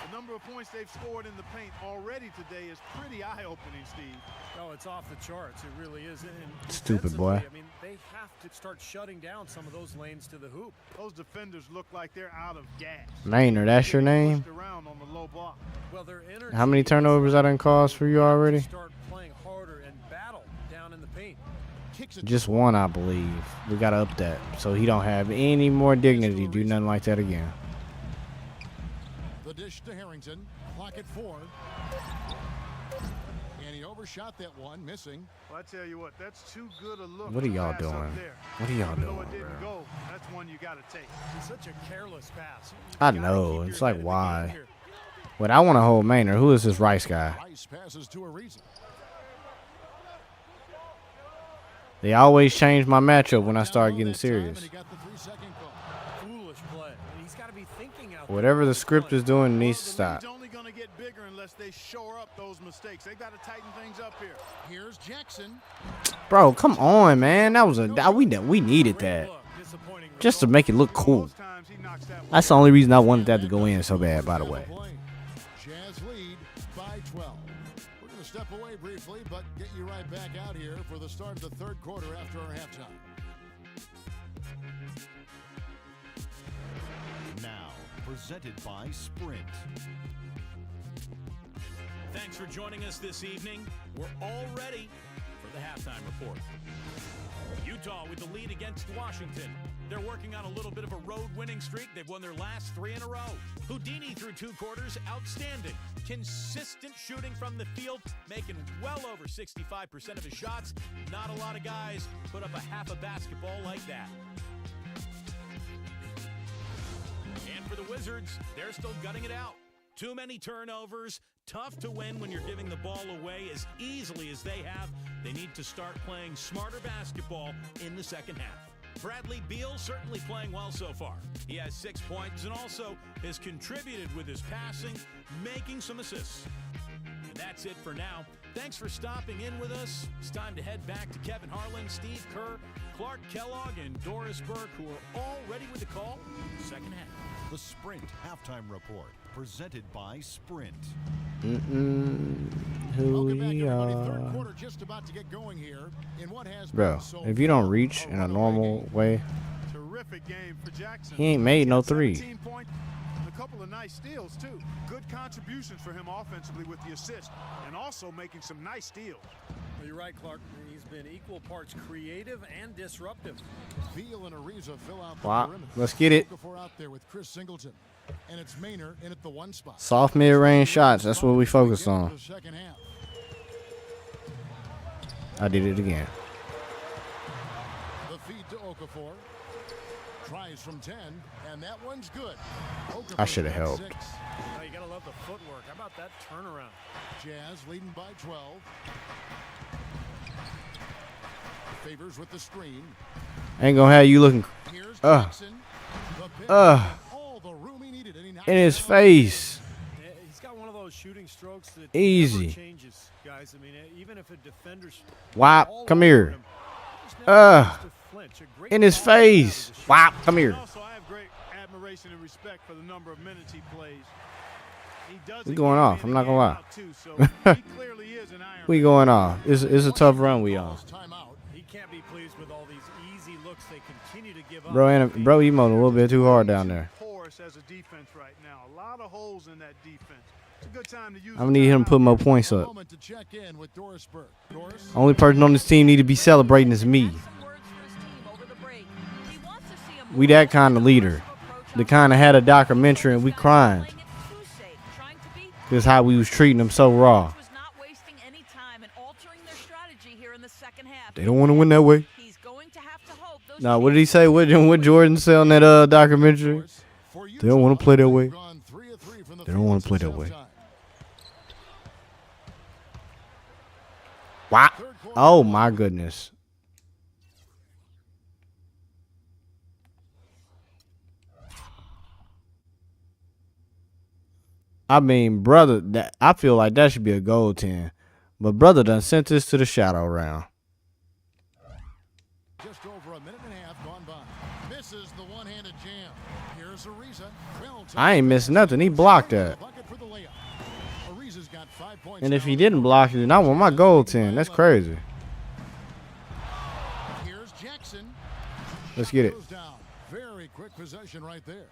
The number of points they've scored in the paint already today is pretty eye-opening, Steve.
Oh, it's off the charts. It really is. And
Stupid boy.
I mean, they have to start shutting down some of those lanes to the hoop.
Those defenders look like they're out of gas.
Maynard, that's your name?
Around on the low block.
Well, their energy
How many turnovers that done caused for you already?
start playing harder and battle down in the paint.
Just one, I believe. We gotta up that so he don't have any more dignity to do nothing like that again.
The dish to Harrington. Clock at 4. And he overshot that one, missing.
Well, I tell you what, that's too good a look.
What are
to
y'all
pass up
doing?
there.
What are y'all
Even though
doing,
it didn't
bro?
go, that's one you got to take.
It's such a careless pass.
I know. It's like, why? But I want to hold Maynard. Who is this Rice guy?
Rice passes to Ariza.
They always change my matchup when I start getting serious.
Foolish play. And he's got to be thinking out
Whatever the script is doing needs to stop.
It's only going to get bigger unless they shore up those mistakes. They got to tighten things up here.
Here's Jackson.
Bro, come on, man. That was we needed that. Just to make it look cool. That's the only reason I wanted that to go in so bad, by the way.
Jazz lead by 12. We're going to step away briefly, but get you right back out here for the start of the third quarter after our halftime.
Now, presented by Sprint.
Thanks for joining us this evening. We're all ready for the halftime report. Utah with the lead against Washington. They're working on a little bit of a road winning streak. They've won their last 3 in a row. Houdini through 2 quarters, outstanding. Consistent shooting from the field, making well over 65% of his shots. Not a lot of guys put up a half a basketball like that. And for the Wizards, they're still gutting it out. Too many turnovers. Tough to win when you're giving the ball away as easily as they have. They need to start playing smarter basketball in the second half. Bradley Beal certainly playing well so far. He has 6 points and also has contributed with his passing, making some assists. And that's it for now. Thanks for stopping in with us. It's time to head back to Kevin Harlan, Steve Kerr, Clark Kellogg, and Doris Burke, who are all ready with the call. Second half.
The Sprint Halftime Report, presented by Sprint.
Who we are.
Quarter just about to get going here in what has
Bro,
been so
if you don't reach in a normal way,
Terrific game for Jackson.
he ain't made no 3.
17 points, a couple of nice steals, too. Good contributions for him offensively with the assist and also making some nice steals.
Well, you're right, Clark. He's been equal parts creative and disruptive.
Beal and Ariza fill out the
Wow,
perimeter.
let's get it.
Okafor out there with Chris Singleton. And it's Maynard in at the 1 spot.
Soft mid-range shots. That's what we focus on.
The second half.
I did it again.
The feed to Okafor. Tries from 10, and that one's good.
I should have
Okafor
helped.
6.
Oh, you got to love the footwork. How about that turnaround?
Jazz leading by 12. Favors with the screen.
Ain't gonna have you looking
Here's Jackson. All the room he needed, and he knocked
in
it
his
down.
face.
He's got one of those shooting strokes that
Easy.
never changes, guys. I mean, even if a defender's
Wop,
all
come
over
here.
him, just never seems to flinch. A great
In his
ball coming out of
face.
the shooting.
Wop, come here.
Also, I have great admiration and respect for the number of minutes he plays. He does
We
it
going
game
off.
in
I'm
and
not gonna
game
lie.
out, too, so he clearly is an iron
We
man.
going off. It's a tough run we on.
He can't be pleased with all these easy looks they continue to give up.
Bro, bro, emoting a little bit too hard down there.
Porous as a defense right now. A lot of holes in that defense. It's a good time to use
I'm gonna need him to put more points up.
Moment to check in with Doris Burke. Doris?
Only person on this team need to be celebrating is me. We that kind of leader. The kind of had a documentary and we crying. This is how we was treating them so raw. They don't want to win that way. Nah, what did he say? What Jordan said on that documentary? They don't want to play that way. They don't want to play that way. Wow. Oh my goodness. I mean, brother, I feel like that should be a gold 10. But brother done sent this to the shadow round.
Just over a minute and a half gone by. Misses the one-handed jam. Here's Ariza. 12
I ain't missing nothing. He blocked that. And if he didn't block it, then I want my goal 10. That's crazy. Let's get it.
Very quick possession right there.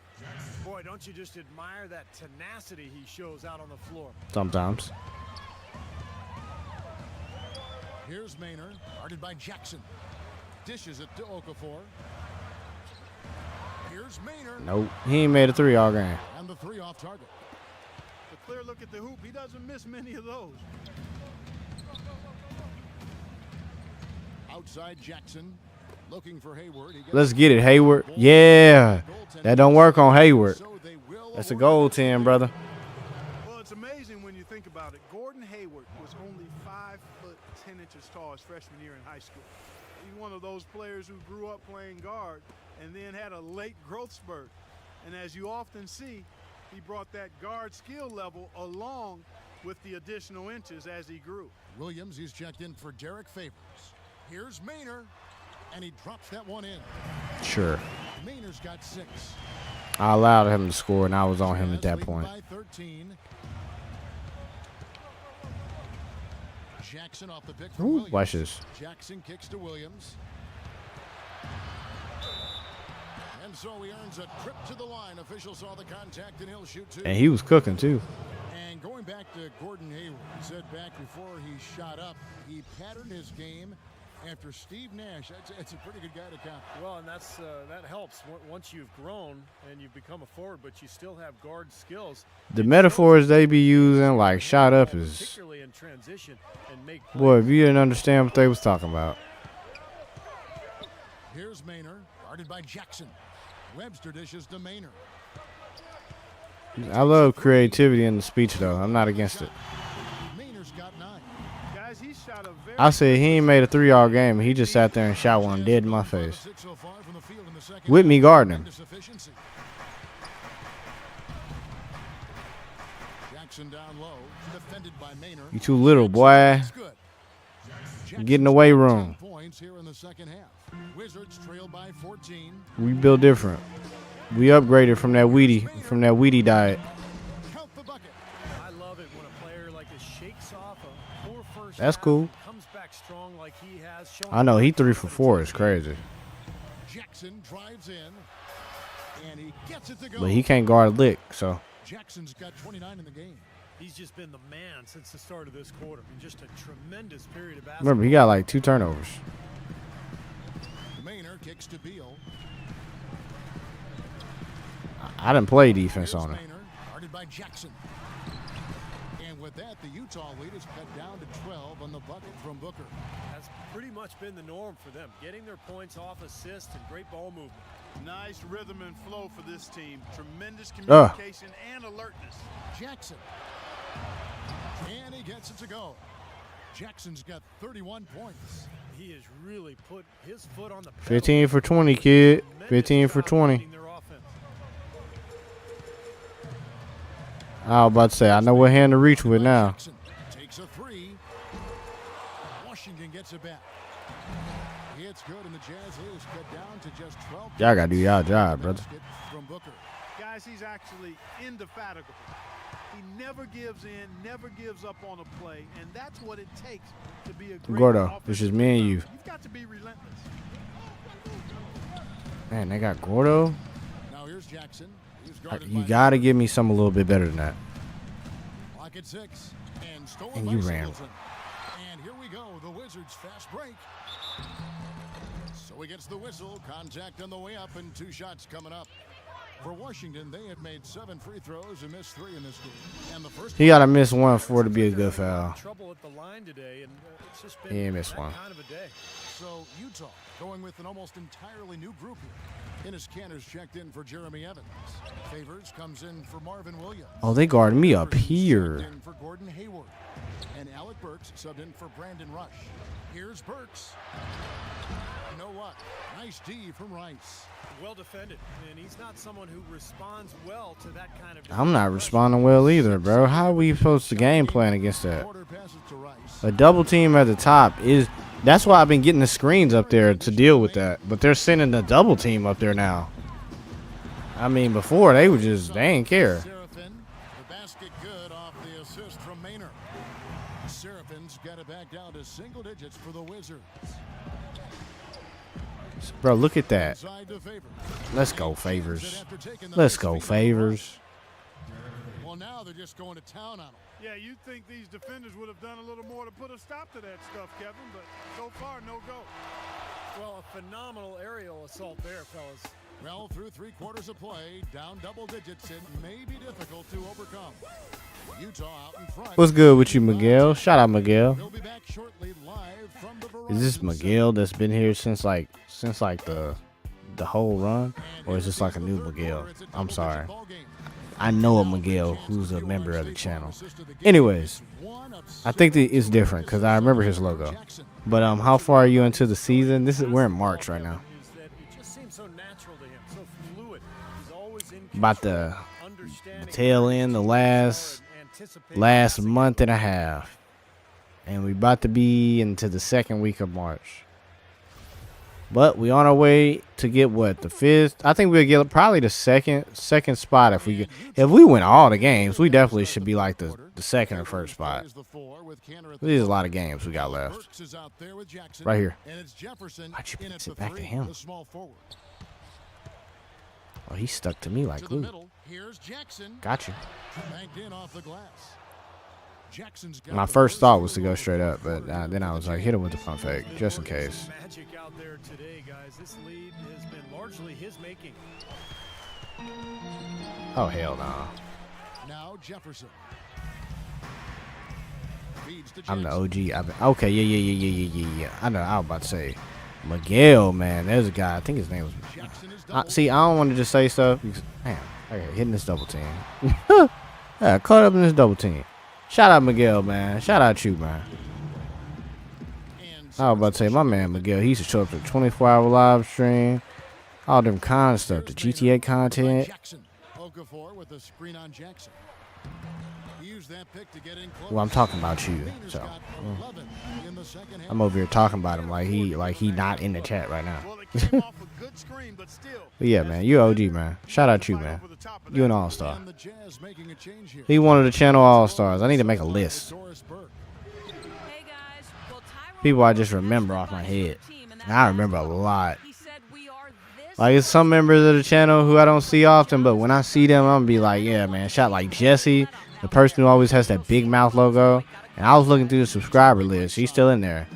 Boy, don't you just admire that tenacity he shows out on the floor?
Sometimes.
Here's Maynard, guarded by Jackson. Dishes it to Okafor. Here's Maynard.
Nope. He ain't made a 3 all game.
And the 3 off target.
The clear look at the hoop. He doesn't miss many of those.
Outside Jackson. Looking for Hayward.
Let's get it, Hayward. Yeah. That don't work on Hayward. That's a goal 10, brother.
Well, it's amazing when you think about it. Gordon Hayward was only 5'10" tall his freshman year in high school. He's one of those players who grew up playing guard and then had a late growth spurt. And as you often see, he brought that guard skill level along with the additional inches as he grew.
Williams, he's checked in for Derek Favors. Here's Maynard. And he drops that one in.
Sure.
Maynard's got 6.
I allowed him to score, and I was on him at that point.
By 13. Jackson off the pick for Williams.
Watch this.
Jackson kicks to Williams. And so he earns a trip to the line. Officials saw the contact, and he'll shoot 2.
And he was cooking, too.
And going back to Gordon Hayward, he said back before he shot up, he patterned his game after Steve Nash. That's a pretty good guy to count.
Well, and that helps once you've grown and you've become a forward, but you still have guard skills.
The metaphors they be using, like shot up, is
particularly in transition and make.
Boy, if you didn't understand what they was talking about.
Here's Maynard, guarded by Jackson. Webster dishes to Maynard.
I love creativity in the speech, though. I'm not against it.
Maynard's got 9.
Guys, he shot a very
I said he ain't made a 3 all game. He just sat there and shot one dead in my face. With me guarding him.
Jackson down low, defended by Maynard.
You too little, boy. Get in the weight room.
Points here in the second half. Wizards trail by 14.
We built different. We upgraded from that Wheatie diet.
Count the bucket.
I love it when a player like this shakes off a poor first
That's
half,
cool.
comes back strong like he has shown.
I know he 3 for 4 is crazy,
Jackson drives in, and he gets it to go.
but he can't guard a lick. So
Jackson's got 29 in the game.
He's just been the man since the start of this quarter. In just a tremendous period of basketball.
remember, he got like 2 turnovers.
Maynard kicks to Beal.
I didn't play defense on him.
Maynard, guarded by Jackson. And with that, the Utah lead is cut down to 12 on the bucket from Booker.
That's pretty much been the norm for them, getting their points off assists and great ball movement.
nice rhythm and flow for this team. Tremendous communication and alertness.
Jackson. And he gets it to go. Jackson's got 31 points.
He has really put his foot on the
15 for 20, kid. 15 for 20. I was about to say, I know what hand to reach with now.
Takes a 3. Washington gets it back. It's good, and the Jazz is cut down to just 12.
Y'all got to do y'all job, brother.
From Booker.
Guys, he's actually indefatigable. He never gives in, never gives up on a play, and that's what it takes to be a great
Gordo, it's just me and you.
You've got to be relentless.
Man, they got Gordo.
Now here's Jackson. He's
You got to give me something a little bit better than that.
Clock at 6. And stolen
And
by
you ran.
Singleton. And here we go. The Wizards fast break. So he gets the whistle. Contact on the way up, and 2 shots coming up. For Washington, they have made 7 free throws and missed 3 in this game. And the first
He got to miss one for it to be a good foul.
Trouble at the line today, and it's just been
He ain't missed
that
one.
kind of a day.
So Utah going with an almost entirely new group here. Ennis Cantor's checked in for Jeremy Evans. Favors comes in for Marvin Williams.
Oh, they guarded me up here.
Subbed in for Gordon Hayward. And Alec Burks subbed in for Brandon Rush. Here's Burks. You know what? Nice D from Rice.
Well defended, and he's not someone who responds well to that kind of.
I'm not responding well either, bro. How are we supposed to game plan against that? A double team at the top is. That's why I've been getting the screens up there to deal with that. But they're sending the double team up there now. I mean, before they would just, they ain't care.
Seraphin, the basket good off the assist from Maynard. Seraphin's got it back down to single digits for the Wizards.
Bro, look at that.
Inside to Favors.
Let's go, Favors. Let's go, Favors.
Well, now they're just going to town on them.
Yeah, you'd think these defenders would have done a little more to put a stop to that stuff, Kevin, but so far, no go.
Well, a phenomenal aerial assault there, fellas.
Well, through 3 quarters of play, down double digits, it may be difficult to overcome. Utah out in front.
What's good with you, Miguel? Shout out, Miguel.
We'll be back shortly live from the Verizon
Is this Miguel that's been here since like the whole run, or is this like a new Miguel? I'm sorry. I know a Miguel who's a member of the channel. Anyways, I think that it's different because I remember his logo. But how far are you into the season? We're in March right now. About the tail end, the last month and a half, and we about to be into the second week of March. But we on our way to get what, the 5th? I think we'll get probably the second spot if we win all the games. We definitely should be like the second or first spot. There's a lot of games we got left. Right here. Why'd you sit back to him? Oh, he's stuck to me like glue. Got you. My first thought was to go straight up, but then I was like, hit him with the pump fake, just in case.
Magic out there today, guys. This lead has been largely his making.
Oh, hell no.
Now Jefferson.
I'm the OG. Okay, yeah. I know. I was about to say Miguel, man. There's a guy. I think his name was. See, I don't want to just say stuff because, damn, I got hitting this double team. Yeah, caught up in this double team. Shout out Miguel, man. Shout out you, man. I was about to say, my man Miguel, he used to show up to 24-hour live stream, all them kind of stuff, the GTA content. Well, I'm talking about you, so I'm over here talking about him like he not in the chat right now. But yeah, man, you OG, man. Shout out you, man. You an all-star. He one of the channel all-stars. I need to make a list. People I just remember off my head. And I remember a lot. Like, it's some members of the channel who I don't see often, but when I see them, I'm gonna be like, yeah, man. Shout like Jesse, the person who always has that big mouth logo. And I was looking through the subscriber list. He's still in there.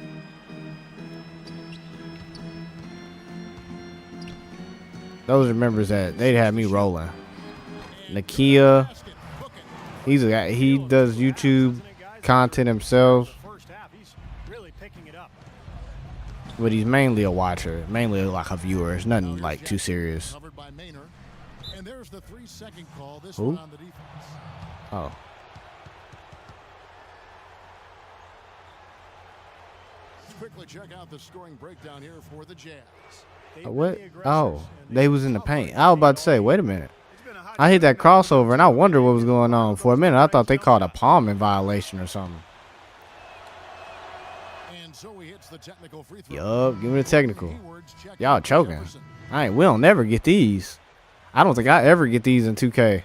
Those are members that they'd have me rolling. Nakia, he's a guy. He does YouTube content himself, but he's mainly a watcher, mainly like a viewer. It's nothing like too serious. Who? Oh.
Quickly check out the scoring breakdown here for the Jazz.
What? Oh, they was in the paint. I was about to say, wait a minute. I hit that crossover, and I wondered what was going on. For a minute, I thought they called a palming violation or something. Yup, give me the technical. Y'all choking. We don't never get these. I don't think I ever get these in 2K.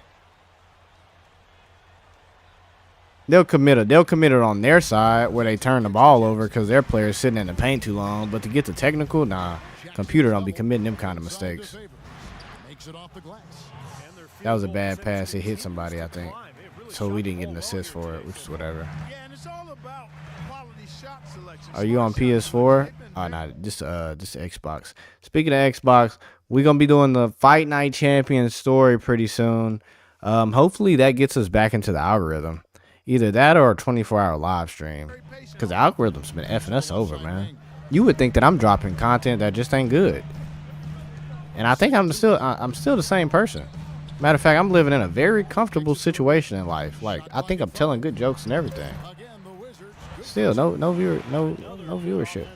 They'll commit it on their side where they turn the ball over because their player's sitting in the paint too long. But to get the technical, nah. Computer don't be committing them kind of mistakes. That was a bad pass. It hit somebody, I think. So we didn't get an assist for it, which is whatever. Are you on PS4? Oh, no, just Xbox. Speaking of Xbox, we're going to be doing the Fight Night Champions story pretty soon. Hopefully that gets us back into the algorithm. Either that or a 24-hour live stream. Because the algorithm's been effing us over, man. You would think that I'm dropping content that just ain't good. And I think I'm still the same person. Matter of fact, I'm living in a very comfortable situation in life. Like, I think I'm telling good jokes and everything. Still, no viewership.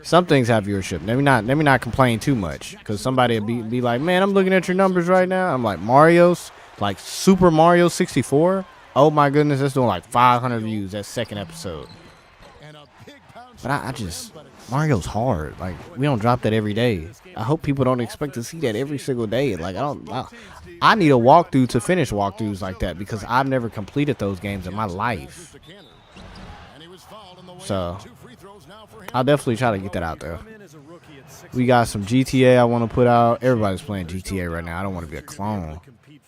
Some things have viewership. Let me not complain too much. Because somebody will be like, man, I'm looking at your numbers right now. I'm like, like Super Mario 64. Oh my goodness, that's doing like 500 views that second episode. But I just, Mario's hard. Like, we don't drop that every day. I hope people don't expect to see that every single day. Like, I need a walkthrough to finish walkthroughs like that because I've never completed those games in my life. So I'll definitely try to get that out there. We got some GTA I want to put out. Everybody's playing GTA right now. I don't want to be a clone,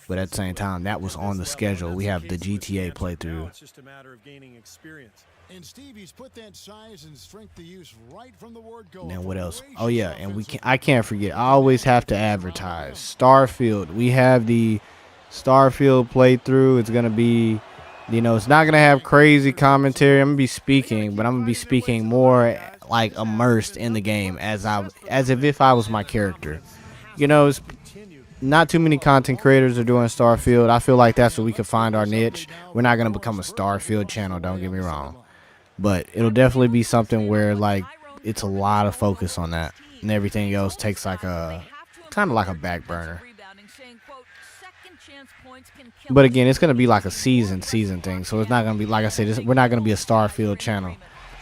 but at the same time, that was on the schedule. We have the GTA playthrough.
It's just a matter of gaining experience.
And Stevie's put that size and strength to use right from the word go.
And then what else? Oh yeah, and I can't forget. I always have to advertise Starfield. We have the Starfield playthrough. It's gonna be, you know, it's not gonna have crazy commentary. I'm gonna be speaking, but I'm gonna be speaking more like immersed in the game as if I was my character. You know, it's not too many content creators are doing Starfield. I feel like that's where we could find our niche. We're not gonna become a Starfield channel, don't get me wrong, but it'll definitely be something where like it's a lot of focus on that, and everything else takes like a kind of like a back burner. But again, it's gonna be like a season thing, so it's not gonna be, like I said, we're not gonna be a Starfield channel.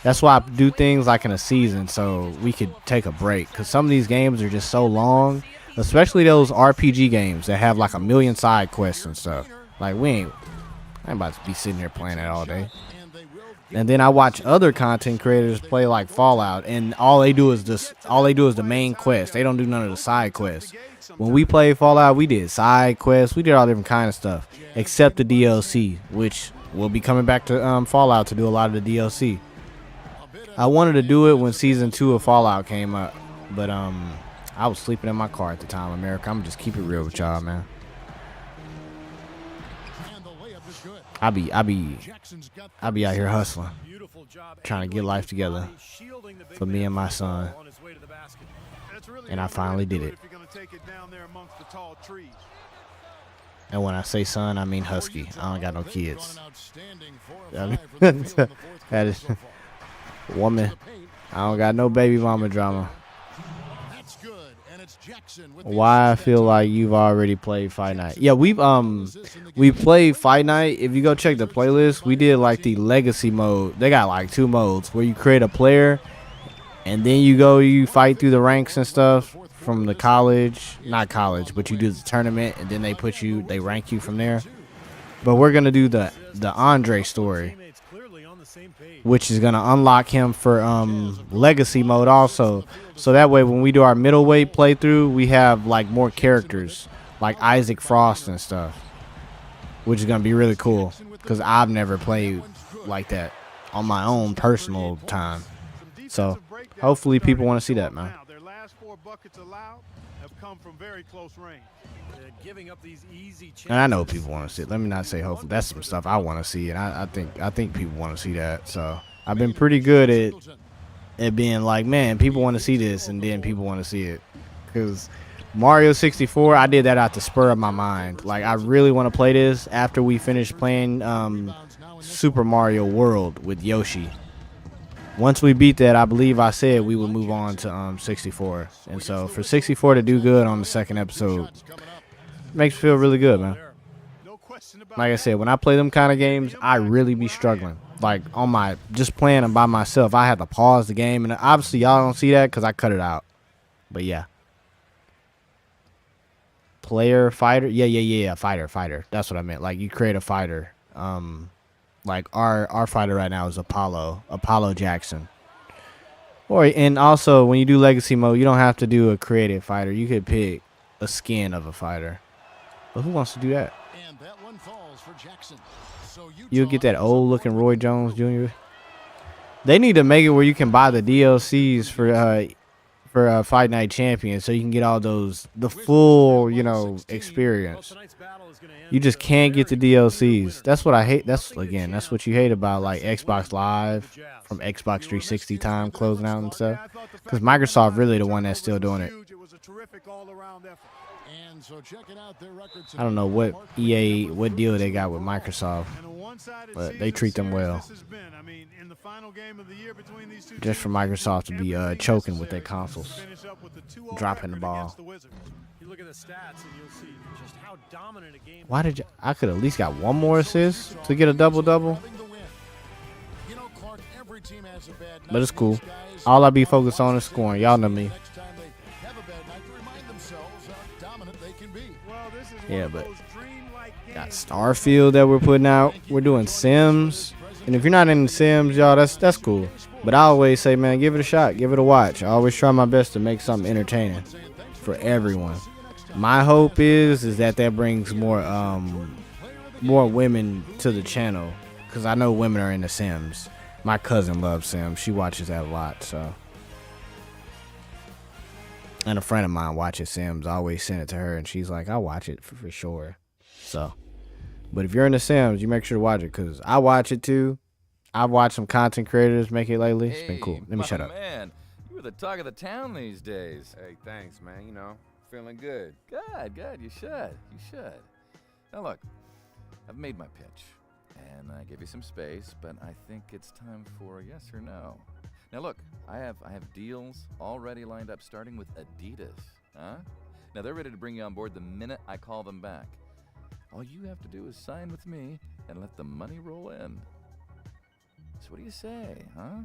That's why I do things like in a season, so we could take a break, because some of these games are just so long, especially those RPG games that have like a million side quests and stuff. Like I ain't about to be sitting here playing it all day. And then I watch other content creators play like Fallout, and all they do is the main quest. They don't do none of the side quests. When we played Fallout, we did side quests. We did all different kind of stuff, except the DLC, which will be coming back to Fallout to do a lot of the DLC. I wanted to do it when season 2 of Fallout came up, but I was sleeping in my car at the time, America. I'm just keep it real with y'all, man. I be out here hustling, trying to get life together for me and my son, and I finally did it. And when I say son, I mean husky. I don't got no kids. That is woman. I don't got no baby mama drama. Why I feel like you've already played Fight Night. Yeah, we played Fight Night. If you go check the playlist, we did like the legacy mode. They got like 2 modes where you create a player and then you fight through the ranks and stuff from the not college, but you do the tournament and then they rank you from there. But we're gonna do the Andre story, which is gonna unlock him for legacy mode also. So that way when we do our middleweight playthrough, we have like more characters like Isaac Frost and stuff, which is gonna be really cool because I've never played like that on my own personal time. So hopefully people want to see that, man.
Their last 4 buckets allowed have come from very close range.
Giving up these easy
And I know people want to see it. Let me not say hopefully. That's some stuff I want to see, and I think people want to see that. So I've been pretty good at being like, man, people want to see this, and then people want to see it. Because Mario 64, I did that out the spur of my mind. Like, I really want to play this after we finish playing Super Mario World with Yoshi. Once we beat that, I believe I said we would move on to 64. And so for 64 to do good on the second episode makes me feel really good, man. Like I said, when I play them kind of games, I really be struggling. Like just playing them by myself, I had to pause the game, and obviously y'all don't see that because I cut it out. But yeah, fighter, yeah, fighter. That's what I meant. Like you create a fighter. Like our fighter right now is Apollo Jackson. And also when you do legacy mode, you don't have to do a creative fighter. You could pick a skin of a fighter. But who wants to do that?
And that one falls for Jackson. So
You'll get that old looking Roy Jones Jr. They need to make it where you can buy the DLCs for Fight Night Champion, so you can get all the full, experience. You just can't get the DLCs. That's what I hate. That's what you hate about like Xbox Live from Xbox 360 time closing out and stuff. Because Microsoft really the one that's still doing it. I don't know what deal they got with Microsoft, but they treat them well. Just for Microsoft to be choking with their consoles, dropping the ball. Why I could at least got one more assist to get a double-double?
team has a bad night,
But it's cool.
these guys
All I be focused on is scoring. Y'all know me.
next time they have a bad night to remind themselves how dominant they can be.
Well, this is
Yeah,
one
but
of those dreamlike
got
games.
Starfield that we're putting out. We're doing Sims. And if you're not in Sims, y'all, that's cool. But I always say, man, give it a shot. Give it a watch. I always try my best to make something entertaining for everyone. My hope is that brings more women to the channel, because I know women are into Sims. My cousin loves Sims. She watches that a lot, so. And a friend of mine watches Sims. I always send it to her, and she's like, I'll watch it for sure. So, but if you're into Sims, you make sure to watch it, because I watch it too. I've watched some content creators make it lately. It's been cool. Let me shut up.
Man, you were the talk of the town these days.
Hey, thanks, man. You know, feeling good.
Good. You should. Now look, I've made my pitch, and I gave you some space, but I think it's time for a yes or no. Now look, I have deals already lined up, starting with Adidas. Huh? Now they're ready to bring you on board the minute I call them back. All you have to do is sign with me and let the money roll in. So what do you say, huh?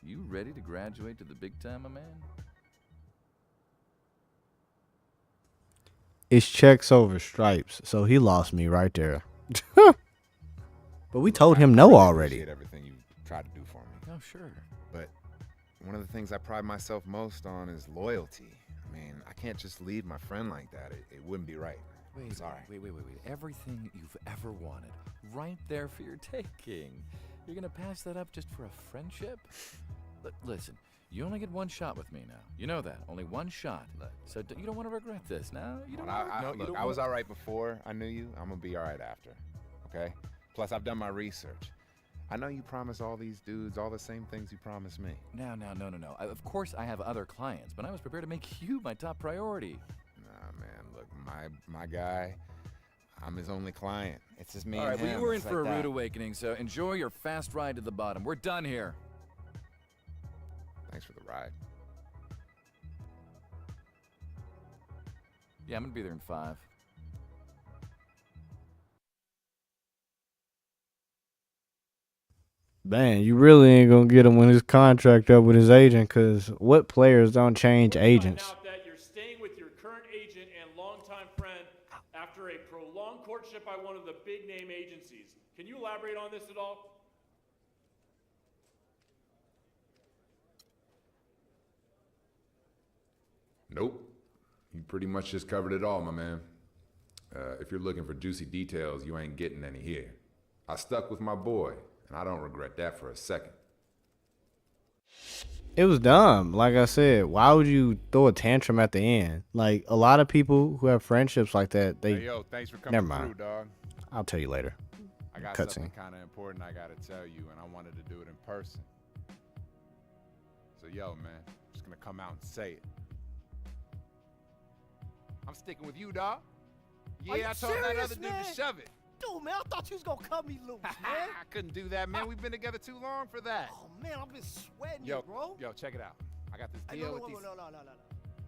You ready to graduate to the big time, my man?
It's checks over stripes, so he lost me right there. But we told him no already.
Appreciate everything you tried to do for me.
Oh, sure.
But one of the things I pride myself most on is loyalty. I mean, I can't just leave my friend like that. It wouldn't be right.
Wait. Everything you've ever wanted, right there for your taking. You're gonna pass that up just for a friendship? Listen, you only get one shot with me now. You know that. Only one shot. So you don't want to regret this now. You don't.
Look, I was all right before I knew you. I'm gonna be all right after. Okay. Plus, I've done my research. I know you promise all these dudes all the same things you promised me.
No. Of course, I have other clients, but I was prepared to make you my top priority.
Nah, man. Look, my guy. I'm his only client. It's just me
All
and
right,
him.
well, you were in
It's
for
like
a rude
that.
awakening, so enjoy your fast ride to the bottom. We're done here.
Thanks for the ride.
Yeah, I'm gonna be there in 5.
Man, you really ain't gonna get him when his contract up with his agent, because what players don't change agents?
Find out that you're staying with your current agent and longtime friend after a prolonged courtship by one of the big name agencies. Can you elaborate on this at all?
Nope. You pretty much just covered it all, my man. If you're looking for juicy details, you ain't getting any here. I stuck with my boy, and I don't regret that for a second.
It was dumb. Like I said, why would you throw a tantrum at the end? Like, a lot of people who have friendships like that, they.
Hey, yo, thanks for coming
Never mind.
through, dog.
I'll tell you later.
I got
Cutscene.
something kind of important I got to tell you, and I wanted to do it in person. So, yo, man, I'm just going to come out and say it. I'm sticking with you, dog.
Are you
Yeah, I told that
serious,
other dude
man?
to shove it.
Dude, man, I thought you was gonna cut me loose, man.
I couldn't do that, man. We've been together too long for that.
Oh man, I've been sweating,
Yo,
you, bro.
yo, check it out. I got this
Hey,
deal
no,
with
no,
these.
no.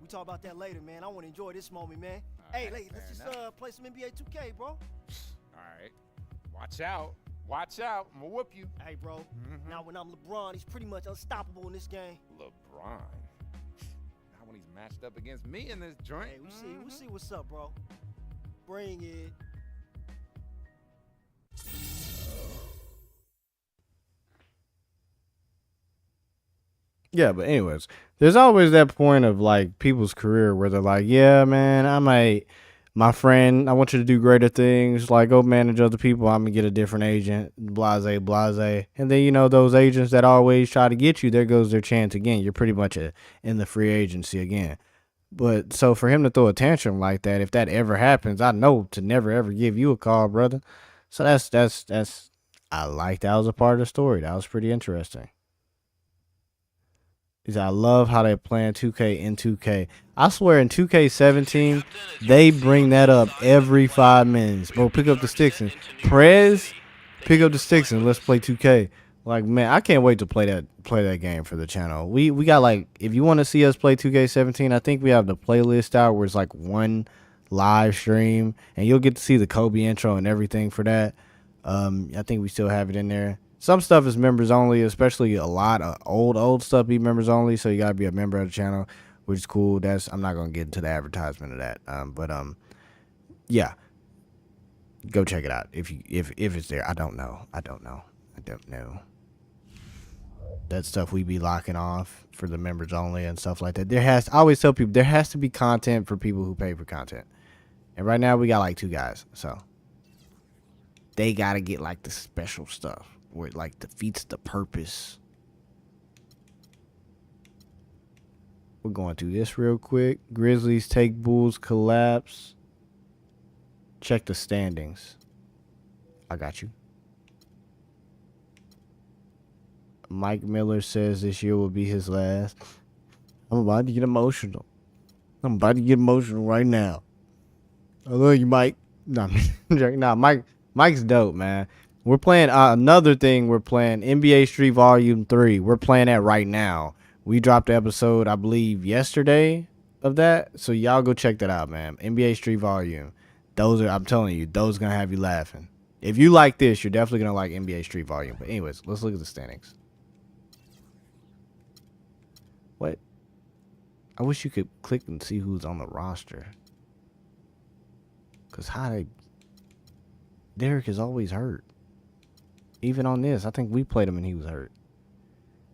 We talk about that later, man. I want to enjoy this moment, man.
All
Hey,
right,
let's
fair
just
enough.
play some NBA 2K, bro.
All right. Watch out. Watch out. I'm going to whoop you.
Hey, bro. Now when I'm LeBron, he's pretty much unstoppable in this game.
LeBron. Not when he's matched up against me in this joint.
Hey, we'll see what's up, bro. Bring it.
Yeah, but anyways, there's always that point of like people's career where they're like, yeah, man, my friend, I want you to do greater things, like go manage other people, I'm gonna get a different agent, blase. And then, you know, those agents that always try to get you, there goes their chance again. You're pretty much in the free agency again. But so for him to throw a tantrum like that, if that ever happens, I know to never ever give you a call, brother. So that's I like that was a part of the story. That was pretty interesting. I love how they're playing 2K in 2K. I swear in 2K17, they bring that up every 5 minutes. Bro, pick up the sticks and Prez, pick up the sticks and let's play 2K. Like, man, I can't wait to play that game for the channel. We got like, if you want to see us play 2K17, I think we have the playlist out where it's like one live stream and you'll get to see the Kobe intro and everything for that. I think we still have it in there. Some stuff is members only, especially a lot of old stuff be members only. So you gotta be a member of the channel, which is cool. I'm not gonna get into the advertisement of that. Yeah, go check it out if it's there. I don't know. That stuff we be locking off for the members only and stuff like that. I always tell people there has to be content for people who pay for content. And right now we got like 2 guys, so they gotta get like the special stuff where it like defeats the purpose. We're going through this real quick. Grizzlies take Bulls collapse. Check the standings. I got you. Mike Miller says this year will be his last. I'm about to get emotional. Right now. I love you, Mike. Mike's dope, man. We're playing another thing. We're playing NBA Street Volume 3. We're playing that right now. We dropped the episode, I believe, yesterday of that. So y'all go check that out, man. NBA Street Volume. I'm telling you, those are gonna have you laughing. If you like this, you're definitely gonna like NBA Street Volume. But anyways, let's look at the standings. What? I wish you could click and see who's on the roster. Cause Derek is always hurt. Even on this, I think we played him and he was hurt.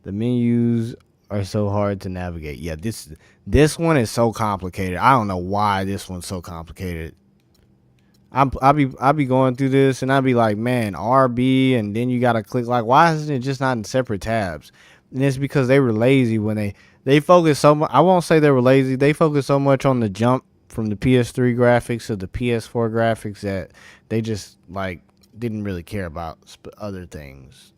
The menus are so hard to navigate. Yeah, this one is so complicated. I don't know why this one's so complicated. I'll be going through this and I'll be like, man, RB, and then you gotta click like, why isn't it just not in separate tabs? And it's because they were lazy when they focus so much. I won't say they were lazy. They focused so much on the jump from the PS3 graphics to the PS4 graphics that they just like didn't really care about other things.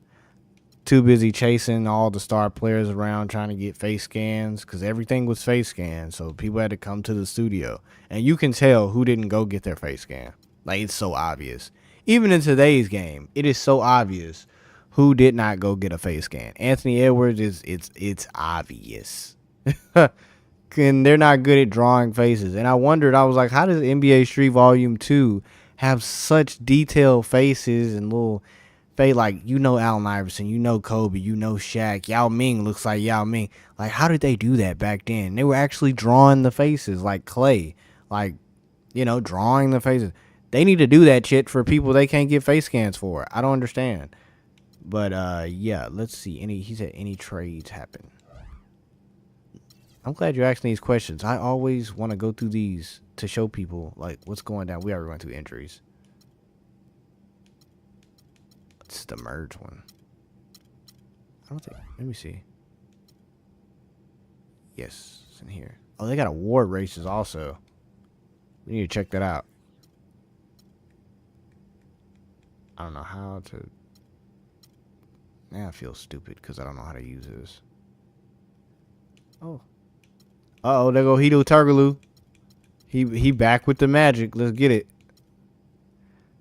Too busy chasing all the star players around trying to get face scans because everything was face scanned. So people had to come to the studio, and you can tell who didn't go get their face scan. Like, it's so obvious. Even in today's game, it is so obvious who did not go get a face scan. Anthony Edwards it's obvious. And they're not good at drawing faces. And I wondered, I was like, how does NBA Street Volume 2 have such detailed faces and little face, like, you know, Allen Iverson, you know, Kobe, you know, Shaq, Yao Ming looks like Yao Ming. Like, how did they do that back then? They were actually drawing the faces like clay, like, you know, drawing the faces. They need to do that shit for people they can't get face scans for. I don't understand. But yeah, let's see. He said any trades happen. I'm glad you're asking these questions. I always want to go through these to show people like what's going down. We already went through injuries. It's the merge one. I don't think. Let me see. Yes, it's in here. Oh, they got award races also. We need to check that out. I don't know how to. Now I feel stupid because I don't know how to use this. Oh. Uh-oh, there go Hedo Turkoglu. He back with the Magic. Let's get it.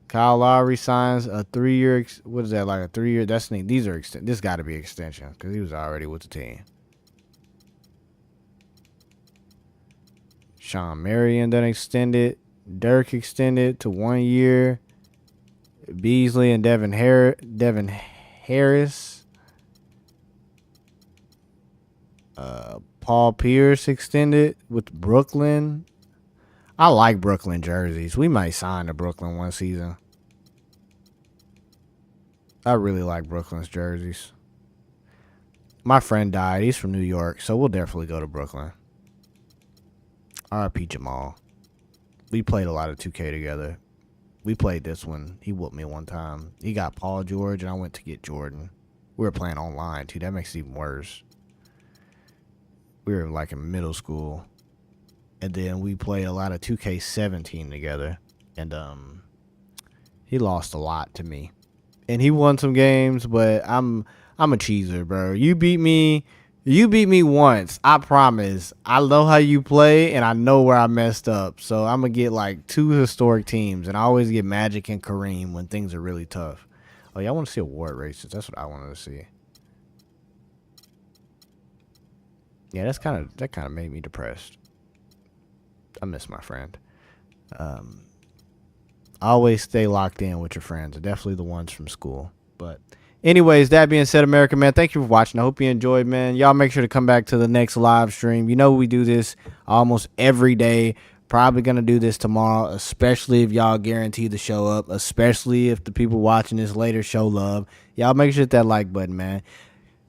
Kyle Lowry signs a 3-year. What is that, like a 3-year? That's these are this got to be extension because he was already with the team. Sean Marion then extended. Dirk extended to 1 year. Beasley and Devin Harris. Paul Pierce extended with Brooklyn. I like Brooklyn jerseys. We might sign to Brooklyn one season. I really like Brooklyn's jerseys. My friend died. He's from New York, so we'll definitely go to Brooklyn. R.I.P. Jamal. We played a lot of 2K together. We played this one. He whooped me one time. He got Paul George, and I went to get Jordan. We were playing online, too. That makes it even worse. We were like in middle school. And then we played a lot of 2K17 together. And he lost a lot to me. And he won some games, but I'm a cheeser, bro. You beat me once. I promise. I know how you play, and I know where I messed up. So I'm going to get like 2 historic teams. And I always get Magic and Kareem when things are really tough. Oh, yeah, I want to see award races. That's what I wanted to see. Yeah, that kind of made me depressed. I miss my friend. Always stay locked in with your friends, definitely the ones from school. But Anyways, that being said, America, man, thank you for watching. I hope you enjoyed, man. Y'all make sure to come back to the next live stream. You know we do this almost every day. Probably going to do this tomorrow, especially if y'all guarantee to show up, especially if the people watching this later show love. Y'all make sure to hit that like button, man.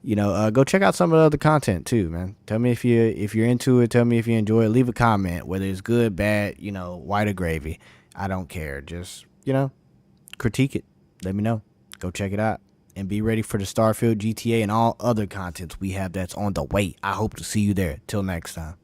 You know, go check out some of the other content too, man. Tell me if you're into it. Tell me if you enjoy it. Leave a comment, whether it's good, bad, you know, white or gravy. I don't care. Just, you know, critique it. Let me know. Go check it out. And be ready for the Starfield, GTA, and all other contents we have that's on the way. I hope to see you there. Till next time.